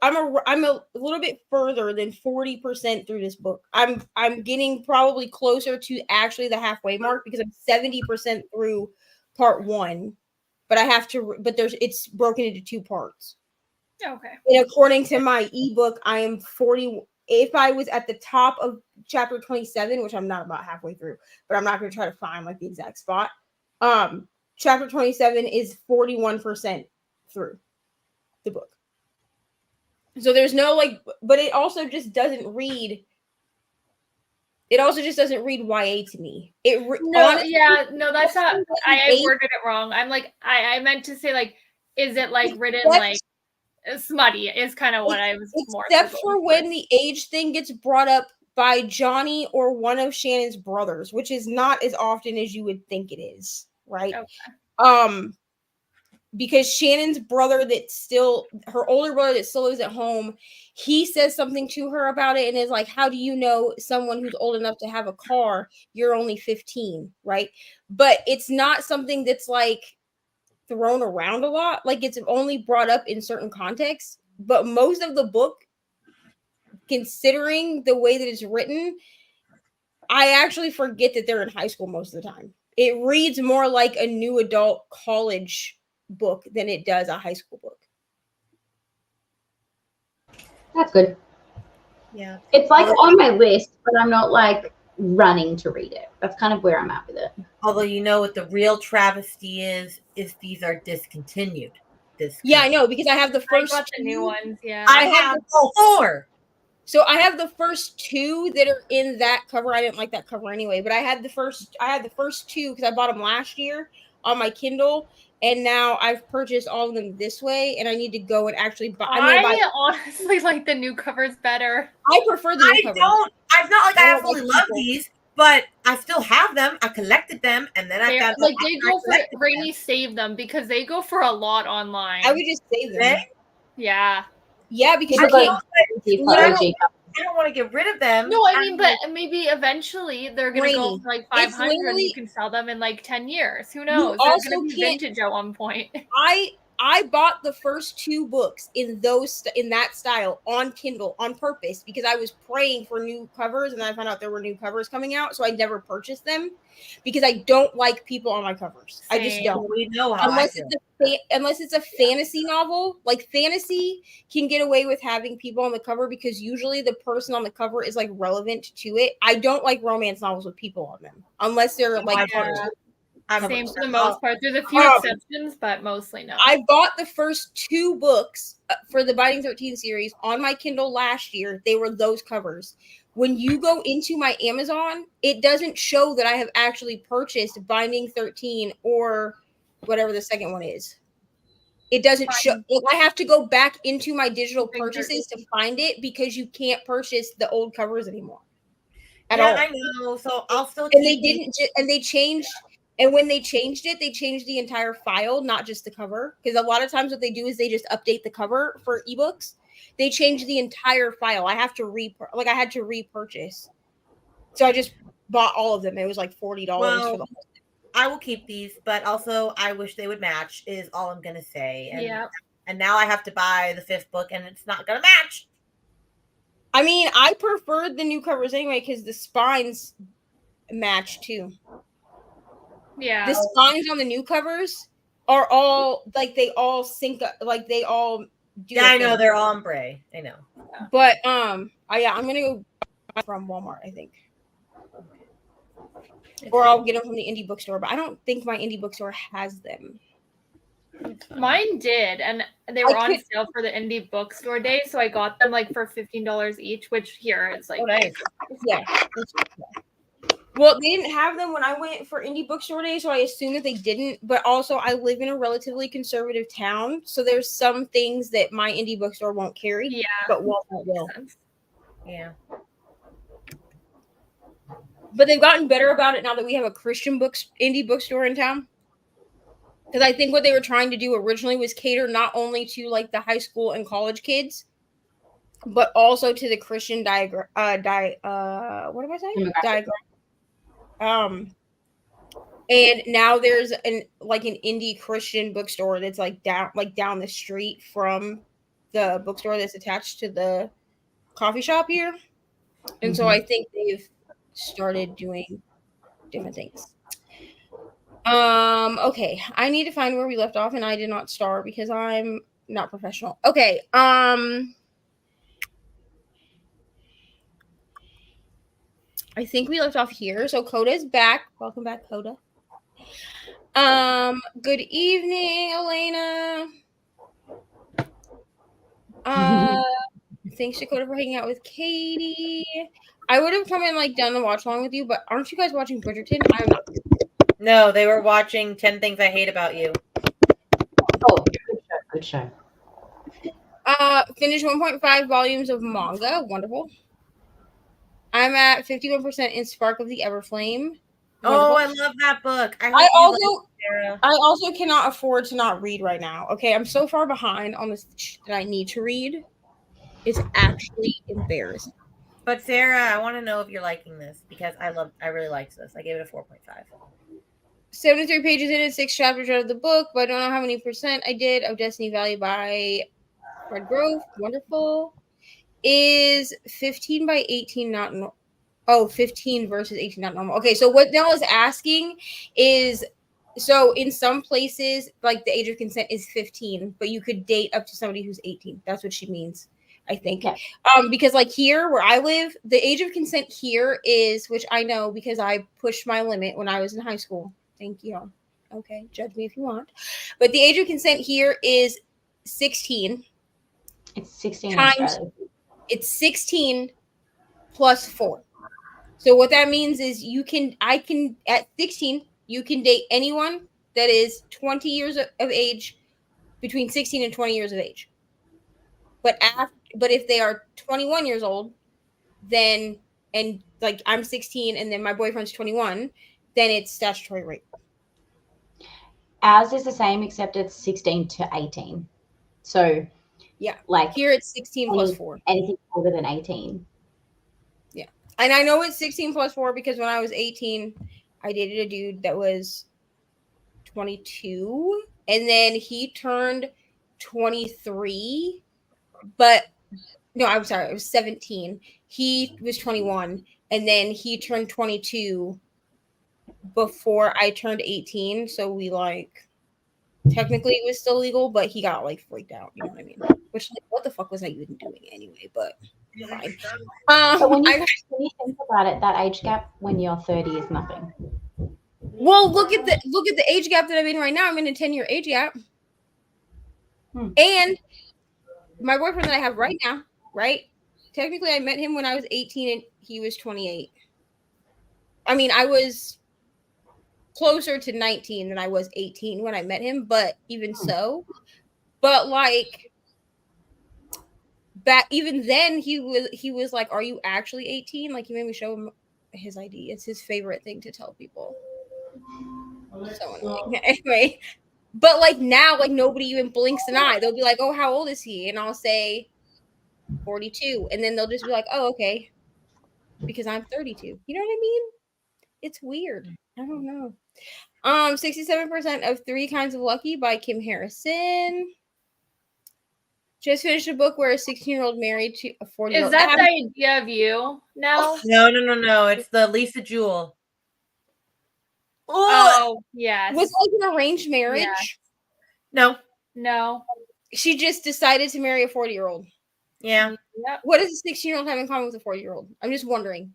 I'm a little bit further than 40% through this book. I'm getting probably closer to actually the halfway mark because I'm 70% through part 1, but it's broken into 2 parts. Okay. And according to my ebook, I am 40. If I was at the top of chapter 27, which I'm not, about halfway through, but I'm not going to try to find like the exact spot. Chapter 27 is 41% through the book. So there's no like, but it also just doesn't read. It also just doesn't read YA to me. That's not. I worded it wrong. I'm like, I meant to say like, is it like written like smutty? Is kind of what I was more. Except for when the age thing gets brought up by Johnny or one of Shannon's brothers, which is not as often as you would think it is, right? Okay. Because Shannon's brother her older brother that still lives at home, he says something to her about it and is like, how do you know someone who's old enough to have a car? You're only 15, right? But it's not something that's like thrown around a lot. Like it's only brought up in certain contexts, but most of the book, considering the way that it's written, I actually forget that they're in high school most of the time. It reads more like a new adult college book than it does a high school book. That's good. Yeah. It's like on my list, but I'm not like running to read it. That's kind of where I'm at with it. Although what the real travesty is these are discontinued. Yeah, I know, because I have the first the new ones. Yeah. I have all 4. So I have the first 2 that are in that cover. I didn't like that cover anyway, but I had the first 2 because I bought them last year on my Kindle, and now I've purchased all of them this way, and I need to go and actually buy. I honestly like the new covers better. I prefer the new covers. I've not like I absolutely love these, but I still have them. I collected them, and then I found like they go for Reni saved them because they go for a lot online. I would just save them. Yeah. Yeah, because I don't want to get rid of them. No, I mean, but maybe eventually they're going to go for like 500 and you can sell them in like 10 years. Who knows? They're going to be vintage at one point. I bought the first 2 books in that style on Kindle on purpose because I was praying for new covers, and then I found out there were new covers coming out, so I never purchased them because I don't like people on my covers. Same. I just don't. We know how unless it's a fantasy novel. Like fantasy can get away with having people on the cover because usually the person on the cover is like relevant to it. I don't like romance novels with people on them unless they're like same for the most part. There's a few exceptions, but mostly no. I bought the first 2 books for the Binding 13 series on my Kindle last year. They were those covers. When you go into my Amazon, it doesn't show that I have actually purchased Binding 13 or whatever the second one is. It doesn't show. I have to go back into my digital purchases to find it because you can't purchase the old covers anymore. At all. I know. So I'll still. And they didn't. And they changed. And when they changed it, they changed the entire file, not just the cover. Because a lot of times what they do is they just update the cover for ebooks. They changed the entire file. I have to I had to repurchase. So I just bought all of them. It was like $40 for the whole thing. I will keep these, but also I wish they would match is all I'm gonna say. And now I have to buy the 5th book and it's not gonna match. I mean, I preferred the new covers anyway because the spines match too. Yeah. The spines on the new covers are all like they all sync up, like they all do. Yeah, I know they're ombre. I know. But I'm gonna go from Walmart, I think. Or I'll get them from the indie bookstore, but I don't think my indie bookstore has them. Mine did, and they were on sale for the indie bookstore day, so I got them like for $15 each, which here is like nice. Yeah. Well, they didn't have them when I went for indie bookstore day, so I assume that they didn't. But also, I live in a relatively conservative town, so there's some things that my indie bookstore won't carry. Yeah, but Walmart will. Yeah. But they've gotten better about it now that we have a Christian indie bookstore in town. Because I think what they were trying to do originally was cater not only to like the high school and college kids, but also to the Christian what am I saying? Diagram. And now there's an indie Christian bookstore that's down the street from the bookstore that's attached to the coffee shop here. And so I think they've started doing different things. Okay, I need to find where we left off, and I did not star because I'm not professional. Okay, I think we left off here. So Coda's back. Welcome back, Coda. Good evening, Elena. Thanks to Coda for hanging out with Katie. I would have come and done the watch along with you, but aren't you guys watching Bridgerton? I'm not. No, they were watching 10 Things I Hate About You. Oh, good show. Finished 1.5 volumes of manga. Wonderful. I'm at 51% in Spark of the Everflame. Wonderful. Oh, I love that book. I also cannot afford to not read right now. Okay, I'm so far behind on this that I need to read. It's actually embarrassing. But Sarah, I want to know if you're liking this because I really liked this. I gave it a 4.5. 73 pages in it, 6 chapters out of the book, but I don't know how many percent I did of Destiny Valley by Fred Grove. Wonderful. Is 15 by 18 not normal? Oh, 15 versus 18 not normal. Okay, so what Nell is asking is, so in some places, the age of consent is 15, but you could date up to somebody who's 18. That's what she means, I think. Yeah. Because here where I live, the age of consent here is, which I know because I pushed my limit when I was in high school. Thank you. Okay, judge me if you want. But the age of consent here is 16. It's 16 times. It's 16 plus 4. So what that means is at 16, you can date anyone that is 20 years of age, between 16 and 20 years of age. But if they are 21 years old, then, and I'm 16 and then my boyfriend's 21, then it's statutory rape. Ours is the same, except it's 16 to 18. So yeah, here it's 16 plus 4. Anything older than 18. Yeah. And I know it's 16 plus 4 because when I was 18, I dated a dude that was 22 and then he turned 23, but no, I'm sorry, it was 17. He was 21, and then he turned 22 before I turned 18. So we like technically it was still legal, but he got like freaked out. You know what I mean? Which like, what the fuck was I even doing anyway? But fine. But when you think about it, that age gap when you're 30 is nothing. Well, look at the age gap that I'm in right now. I'm in a 10-year age gap. And my boyfriend that I have right now, right? Technically, I met him when I was 18 and he was 28. I mean, I was closer to 19 than I was 18 when I met him, but even so, but like back even then he was like, "Are you actually 18?" Like he made me show him his ID. It's his favorite thing to tell people. So annoying. Anyway, but like now, like nobody even blinks an eye. They'll be like, "Oh, how old is he?" And I'll say 42, and then they'll just be like, "Oh, okay," because I'm 32. You know what I mean? It's weird. I don't know. 67% of 3 Kinds of Lucky by Kim Harrison. Just finished a book where a 16-year-old married to a 40-year-old. Is that the idea of you now? No. It's the Lisa Jewell. Oh, yes. Was it like an arranged marriage? Yeah. No. No. She just decided to marry a 40-year-old. Yeah. Yep. What does a 16-year-old have in common with a 40-year-old? I'm just wondering.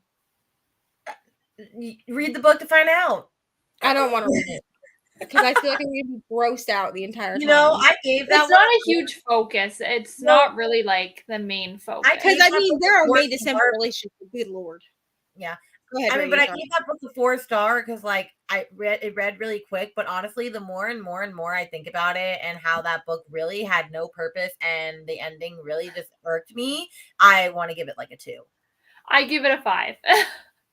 Read the book to find out. I don't want to read it because I feel like I'm going to be grossed out the entire time. You know, I gave that It's not a huge focus. It's not really like the main focus. Because I mean, there are May December relationships. Good Lord. Yeah. Go ahead, I mean, Reni, but I sorry. gave that book a 4-star because like it read really quick, but honestly, the more and more I think about it and how that book really had no purpose and the ending really just irked me, I want to give it like a 2. I give it a 5.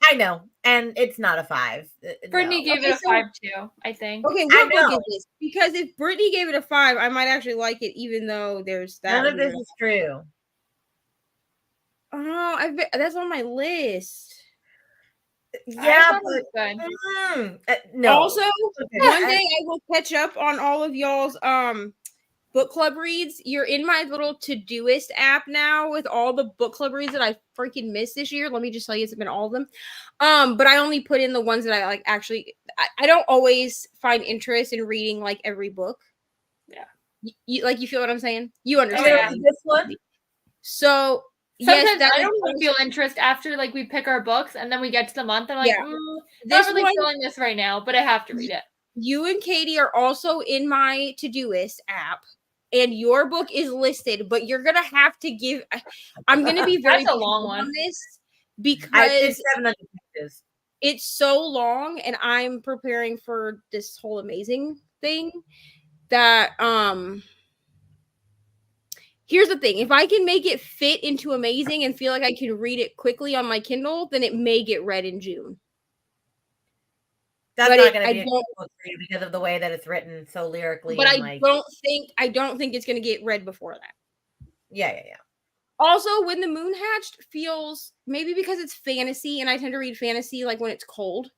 I know, and it's not a 5. Brittany gave it a 5 too, I think. Okay, what book is this? Because if Brittany gave it a 5, I might actually like it, even though there's that. None of this is true. Oh, that's on my list. Yeah, but no. Also, one day I will catch up on all of y'all's book club reads. You're in my little Todoist app now with all the book club reads that I freaking missed this year. Let me just tell you, it's been all of them. But I only put in the ones that I like. Actually, I don't always find interest in reading like every book. Yeah, you feel what I'm saying? You understand this one? So sometimes I don't even feel interest after like we pick our books and then we get to the month and I'm like, not really feeling this right now, but I have to read it. You and Katie are also in my Todoist app, and your book is listed, but you're gonna have to give. I'm gonna be very That's a long one on this because it's 700 pages. It's so long, and I'm preparing for this whole amazing thing. That here's the thing: if I can make it fit into amazing and feel like I can read it quickly on my Kindle, then it may get read in June. That's not going to be a book for you because of the way that it's written so lyrically. But I don't think it's going to get read before that. Yeah. Also, When the Moon Hatched feels, maybe because it's fantasy, and I tend to read fantasy like when it's cold,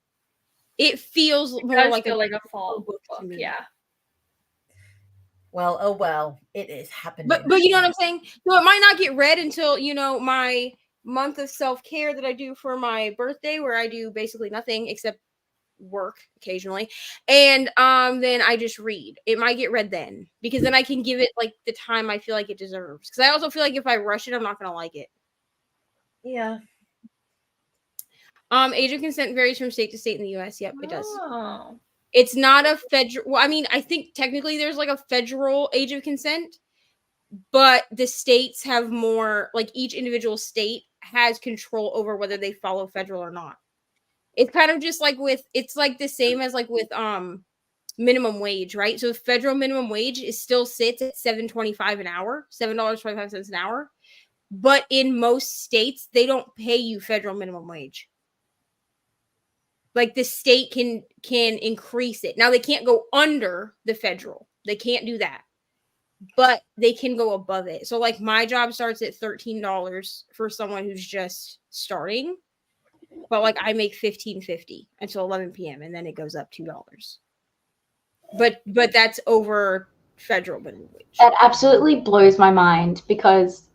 it feels more like a fall book. Yeah. Well, it is happening. But you know what I'm saying? So it might not get read until, my month of self-care that I do for my birthday, where I do basically nothing except work occasionally, and then I just read. It might get read then, because then I can give it like the time I feel like it deserves, because I also feel like if I rush it, I'm not gonna like it. Yeah. Age of consent varies from state to state in the US. Yep, it does. It's not a federal, well, I mean, I think technically there's like a federal age of consent, but the states have more, like each individual state has control over whether they follow federal or not. It's kind of just like it's like the same as like with minimum wage, right? So federal minimum wage still sits at $7.25 an hour, $7.25 an hour. But in most states, they don't pay you federal minimum wage. Like the state can increase it. Now they can't go under the federal. They can't do that. But they can go above it. So like my job starts at $13 for someone who's just starting. But like I make $15.50 until 11 p.m. and then it goes up $2. but that's over federal minimum wage. That absolutely blows my mind, because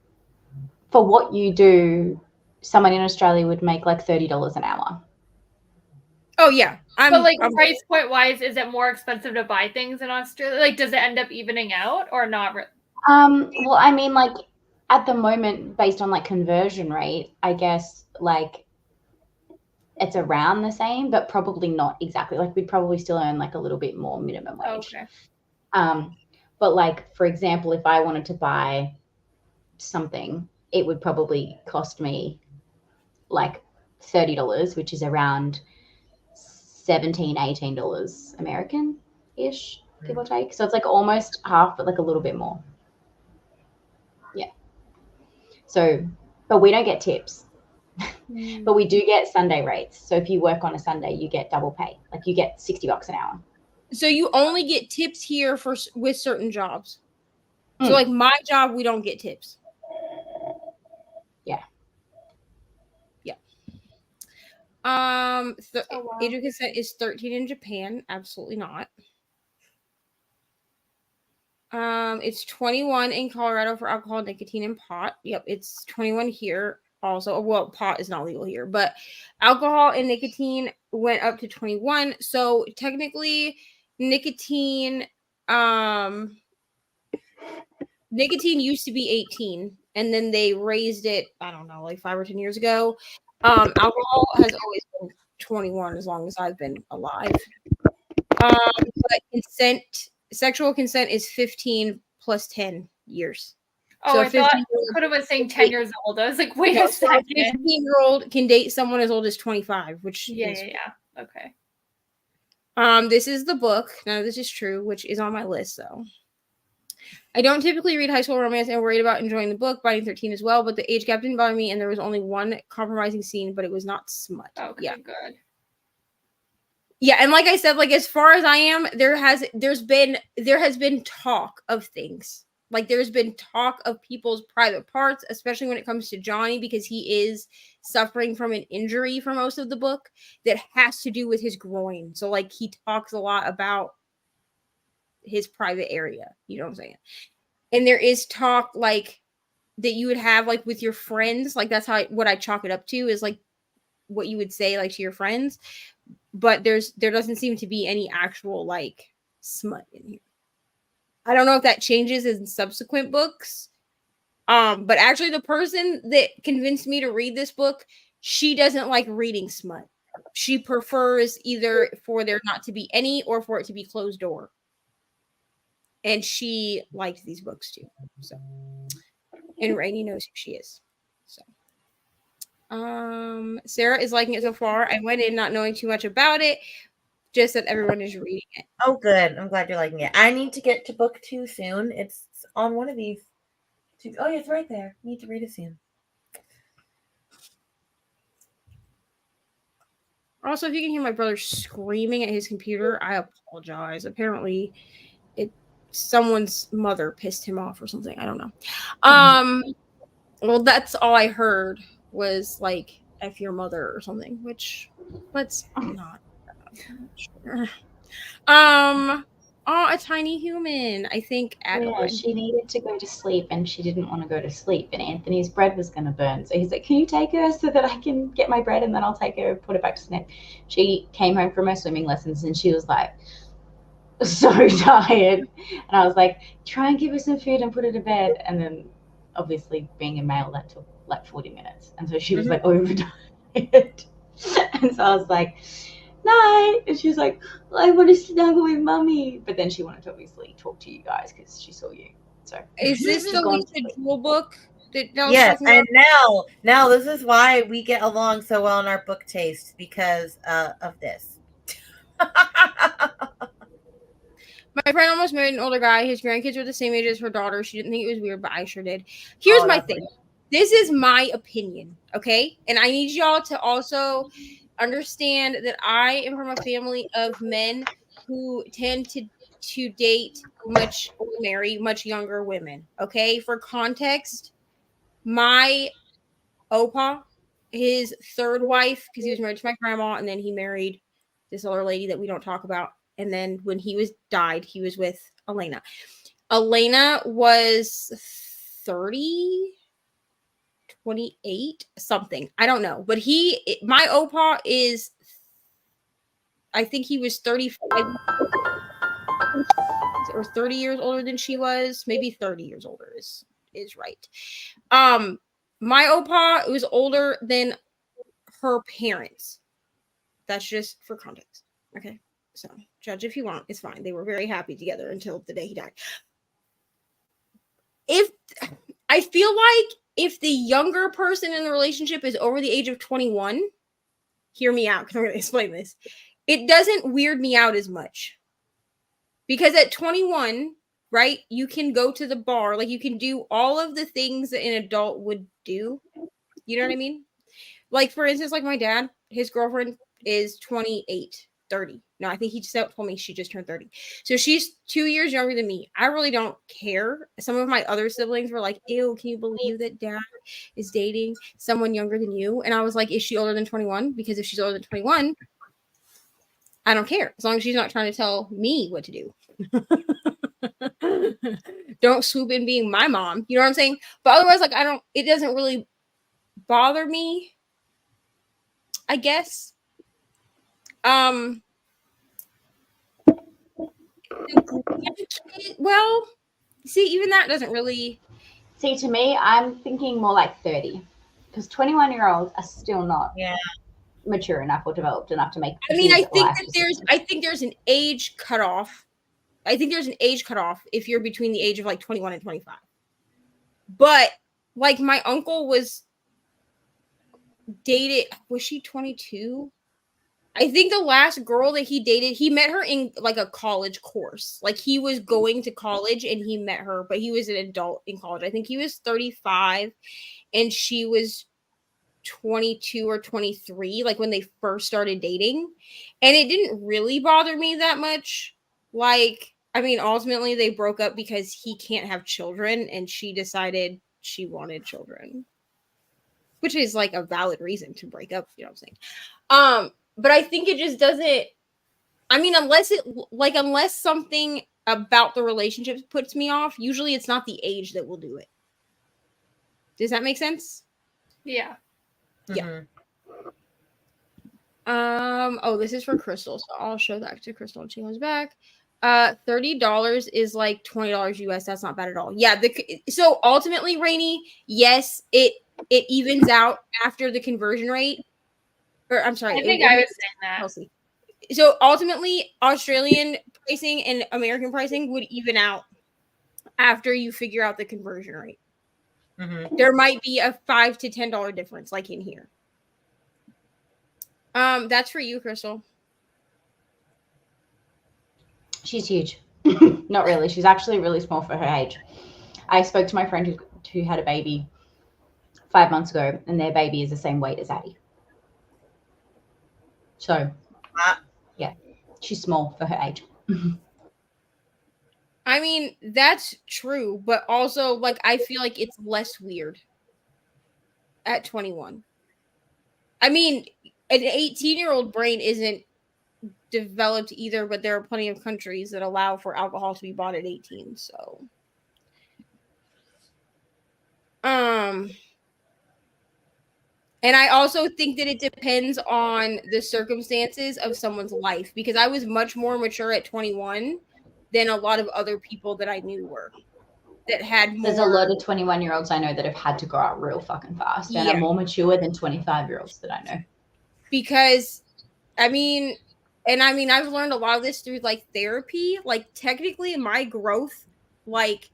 for what you do, someone in Australia would make like $30 an hour. Oh yeah, but like price point wise, is it more expensive to buy things in Australia? Like, does it end up evening out or not? Well, I mean, like at the moment, based on like conversion rate, I guess like it's around the same, but probably not exactly. Like we'd probably still earn like a little bit more minimum wage. Okay. But like, for example, if I wanted to buy something, it would probably cost me like $30, which is around $17, $18 American-ish, give or take. So it's like almost half, but like a little bit more. Yeah. So, but we don't get tips. But we do get Sunday rates. So if you work on a Sunday, you get double pay. Like you get $60 an hour. So you only get tips here with certain jobs. So like my job, we don't get tips. Yeah. Yeah. Age of consent is 13 in Japan. Absolutely not. It's 21 in Colorado for alcohol, nicotine, and pot. Yep, it's 21 here also. Well, pot is not legal here, but alcohol and nicotine went up to 21. So technically, nicotine used to be 18, and then they raised it, I don't know, like 5 or 10 years ago. Alcohol has always been 21 as long as I've been alive. But sexual consent is 15 plus 10 years. Oh, so I thought could have been saying 10 years old. I was like, wait a second. A 15-year-old can date someone as old as 25, which yeah. Okay. This is the book. None of this is true, which is on my list though. I don't typically read high school romance and worried about enjoying the book. Binding 13 as well, but the age gap didn't bother me, and there was only one compromising scene, but it was not smut. Okay, yeah, good. Yeah, and like I said, like as far as I am, there has been talk of things. Like there's been talk of people's private parts, especially when it comes to Johnny, because he is suffering from an injury for most of the book that has to do with his groin. So like he talks a lot about his private area, you know what I'm saying? And there is talk like that you would have like with your friends, like that's what I chalk it up to, is like what you would say like to your friends. But there doesn't seem to be any actual like smut in here. I don't know if that changes in subsequent books. But actually the person that convinced me to read this book, she doesn't like reading smut. She prefers either for there not to be any or for it to be closed door. And she likes these books too. So, and Reni knows who she is. So, Sarah is liking it so far. I went in not knowing too much about it, just that everyone is reading it. Oh, good. I'm glad you're liking it. I need to get to book 2 soon. It's on one of these. Oh, yeah, it's right there. I need to read it soon. Also, if you can hear my brother screaming at his computer, I apologize. Apparently, someone's mother pissed him off or something. I don't know. Well, that's all I heard was like F your mother or something, which let's not. Sure. A tiny human. I think Yeah, she needed to go to sleep and she didn't want to go to sleep, and Anthony's bread was going to burn. So he's like, can you take her so that I can get my bread and then I'll take her and put her back to sleep? She came home from her swimming lessons and she was like so tired. And I was like, try and give her some food and put her to bed. And then obviously being a male, that took like 40 minutes. And so she was like overtired. And so I was like, night. And she was like, I want to snuggle with mommy. But then she wanted to obviously talk to you guys because she saw you. So is this the Lisa Jewell book? Yes, and now this is why we get along so well in our book taste, because of this. My friend almost married an older guy. His grandkids were the same age as her daughter. She didn't think it was weird, but I sure did. Here's my thing. Weird. This is my opinion, okay? And I need y'all to also understand that I am from a family of men who tend to date or marry much younger women, okay? For context, my Opa, his third wife, because he was married to my grandma, and then he married this older lady that we don't talk about. And then when he died, he was with Elena. Elena was 30, 28, something. I don't know. But my Opa is, I think he was 35 or 30 years older than she was. Maybe 30 years older is right. My Opa was older than her parents. That's just for context. Okay. So judge if you want. It's fine. They were very happy together until the day he died. I feel like if the younger person in the relationship is over the age of 21, hear me out, because I'm going to explain this. It doesn't weird me out as much. Because at 21, right, you can go to the bar. Like, you can do all of the things that an adult would do. You know what I mean? Like, for instance, like my dad, his girlfriend is 28, 30. No, I think he just told me she just turned 30. So she's 2 years younger than me. I really don't care. Some of my other siblings were like, ew, can you believe that dad is dating someone younger than you? And I was like, is she older than 21? Because if she's older than 21, I don't care. As long as she's not trying to tell me what to do. Don't swoop in being my mom. You know what I'm saying? But otherwise, like, it doesn't really bother me, I guess. Well, see, even that doesn't really. See, to me, I'm thinking more like 30, because 21-year-olds are still not mature enough or developed enough to make. I mean, I think there's an age cutoff. I think there's an age cutoff if you're between the age of like 21 and 25. But like my uncle was dated. Was she 22? I think the last girl that he dated, he met her in like a college course. Like he was going to college and he met her, but he was an adult in college. I think he was 35 and she was 22 or 23, like when they first started dating. And it didn't really bother me that much. Like, I mean, ultimately they broke up because he can't have children and she decided she wanted children, which is like a valid reason to break up. You know what I'm saying? But I think it just doesn't, I mean, unless something about the relationship puts me off, usually it's not the age that will do it. Does that make sense? Yeah. Yeah. Oh, this is for Crystal, so I'll show that to Crystal when she comes back. $30 is like $20 US. That's not bad at all. Yeah, so ultimately, Reni, yes, it evens out after the conversion rate. Or I'm sorry. I think I was saying that. Kelsey. So ultimately, Australian pricing and American pricing would even out after you figure out the conversion rate. Mm-hmm. There might be a $5 to $10 difference, like in here. That's for you, Crystal. She's huge. Not really. She's actually really small for her age. I spoke to my friend who had a baby 5 months ago, and their baby is the same weight as Addie. So, yeah, she's small for her age. I mean, that's true, but also, like, I feel like it's less weird at 21. I mean, an 18-year-old brain isn't developed either, but there are plenty of countries that allow for alcohol to be bought at 18, so. And I also think that it depends on the circumstances of someone's life, because I was much more mature at 21 than a lot of other people that I knew were. That had more. There's a lot of 21-year-olds I know that have had to grow up real fucking fast and are more mature than 25-year-olds that I know. Because, I mean, I've learned a lot of this through like therapy. Like technically my growth like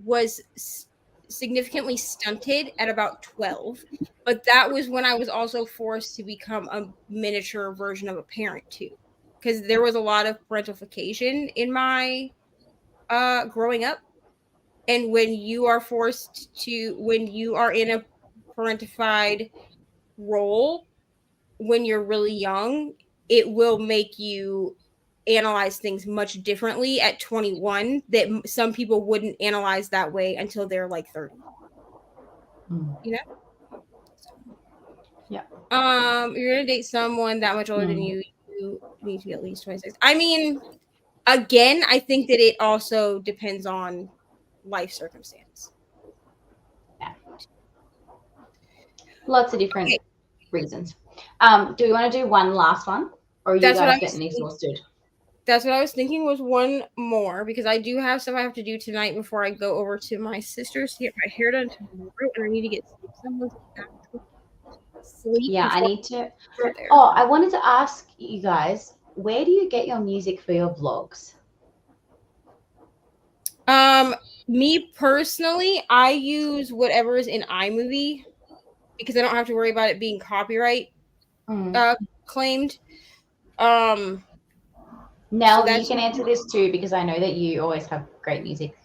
was significantly stunted at about 12, but that was when I was also forced to become a miniature version of a parent too, because there was a lot of parentification in my growing up. And when you are when you are in a parentified role when you're really young, it will make you analyze things much differently at 21 that some people wouldn't analyze that way until they're like 30. You know? Yeah. You're gonna date someone that much older than you. you need to be at least 26. I mean, again, I think that it also depends on life circumstance. Yeah. Lots of different reasons. Do we want to do one last one, or are you guys getting exhausted? That's what I was thinking, was one more, because I do have stuff I have to do tonight before I go over to my sister's to get my hair done tomorrow, and I need to get some sleep. Yeah, I need to. Oh, I wanted to ask you guys, where do you get your music for your vlogs? Me personally, I use whatever is in iMovie because I don't have to worry about it being copyright claimed. Nell, so you can answer this too, because I know that you always have great music.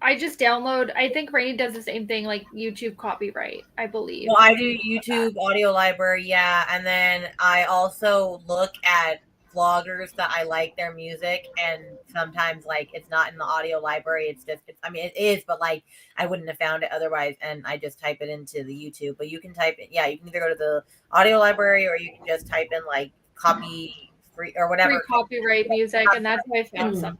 I just download. I think Reni does the same thing, like YouTube copyright, I believe. Well, I do YouTube audio library, yeah, and then I also look at vloggers that I like their music, and sometimes like it's not in the audio library. It's just, I mean, it is, but like I wouldn't have found it otherwise, and I just type it into the YouTube. But you can type it, yeah, you can either go to the audio library or you can just type in like copy free or whatever free copyright music, and that's how I found some.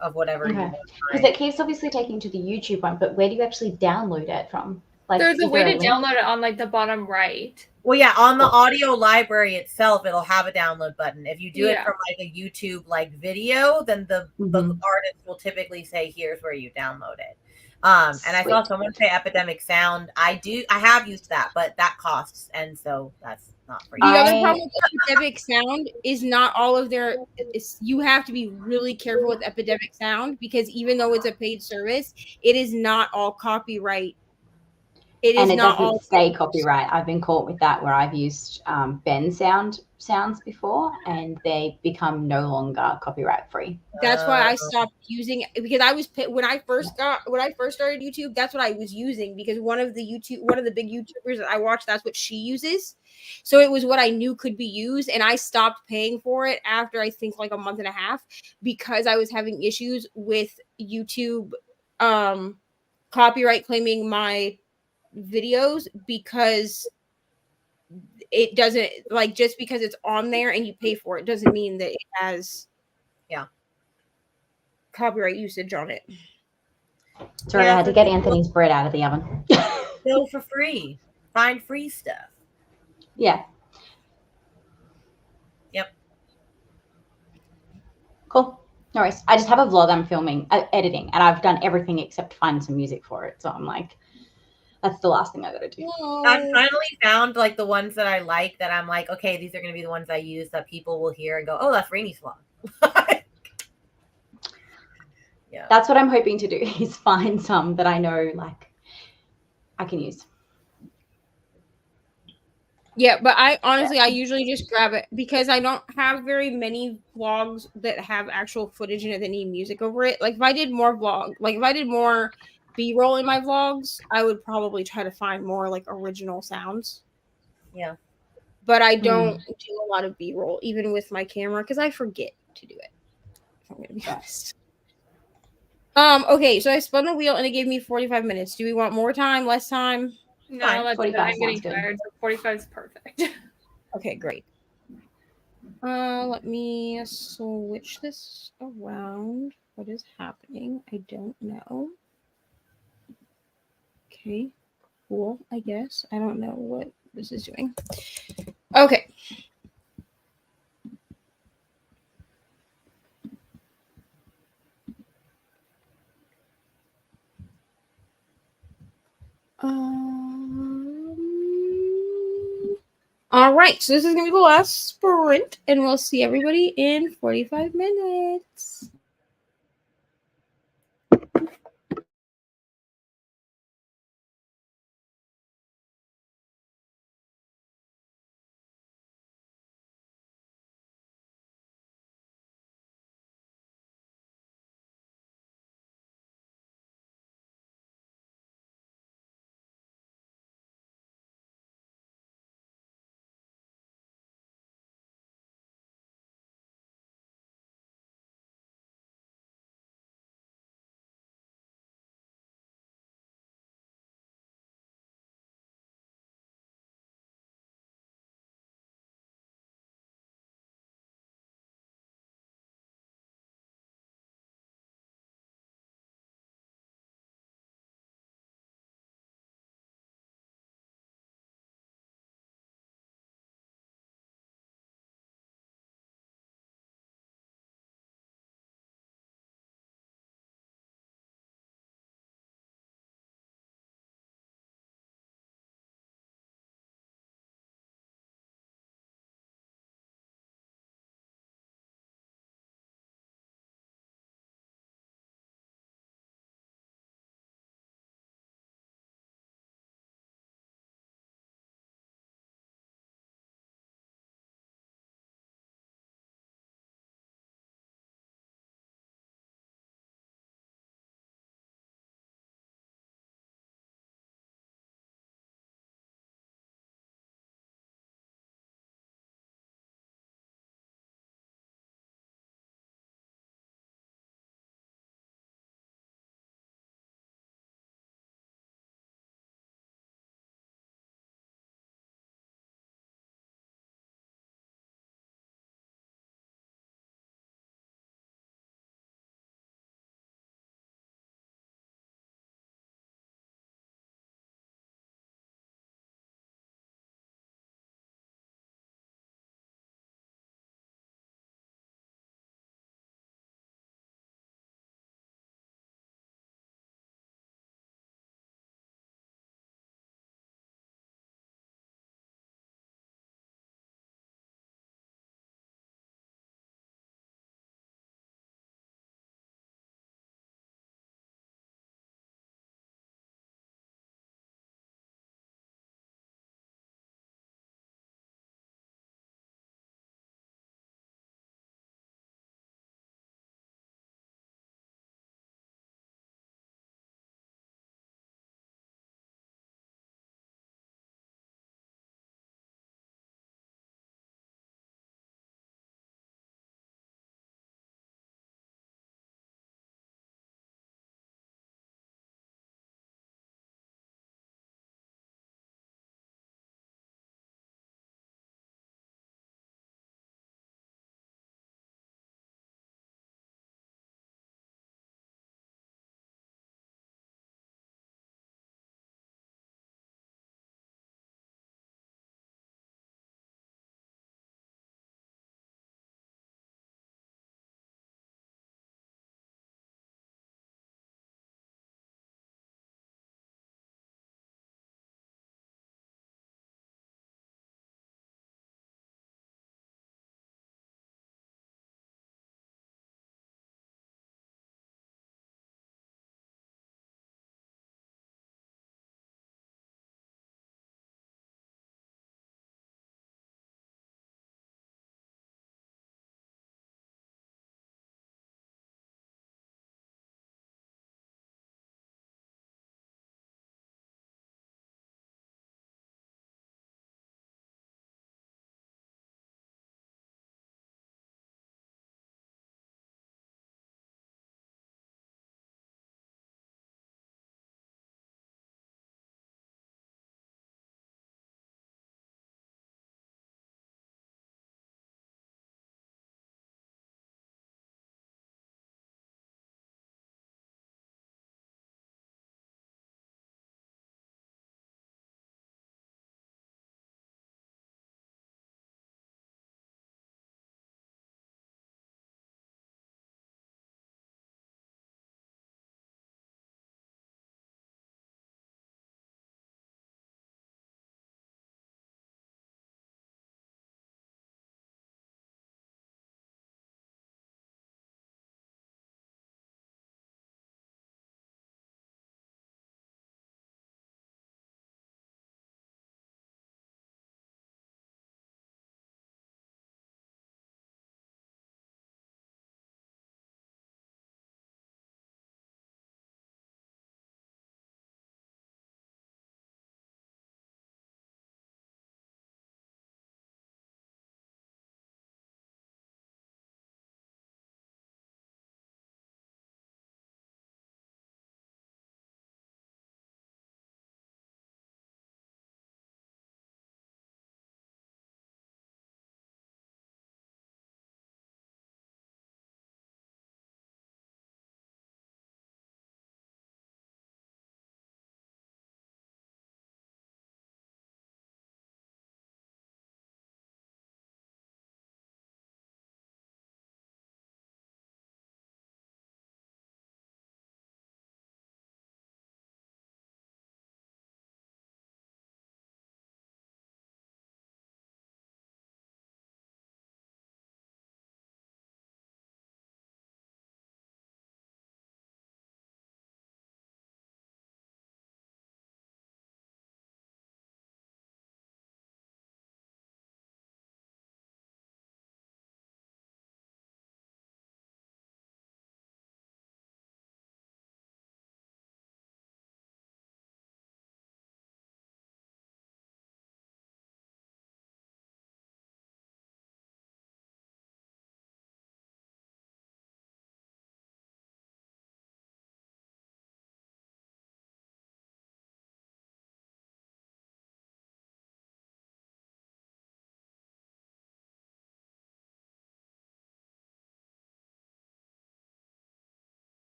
Of whatever you want. Because it keeps obviously taking to the YouTube one, but where do you actually download it from? Like, there's a way to download it on like the bottom right. Well, yeah, on the audio library itself, it'll have a download button. If you do it from like a YouTube like video, then the artist will typically say, "Here's where you download it." And I saw someone say Epidemic Sound. I have used that, but that costs, and so that's not free. The other problem with Epidemic Sound is not all of their. You have to be really careful with Epidemic Sound, because even though it's a paid service, it is not all copyright. It doesn't say copyright. I've been caught with that where I've used Ben sounds before, and they become no longer copyright free. That's why I stopped using it, because I was when I first started YouTube. That's what I was using, because one of the big YouTubers that I watch, that's what she uses. So it was what I knew could be used, and I stopped paying for it after I think like a month and a half, because I was having issues with YouTube copyright claiming my videos, because it doesn't, like, just because it's on there and you pay for it doesn't mean that it has copyright usage on it. Sorry, I had to get Anthony's bread out of the oven. Go for free. Find free stuff. Yeah. Yep. Cool. No worries. I just have a vlog I'm filming, editing, and I've done everything except find some music for it. So I'm like, that's the last thing I gotta do. I finally found like the ones that I like, that I'm like, okay, these are gonna be the ones I use that people will hear and go, oh, that's Reni's vlog. Yeah. That's what I'm hoping to do, is find some that I know like I can use. Yeah, but I honestly, I usually just grab it because I don't have very many vlogs that have actual footage in it that need music over it. Like if I did more B-roll in my vlogs, I would probably try to find more like original sounds. Yeah. But I don't do a lot of B-roll, even with my camera, because I forget to do it, if I'm going to be honest. Okay, so I spun the wheel and it gave me 45 minutes. Do we want more time, less time? No, I'm getting tired. So 45 is perfect. Okay, great. Let me switch this around. What is happening? I don't know. Okay, cool, I guess. I don't know what this is doing. Okay. All right, so this is going to be the last sprint, and we'll see everybody in 45 minutes.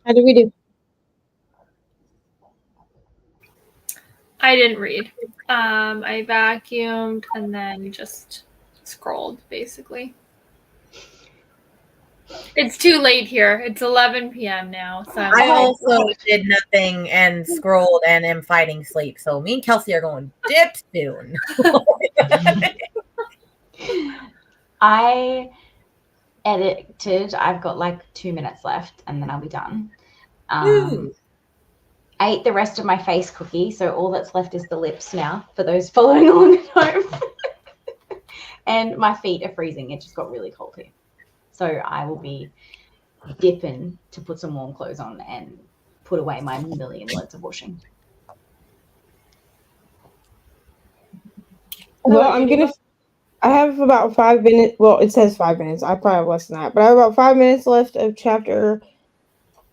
How did we do? I didn't read. I vacuumed and then just scrolled, basically. It's too late here. It's 11 p.m. now. So I also did nothing and scrolled and am fighting sleep. So me and Kelsey are going dip soon. I edited. I've got like 2 minutes left and then I'll be done. I ate the rest of my face cookie, so all that's left is the lips now for those following along at home. And my feet are freezing. It just got really cold here. So I will be dipping to put some warm clothes on and put away my million loads of washing. Well, I have about 5 minutes. Well, it says 5 minutes. I probably have less than that, but I have about 5 minutes left of chapter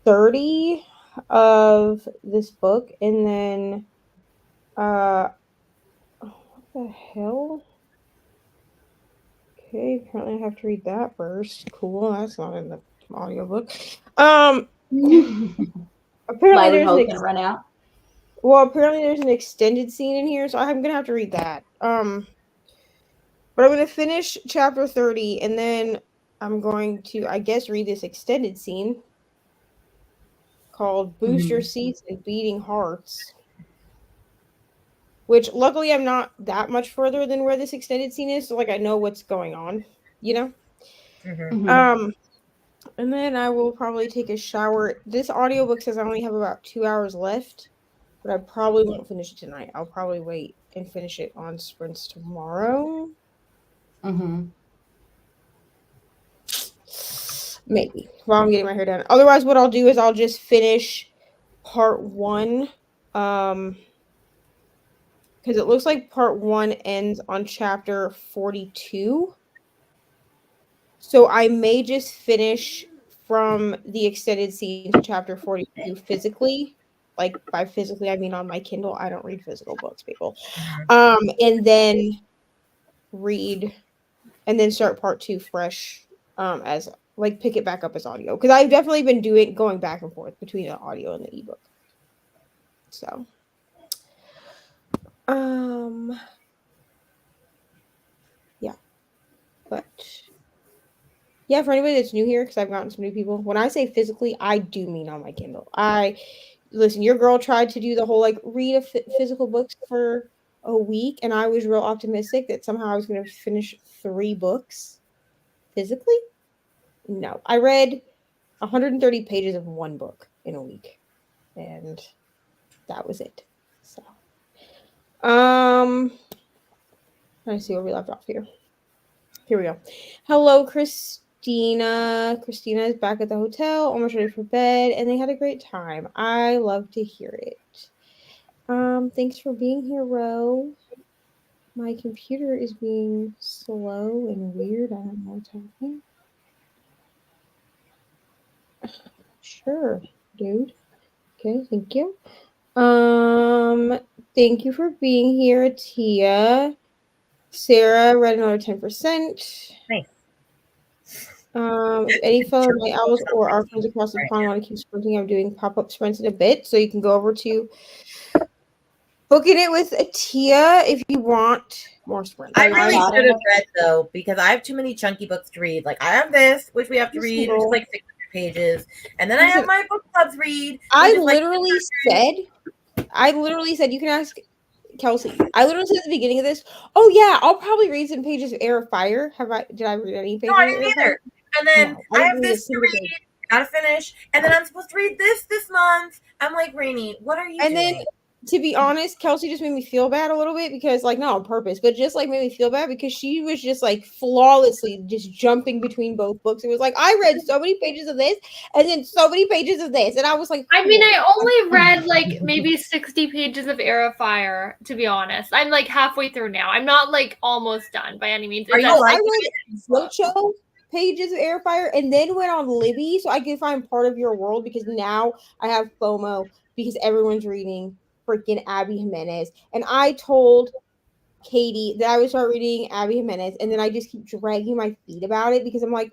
30 of this book, and then what the hell? Okay, apparently I have to read that first. Cool, that's not in the audiobook. Apparently there's run out. Well, apparently there's an extended scene in here, so I'm gonna have to read that. But I'm gonna finish chapter 30, and then I'm going to, I guess, read this extended scene called Booster Seats and Beating Hearts. Which, luckily, I'm not that much further than where this extended scene is, so, like, I know what's going on, you know? And then I will probably take a shower. This audiobook says I only have about 2 hours left, but I probably won't finish it tonight. I'll probably wait and finish it on sprints tomorrow. Maybe, while I'm getting my hair done. Otherwise, what I'll do is I'll just finish part 1, because it looks like part 1 ends on chapter 42. So I may just finish from the extended scene to chapter 42 physically. Like, by physically, I mean on my Kindle. I don't read physical books, people. And then read, and then start part 2 fresh, as, like, pick it back up as audio. Because I've definitely been going back and forth between the audio and the ebook. So. Yeah. But yeah, for anybody that's new here, because I've gotten some new people, when I say physically, I do mean on my Kindle. Listen, your girl tried to do the whole, like, read physical books for a week, and I was real optimistic that somehow I was going to finish 3 books physically. No, I read 130 pages of one book in a week, and that was it. So, let's see where we left off here. Here we go. Hello, Christina. Christina is back at the hotel, almost ready for bed, and they had a great time. I love to hear it. Thanks for being here, Ro. My computer is being slow and weird. I don't know what's happening. Sure, dude. Okay, thank you. Thank you for being here, Tia. Sarah read another 10%. Nice. If any fellow night owls or our friends across the pond want to keep sprinting, I'm doing pop-up sprints in a bit, so you can go over to Booking It with Tia if you want more sprints. I really should have read, though, because I have too many chunky books to read. Like, I have this, which we have to read, which is like 600 pages, and then I have my book clubs read. I literally said, you can ask Kelsey. I literally said at the beginning of this, oh yeah, I'll probably read some pages of Air of Fire. Did I read any pages? No, I didn't either. And then I have this to read, gotta finish, and then I'm supposed to read this month. I'm like, Reni, what are you doing? Then, to be honest, Kelsey just made me feel bad a little bit because, like, not on purpose, but just, like, made me feel bad because she was just, like, flawlessly just jumping between both books. It was like, I read so many pages of this and then so many pages of this. And I was like, I mean, I only read, like, maybe 60 pages of Air of Fire, to be honest. I'm, like, halfway through now. I'm not, like, almost done by any means. I read Zocho pages of Air of Fire and then went on Libby so I could find part of your world because now I have FOMO because everyone's reading freaking Abby Jimenez, and I told Katie that I would start reading Abby Jimenez, and then I just keep dragging my feet about it because I'm like,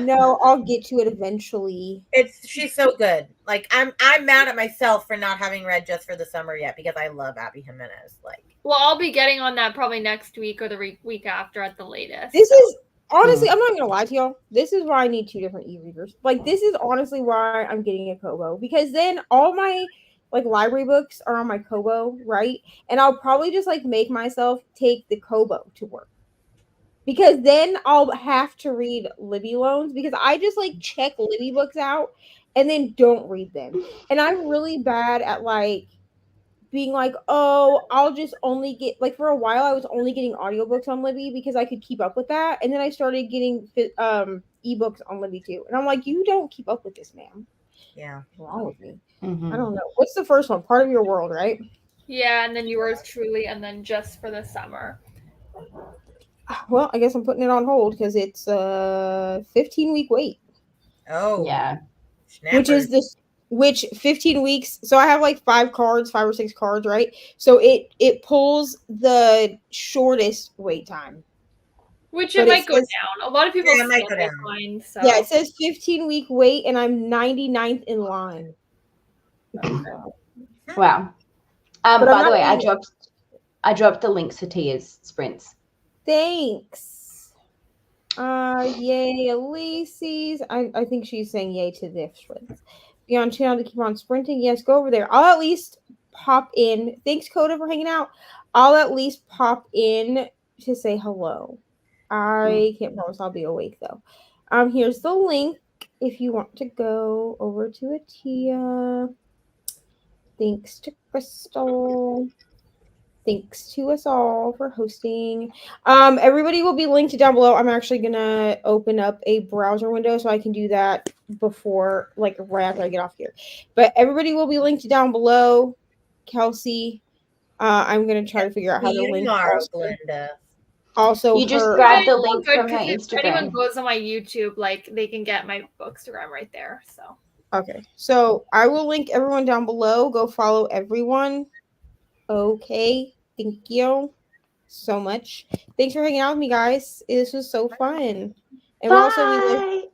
No, I'll get to it eventually. She's so good. Like I'm mad at myself for not having read Just for the Summer yet because I love Abby Jimenez. Like, well, I'll be getting on that probably next week or the week after at the latest. This is honestly, I'm not gonna lie to y'all. This is why I need 2 different e-readers. Like, this is honestly why I'm getting a Kobo, because then all my like library books are on my Kobo, right? And I'll probably just like make myself take the Kobo to work, because then I'll have to read Libby loans, because I just like check Libby books out and then don't read them. And I'm really bad at like being like, oh, I'll just only get, like, for a while I was only getting audiobooks on Libby because I could keep up with that, and then I started getting ebooks on Libby too, and I'm like, you don't keep up with this, ma'am. yeah, What's wrong with me? Mm-hmm. I don't know. What's the first one? Part of Your World, right? Yeah, and then yours truly, and then Just for the Summer. Well, I guess I'm putting it on hold because it's a 15-week wait. Oh Yeah. Which is this, which 15 weeks. So I have like 5 or 6 cards, right? So it pulls the shortest wait time. Which it might go down. A lot of people Yeah, it might go still down. find, so. Yeah, it says 15-week wait, and I'm 99th in line. Wow. But by the way, I dropped the links to Tia's sprints. Thanks. Yay, Elise's. I think she's saying yay to the sprints. Be on channel to keep on sprinting. Yes, go over there. I'll at least pop in. Thanks, Coda, for hanging out. I'll at least pop in to say hello. I can't promise I'll be awake though. Here's the link if you want to go over to Atia. Thanks to Crystal. Thanks to us all for hosting. Everybody will be linked down below. I'm actually gonna open up a browser window so I can do that before, like, right after I get off here. But everybody will be linked down below. Kelsey, I'm gonna try to figure out how to link. Also, you just grab the link from her if Instagram. anyone goes on my YouTube, like, they can get my Bookstagram right there. So okay, so I will link everyone down below. Go follow everyone. Okay, thank you so much. Thanks for hanging out with me, guys. This was so fun. And also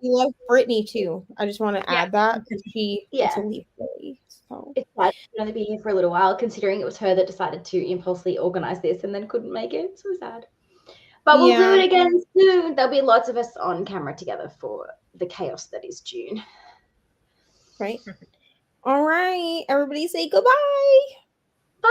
we love Brittany too. I just want to add that because she gets to leave early. So it's sad she could only be here for a little while, considering it was her that decided to impulsively organize this and then couldn't make it. So sad. But we'll do it again soon. There'll be lots of us on camera together for the chaos that is June. Right. All right. Everybody say goodbye. Bye.